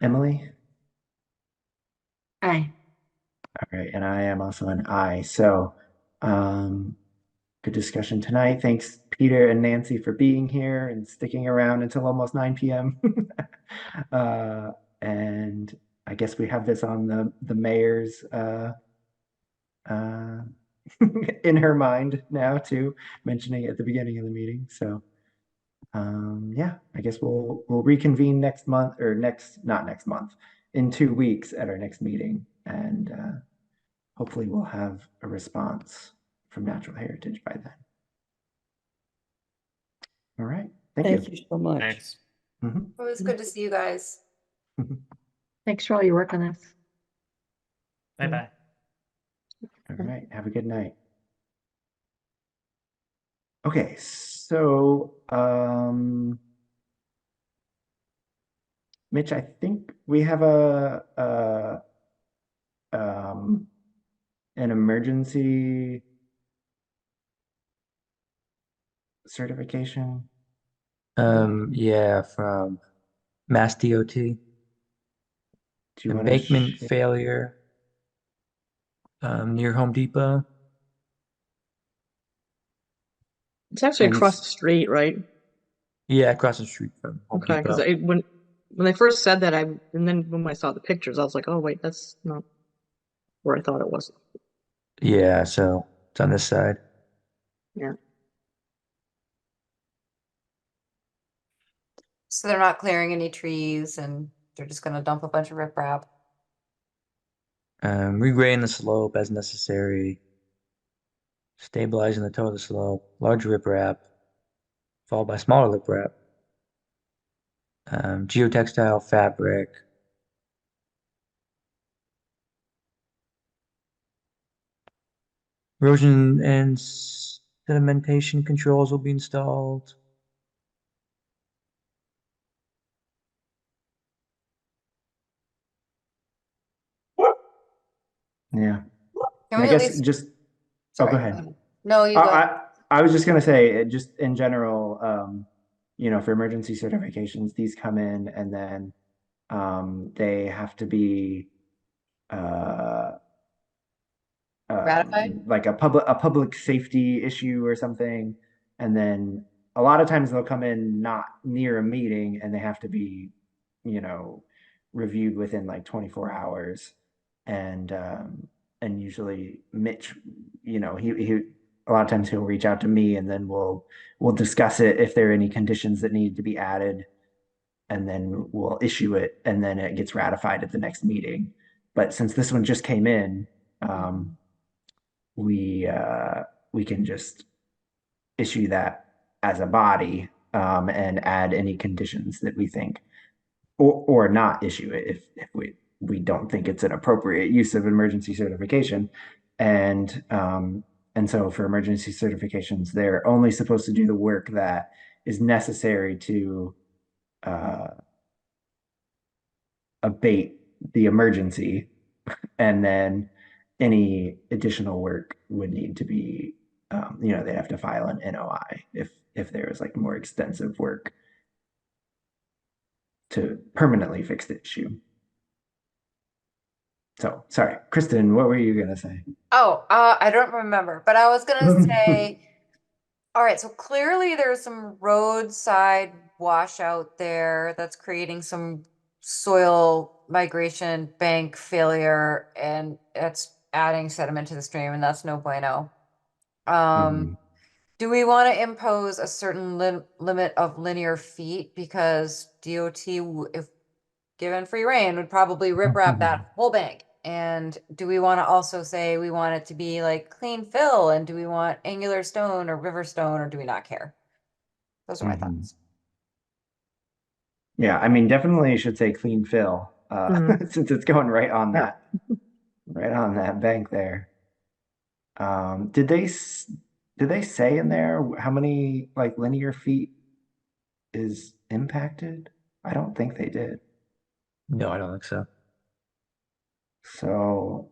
Emily. Aye. All right, and I am also an I. So, good discussion tonight. Thanks, Peter and Nancy, for being here and sticking around until almost 9 p.m. And I guess we have this on the mayor's uh, in her mind now too, mentioning it at the beginning of the meeting. So, yeah, I guess we'll reconvene next month or not next month, in 2 weeks at our next meeting, and hopefully we'll have a response from Natural Heritage by then. All right. Thank Thank you. you so much. Thanks. Mhm. It was good to see you guys. Thanks for all your work on this. Bye bye. All right. Have a good night. Okay, so Mitch, I think we have an emergency certification. Yeah, from Mass DOT. Do you want Embankment to? failure near Home Depot. It's actually And across the street, right? Yeah, across the street from Home Okay, because Depot. when they first said that, and then when I saw the pictures, I was like, oh wait, that's not where I thought it was. Yeah, so it's on this side. Yeah. So they're not clearing any trees and they're just gonna dump a bunch of riprap. Regrading the slope as necessary. Stabilizing the toe of the slope. Large riprap, followed by smaller riprap. Geotextile fabric. Erosion and sedimentation controls will be installed. Yeah. Can I we at guess least? just, oh, go Sorry. ahead. No, you go ahead. I was just gonna say, just in general, for emergency certifications, these come in and then they have to be uh, Ratified? like a public safety issue or something, and then a lot of times they'll come in not near a meeting and they have to be, you know, reviewed within like 24 hours, and usually Mitch, he a lot of times he'll reach out to me and then we'll discuss it if there are any conditions that need to be added, and then we'll issue it and then it gets ratified at the next meeting. But since this one just came in, we we can just issue that as a body, and add any conditions that we think, or not issue it if we don't think it's an appropriate use of emergency certification. And so for emergency certifications, they're only supposed to do the work that is necessary to uh, abate the emergency, and then any additional work would need to be, they have to file an NOI if there is like more extensive work to permanently fix the issue. So sorry, Kristen, what were you gonna say? Oh, I don't remember, but I was gonna say, all right, so clearly there's some roadside washout there that's creating some soil migration, bank failure, and it's adding sediment to the stream, and that's no bueno. Mhm. Do we want to impose a certain limit of linear feet? Because DOT, if given free reign, would probably rip wrap that whole bank. And do we want to also say we want it to be like clean fill? And do we want angular stone or river stone, or do we not care? Those are my Mhm. thoughts. Yeah, I mean, definitely should say clean fill, since it's going right on Yeah. that bank there. Did they say in there how many like linear feet is impacted? I don't think they did. No, I don't think so. So,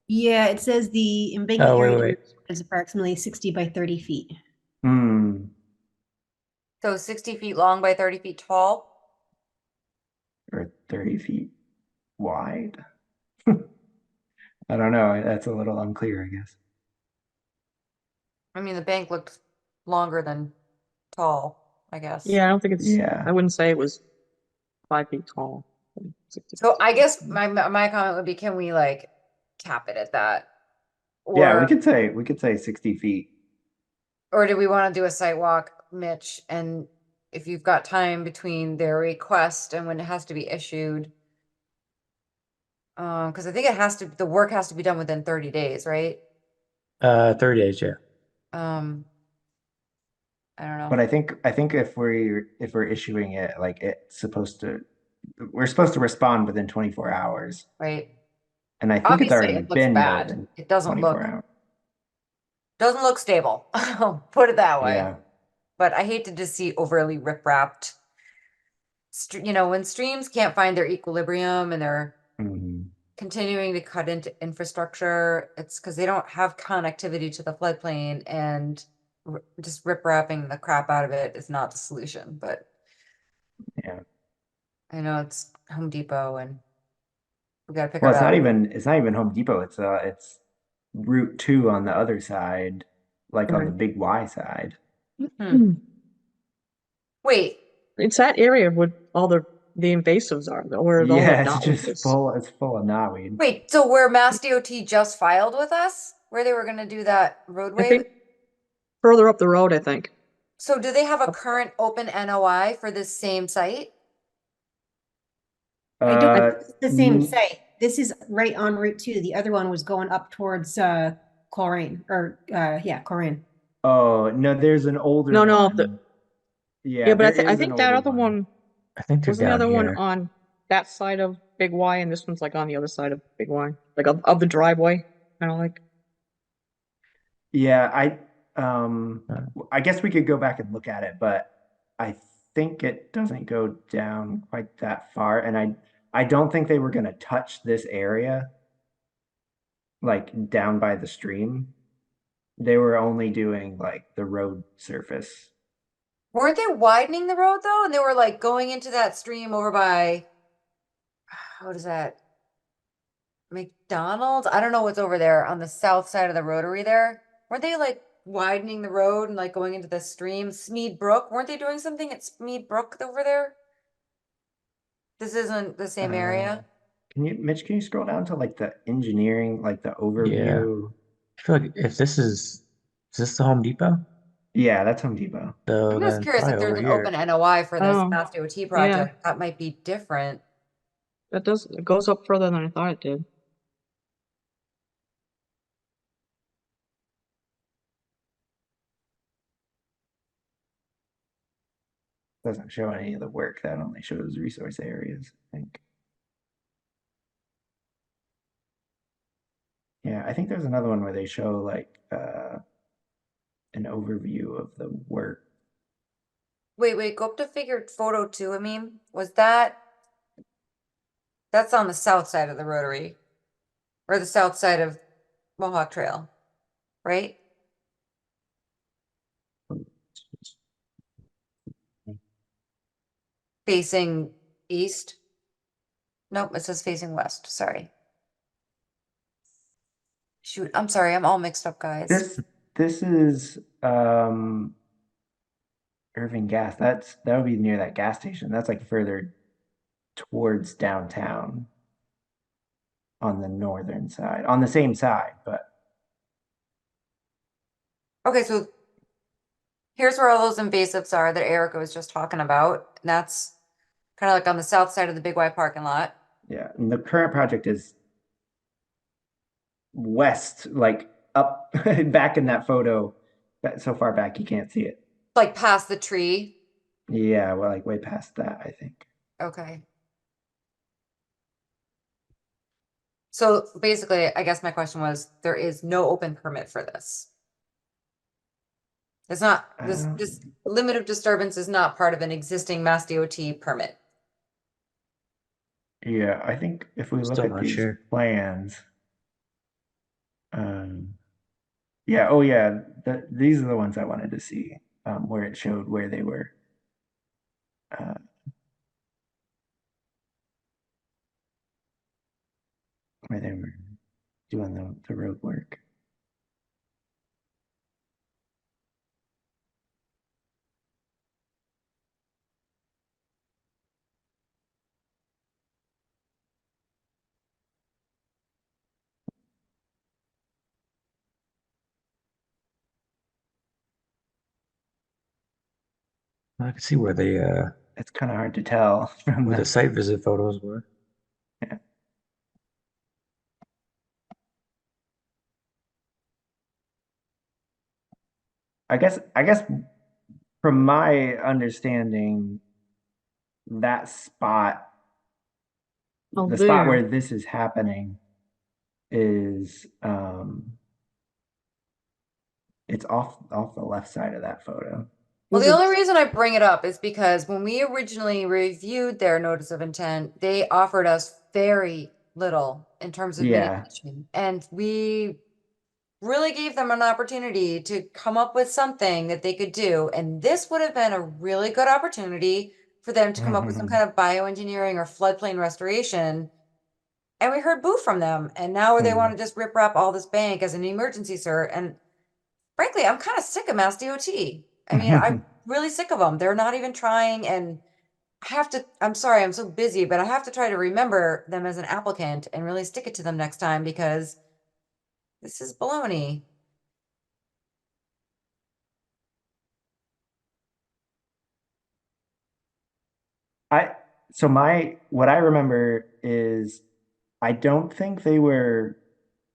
Yeah, it says the embankment Oh, wait, area wait. is approximately 60 by 30 feet. hmm. So 60 feet long by 30 feet tall? or 30 feet wide. I don't know. That's a little unclear, I guess. I mean, the bank looked longer than tall, I guess. Yeah, I don't think it's, Yeah. I wouldn't say it was 5 feet tall. 60 So feet. I guess my comment would be, can we like cap it at that? Yeah, Or we could say 60 feet. or do we want to do a site walk, Mitch? And if you've got time between their request and when it has to be issued, because I think it has to, the work has to be done within 30 days, right? 30 days, yeah. Um, I don't know. But I think if we're issuing it, like we're supposed to respond within 24 hours. Right. And I think it's Obviously, already it looks been more bad. than It doesn't 24 look hours. stable. Put it that way. Yeah. But I hate to just see overly rip-wrapped. You know, when streams can't find their equilibrium and they're Mhm. continuing to cut into infrastructure, it's because they don't have connectivity to the floodplain, and just rip-wrapping the crap out of it is not the solution. But Yeah. I know it's Home Depot and we gotta pick Well, our battles. it's not even Home Depot. It's Route 2 on the other side, like on the Right. Big Y side. Wait, It's that area where all the invasives are, though, where all the Yeah, knotweed is. it's full of knotweed. wait, so where Mass DOT just filed with us, where they were gonna do that I roadway? think further up the road, I think. So do they have a current open NOI for this same site? I don't Uh, think it's the same n- site. This is right on Route 2. The other one was going up towards Coleraine or yeah, Coleraine. oh no, there's an older No, no, one. Yeah, yeah, but there I is an think that older other one I think they're wasn't the down other one here. on that side of Big Y, and this one's like on the other side of Big Y, like of the driveway, kind of like. Yeah, Uh, I guess we could go back and look at it, but I think it doesn't go down quite that far, and I don't think they were gonna touch this area, like down by the stream. They were only doing like the road surface. Weren't they widening the road though? And they were like going into that stream over by, what is that? McDonald's? I don't know what's over there on the south side of the rotary there. Weren't they like widening the road and like going into the stream? Smead Brook? Weren't they doing something at Smead Brook over there? This isn't the same Uh, area. Mitch, can you scroll down to like the engineering, like the yeah. overview? I feel like if is this the Home Depot? Yeah, that's Home Depot. So I'm just then curious probably if there's over an here. open NOI for this Oh, Mass DOT yeah, project. That might be different. it goes up further than I thought it did. Doesn't show any of the work. That only shows resource areas, I think. Yeah, I think there's another one where they show like an overview of the work. Wait, go up to figure photo two. I mean, that's on the south side of the rotary or the south side of Mohawk Trail, right? Facing east. Nope, it says facing west. Sorry. Shoot, I'm sorry. I'm all mixed up, guys. This is Irving Gas. That would be near that gas station. That's like further towards downtown on the northern side, on the same side, but Okay, so here's where all those invasives are that Erica was just talking about. And that's kind of like on the south side of the Big Y parking lot. yeah. And the current project is west, like up back in that photo, so far back you can't see it. Like past the tree. Yeah, well, like way past that, I think. Okay. So basically, I guess my question was, there is no open permit for this. It's not, this limit of disturbance is not part of an existing Mass DOT permit. Yeah, I think if we look Still at not these sure. plans, yeah, oh yeah, these are the ones I wanted to see, where it showed where they were uh, where they were doing the road work. I can see where It's kind of hard to tell from the site visit photos were. Yeah. I guess from my understanding, that spot, Oh, the spot there. where this is happening is it's off the left side of that photo. Well, Was the it- only reason I bring it up is because when we originally reviewed their notice of intent, they offered us very little in terms of Yeah. mitigation. And we really gave them an opportunity to come up with something that they could do. And this would have been a really good opportunity for them to come up with some kind of bioengineering or floodplain restoration. And we heard boo from them. And now they want to just rip wrap all this bank as an emergency cert. And frankly, I'm kind of sick of Mass DOT. I mean, I'm really sick of them. They're not even trying. And I have to, I'm sorry, I'm so busy, but I have to try to remember them as an applicant and really stick it to them next time because this is baloney. What I remember is I don't think they were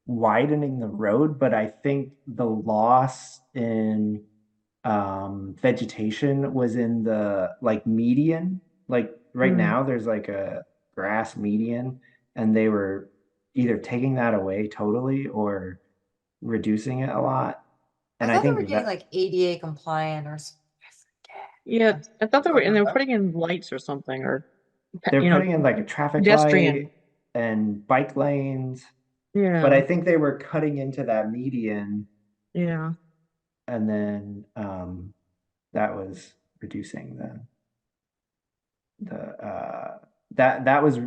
widening the road, but I think the loss in vegetation was in the like median. Like right Mm. now, there's like a grass median, and they were either taking that away totally or reducing it a lot. I And I thought they were think getting that, like ADA compliant or I forget. Yeah, I thought they were, and they were Remember. putting in lights or something, or they're you know, putting in like a traffic pedestrian. light and bike lanes, but Yeah, I think they were cutting into that median, yeah. and then that was reducing the that was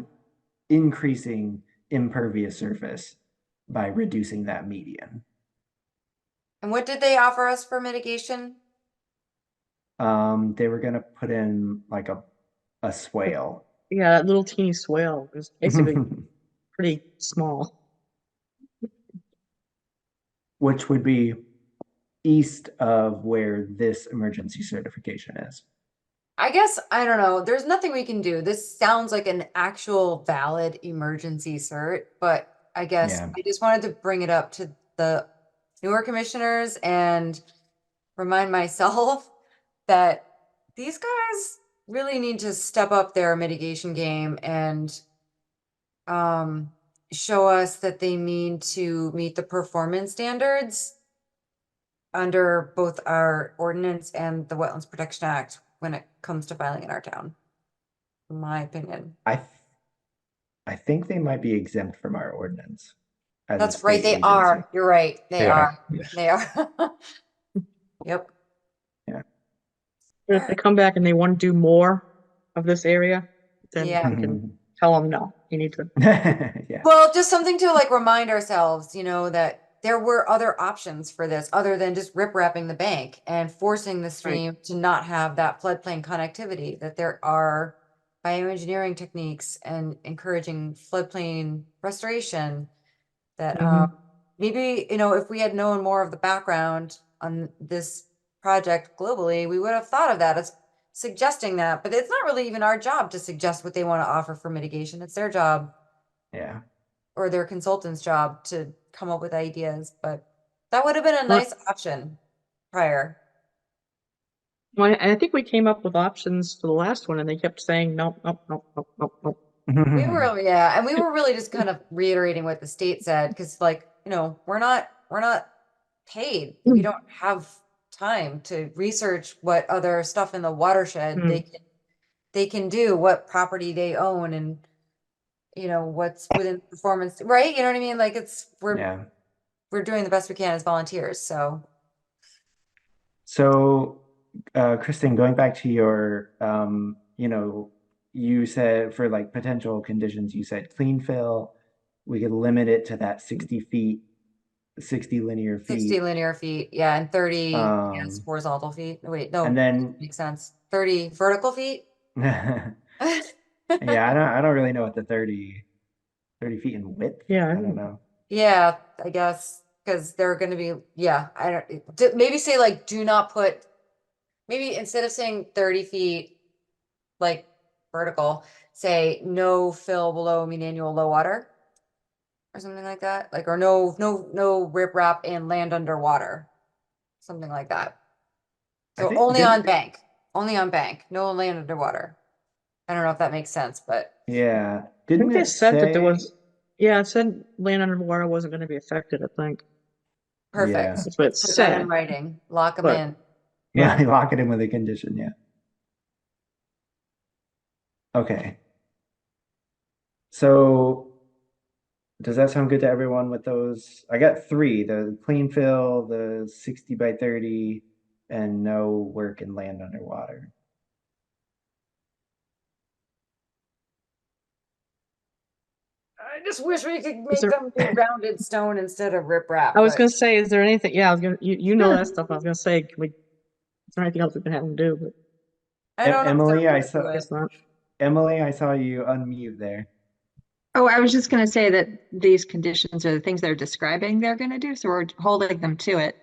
increasing impervious surface by reducing that median. And what did they offer us for mitigation? They were gonna put in like a swale. Yeah, that little teeny swale is basically pretty small. Which would be east of where this emergency certification is. I guess, I don't know. There's nothing we can do. This sounds like an actual valid emergency cert, but I guess Yeah. I just wanted to bring it up to the newer commissioners and remind myself that these guys really need to step up their mitigation game and show us that they mean to meet the performance standards under both our ordinance and the Wetlands Protection Act when it comes to filing in our town, in my opinion. I think they might be exempt from our ordinance as a That's right, state they agency. are. You're right. They are. Yes. They are. Yep. Yeah. But if they come back and they want to do more of this area, then Yeah. we can tell them no. You need to. Yeah. Well, just something to like remind ourselves, that there were other options for this other than just rip wrapping the bank and forcing the stream to not have that floodplain connectivity, that there are bioengineering techniques and encouraging floodplain restoration that maybe, if we had known more of the background on this project globally, we would have thought of that as suggesting that, but it's not really even our job to suggest what they want to offer for mitigation. It's their job Yeah. or their consultant's job to come up with ideas, but that would have been a Well- nice option prior. Well, I think we came up with options for the last one, and they kept saying no, no, no, no, no, no. We were, yeah, and we were really just kind of reiterating what the state said, because we're not paid. We don't have time to research what other stuff in the watershed they can do, what property they own, and what's within performance, right? You know what I mean? Like Yeah. we're doing the best we can as volunteers. So So, Kristen, going back to your you know, you said for like potential conditions, you said clean fill. We could limit it to that 60 feet, 60 linear 60 feet. linear feet, yeah, and 30, yes, Um, horizontal feet. Wait, no, and then makes sense. 30 vertical feet? yeah, I don't really know what the 30 feet in width. Yeah, I don't know. Yeah, I guess, because they're gonna be, yeah, I don't, maybe say like, do not put, maybe instead of saying 30 feet, like vertical, say no fill below mean annual low water. Or something like that, like, or no riprap and land underwater. Something like that. I So think only didn't on bank, no land underwater. I don't know if that makes sense, but yeah, I didn't think they it said that there say was, yeah, it said land underwater wasn't going to be affected, I think. perfect. yeah. That's what it Put that in said, writing, lock them but in. yeah. Lock it in with a condition, yeah. Okay. So does that sound good to everyone with those? I got three, the clean fill, the 60 by 30, and no work and land underwater. I just wish we could Is make there, them be rounded stone instead of riprap, I was but going to say, is there anything, yeah, I was going to, you know that stuff. I was going to say, is there anything else we can have them do? But I don't know if Emily, they're I gonna do saw I it. guess not. Emily, I saw you unmute there. Oh, I was just going to say that these conditions are the things they're describing they're going to do, so we're holding them to it.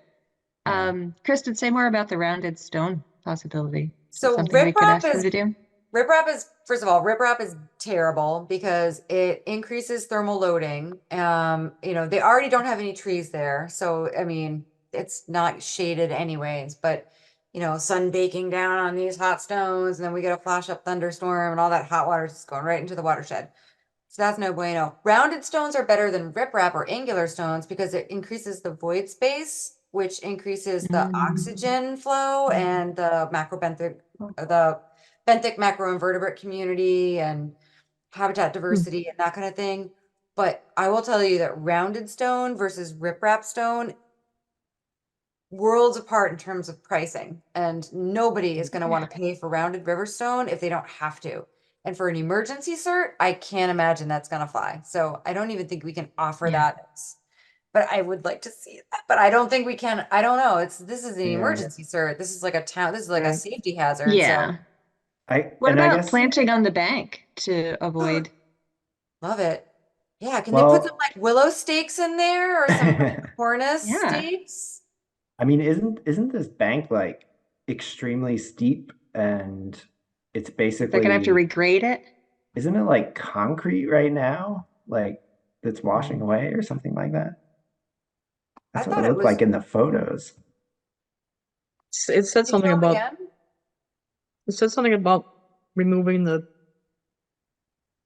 Yeah. Kristen, say more about the rounded stone possibility. Is that So something we could ask them is to do? riprap is, first of all, riprap is terrible because it increases thermal loading. They already don't have any trees there, so I mean, it's not shaded anyways, but sun baking down on these hot stones, and then we get a flash up thunderstorm, and all that hot water is just going right into the watershed. So that's no bueno. Rounded stones are better than riprap or angular stones because it increases the void space, which increases the oxygen flow and the benthic macroinvertebrate community and habitat diversity and that kind of thing. But I will tell you that rounded stone versus riprap stone, worlds apart in terms of pricing, and nobody is going to want to pay for rounded river stone if they don't have to. And for an emergency cert, I can't imagine that's going to fly. So I don't even think we can offer Yeah. that. But I would like to see that. But I don't think we can. I don't know. This is an Yeah. emergency cert. This is like a town. This is like a Right. safety hazard. Yeah. What I about guess planting on the bank to avoid? Love it. Yeah. Can they put some like willow stakes in there or some like cornice Yeah. stakes? I mean, isn't this bank like extremely steep and it's They're gonna have to basically regrade it. isn't it like concrete right now? Like that's washing away or something like that? I That's what thought it it looked was. like in the photos. It said Can you something tell me about, again? it said something about removing the,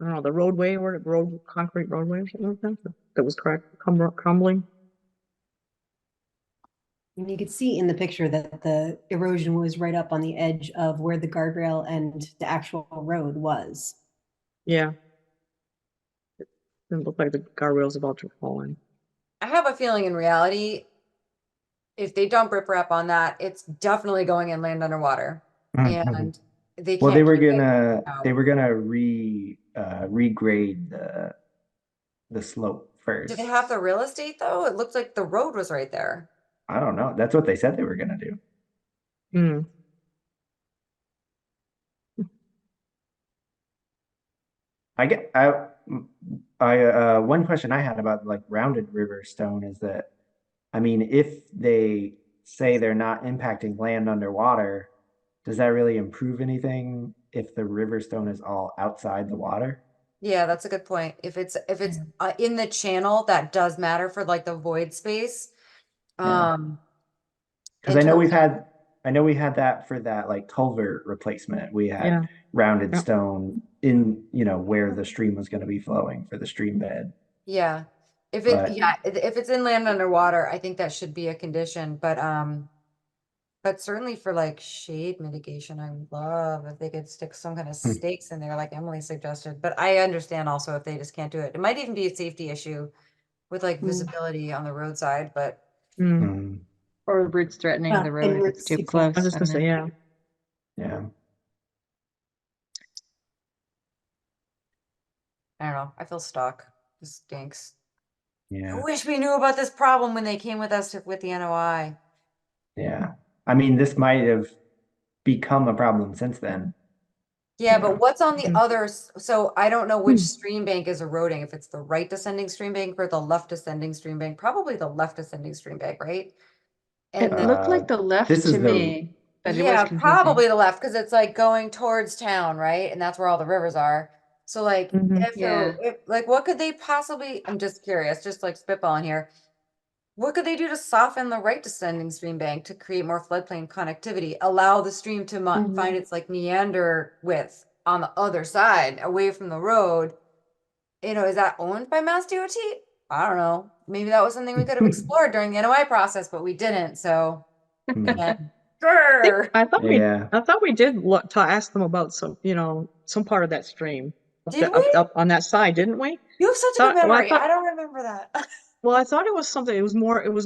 I don't know, the roadway or concrete roadway or something like that. That was crumbling. And you could see in the picture that the erosion was right up on the edge of where the guardrail and the actual road was. Yeah. It didn't look like the guardrail's about to fall in. I have a feeling in reality, if they dump riprap on that, it's definitely going in land underwater. And they Well, can't keep it they out. were gonna regrade the slope Do they first. have the real estate though? It looked like the road was right there. I don't know. That's what they said they were gonna do. Hmm. I get one question I had about like rounded river stone is that I mean if they say they're not impacting land underwater, does that really improve anything if the river stone is all outside the water? Yeah, that's a good point. If it's in the channel, that does matter for like the void space. Yeah. Because In terms of I know we had that for that like culvert replacement. We had Yeah. rounded Yeah. stone in, where the stream was going to be flowing for the stream bed. yeah. If But if it's in land underwater, I think that should be a condition. But certainly for like shade mitigation, I would love if they could stick some kind of stakes in there, like Emily suggested. But I understand also if they just can't do it. It might even be a safety issue with like visibility on the roadside, but Mm. Or roots threatening the road And if it's roots, too exactly. I was close. just gonna say, yeah. yeah. I don't know. I feel stuck. This stinks. I Yeah, wish we knew about this problem when they came with us with the NOI. yeah. I mean, this might have become a problem since then. Yeah, Yeah. but what's on the Mhm. others? So I don't know which Hmm. stream bank is eroding, if it's the right descending stream bank or the left descending stream bank, probably the left descending stream bank, right? It And then, looked like the left this is to the- me, but it was yeah, confusing. probably the left, because it's like going towards town, right? And that's where all the rivers are. So like, Mhm. like, what could they possibly, I'm just curious, just like spitballing here. What could they do to soften the right descending stream bank to create more floodplain connectivity? Allow the stream to find its like meander width on the other side, away from the road. Is that owned by Mass DOT? I don't know. Maybe that was something we could have explored during the NOI process, but we didn't. So, Hmm. and sure. I thought Yeah. we did look to ask them about some part of that stream. Did we? Up on that side, didn't we? You have such a good Well, I memory. thought I don't remember that. well, I thought it was something. It was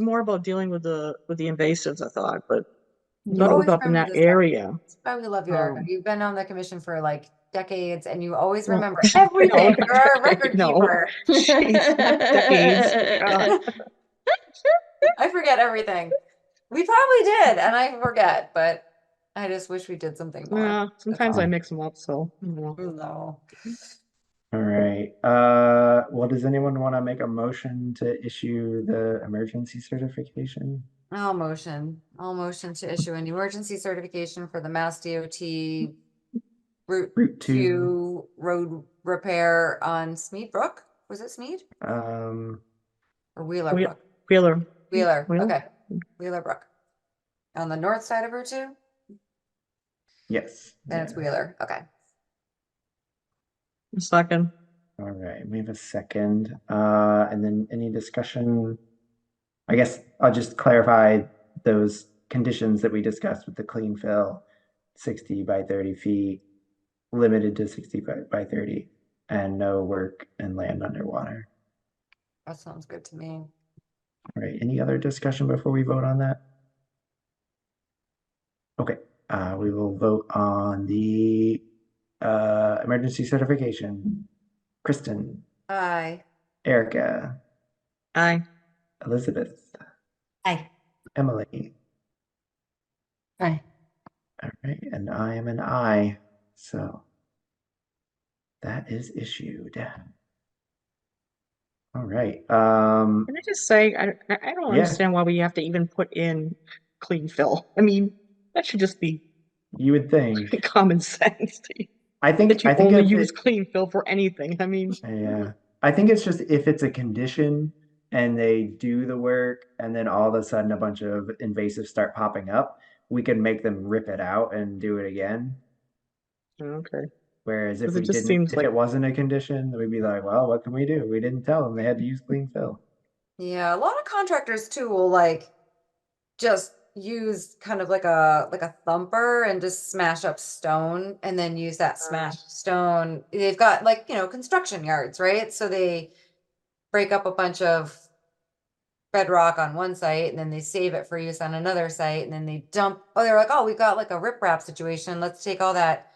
more about dealing with the invasives, I thought, but I You thought it was always up in remember that this stuff. area. That's why we love you, Erica. Um, You've been on the commission for like decades and you always Well, remember everything. You're a record no. keeper. Jeez, not decades. God. I forget everything. We probably did, and I forget, but I just wish we did something more. Yeah, That's sometimes I all. mix them up, so you know. No. All right. Well, does anyone want to make a motion to issue the emergency certification? I'll motion to issue an emergency certification for the Mass DOT Route Route 2. 2 road repair on Smead Brook. Was it Smead Um, or Wheeler Whe- Brook? Wheeler. Wheeler. Wheeler? Okay. Wheeler Brook. On the north side of Route 2? yes. Then it's Yeah. Wheeler. Okay. Second. All right. We have a second. And then any discussion? I guess I'll just clarify those conditions that we discussed with the clean fill, 60 by 30 feet, limited to 60 by 30, and no work and land underwater. That sounds good to me. All right. Any other discussion before we vote on that? Okay. We will vote on the emergency certification. Kristen, Aye. Erica, Aye. Elizabeth, Aye. Emily. Aye. All right, and I am an I. So that is issued. All right. Can I just say, I don't Yeah. understand why we have to even put in clean fill. I mean, that should just be You would think. common sense I think that you I think only if use it, clean fill for anything. I mean, yeah. I think it's just if it's a condition and they do the work and then all of a sudden a bunch of invasives start popping up, we can make them rip it out and do it again. okay. Whereas if 'Cause it we just didn't, seems if like- it wasn't a condition, then we'd be like, well, what can we do? We didn't tell them they had to use clean fill. Yeah, a lot of contractors too will like just use kind of like a thumper and just smash up stone and then use that smashed stone. They've got like, construction yards, right? So they break up a bunch of bedrock on one site and then they save it for use on another site and then they dump, they're like, oh, we got like a riprap situation. Let's take all that,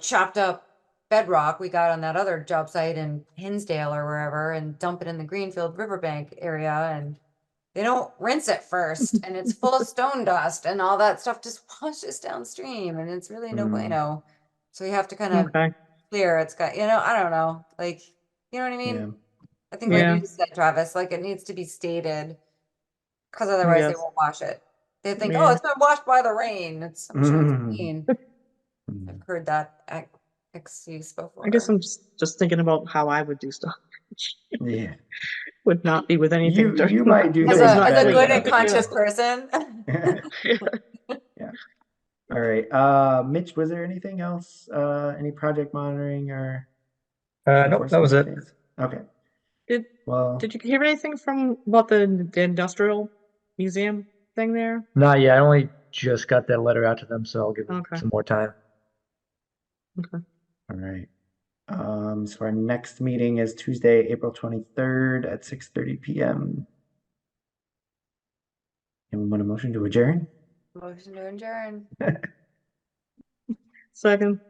chopped up bedrock we got on that other job site in Hinsdale or wherever and dump it in the Greenfield riverbank area, and they don't rinse it first and it's full of stone dust and all that stuff just washes downstream and it's really no bueno. So you have to kind of Okay. clear. It's got, I don't know, like, you know what I mean? Yeah. I think like Yeah. you just said, Travis, like it needs to be stated because otherwise they Yes. won't wash it. They think, oh, Yeah. it's been washed by the rain. It's, I'm sure it's Mm. clean. I've heard that excuse before. I guess I'm just thinking about how I would do stuff. Yeah. Would not be with anything. You might do As things a better good than and other conscious people. person. Yeah. All right. Mitch, was there anything else? Any project monitoring or Nope, that was it. enforcement updates? Okay. Did Well, Did you hear anything about the industrial museum thing there? Not yet. I only just got that letter out to them, so I'll give them Okay. some more time. Okay. all right. So our next meeting is Tuesday, April 23rd at 6:30 p.m. Anyone want a motion to adjourn? Motion to adjourn. Second.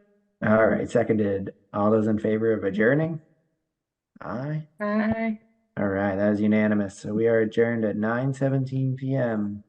All right, seconded. All those in favor of adjourning? Aye. Aye. All right, that is unanimous. So we are adjourned at 9:17 p.m.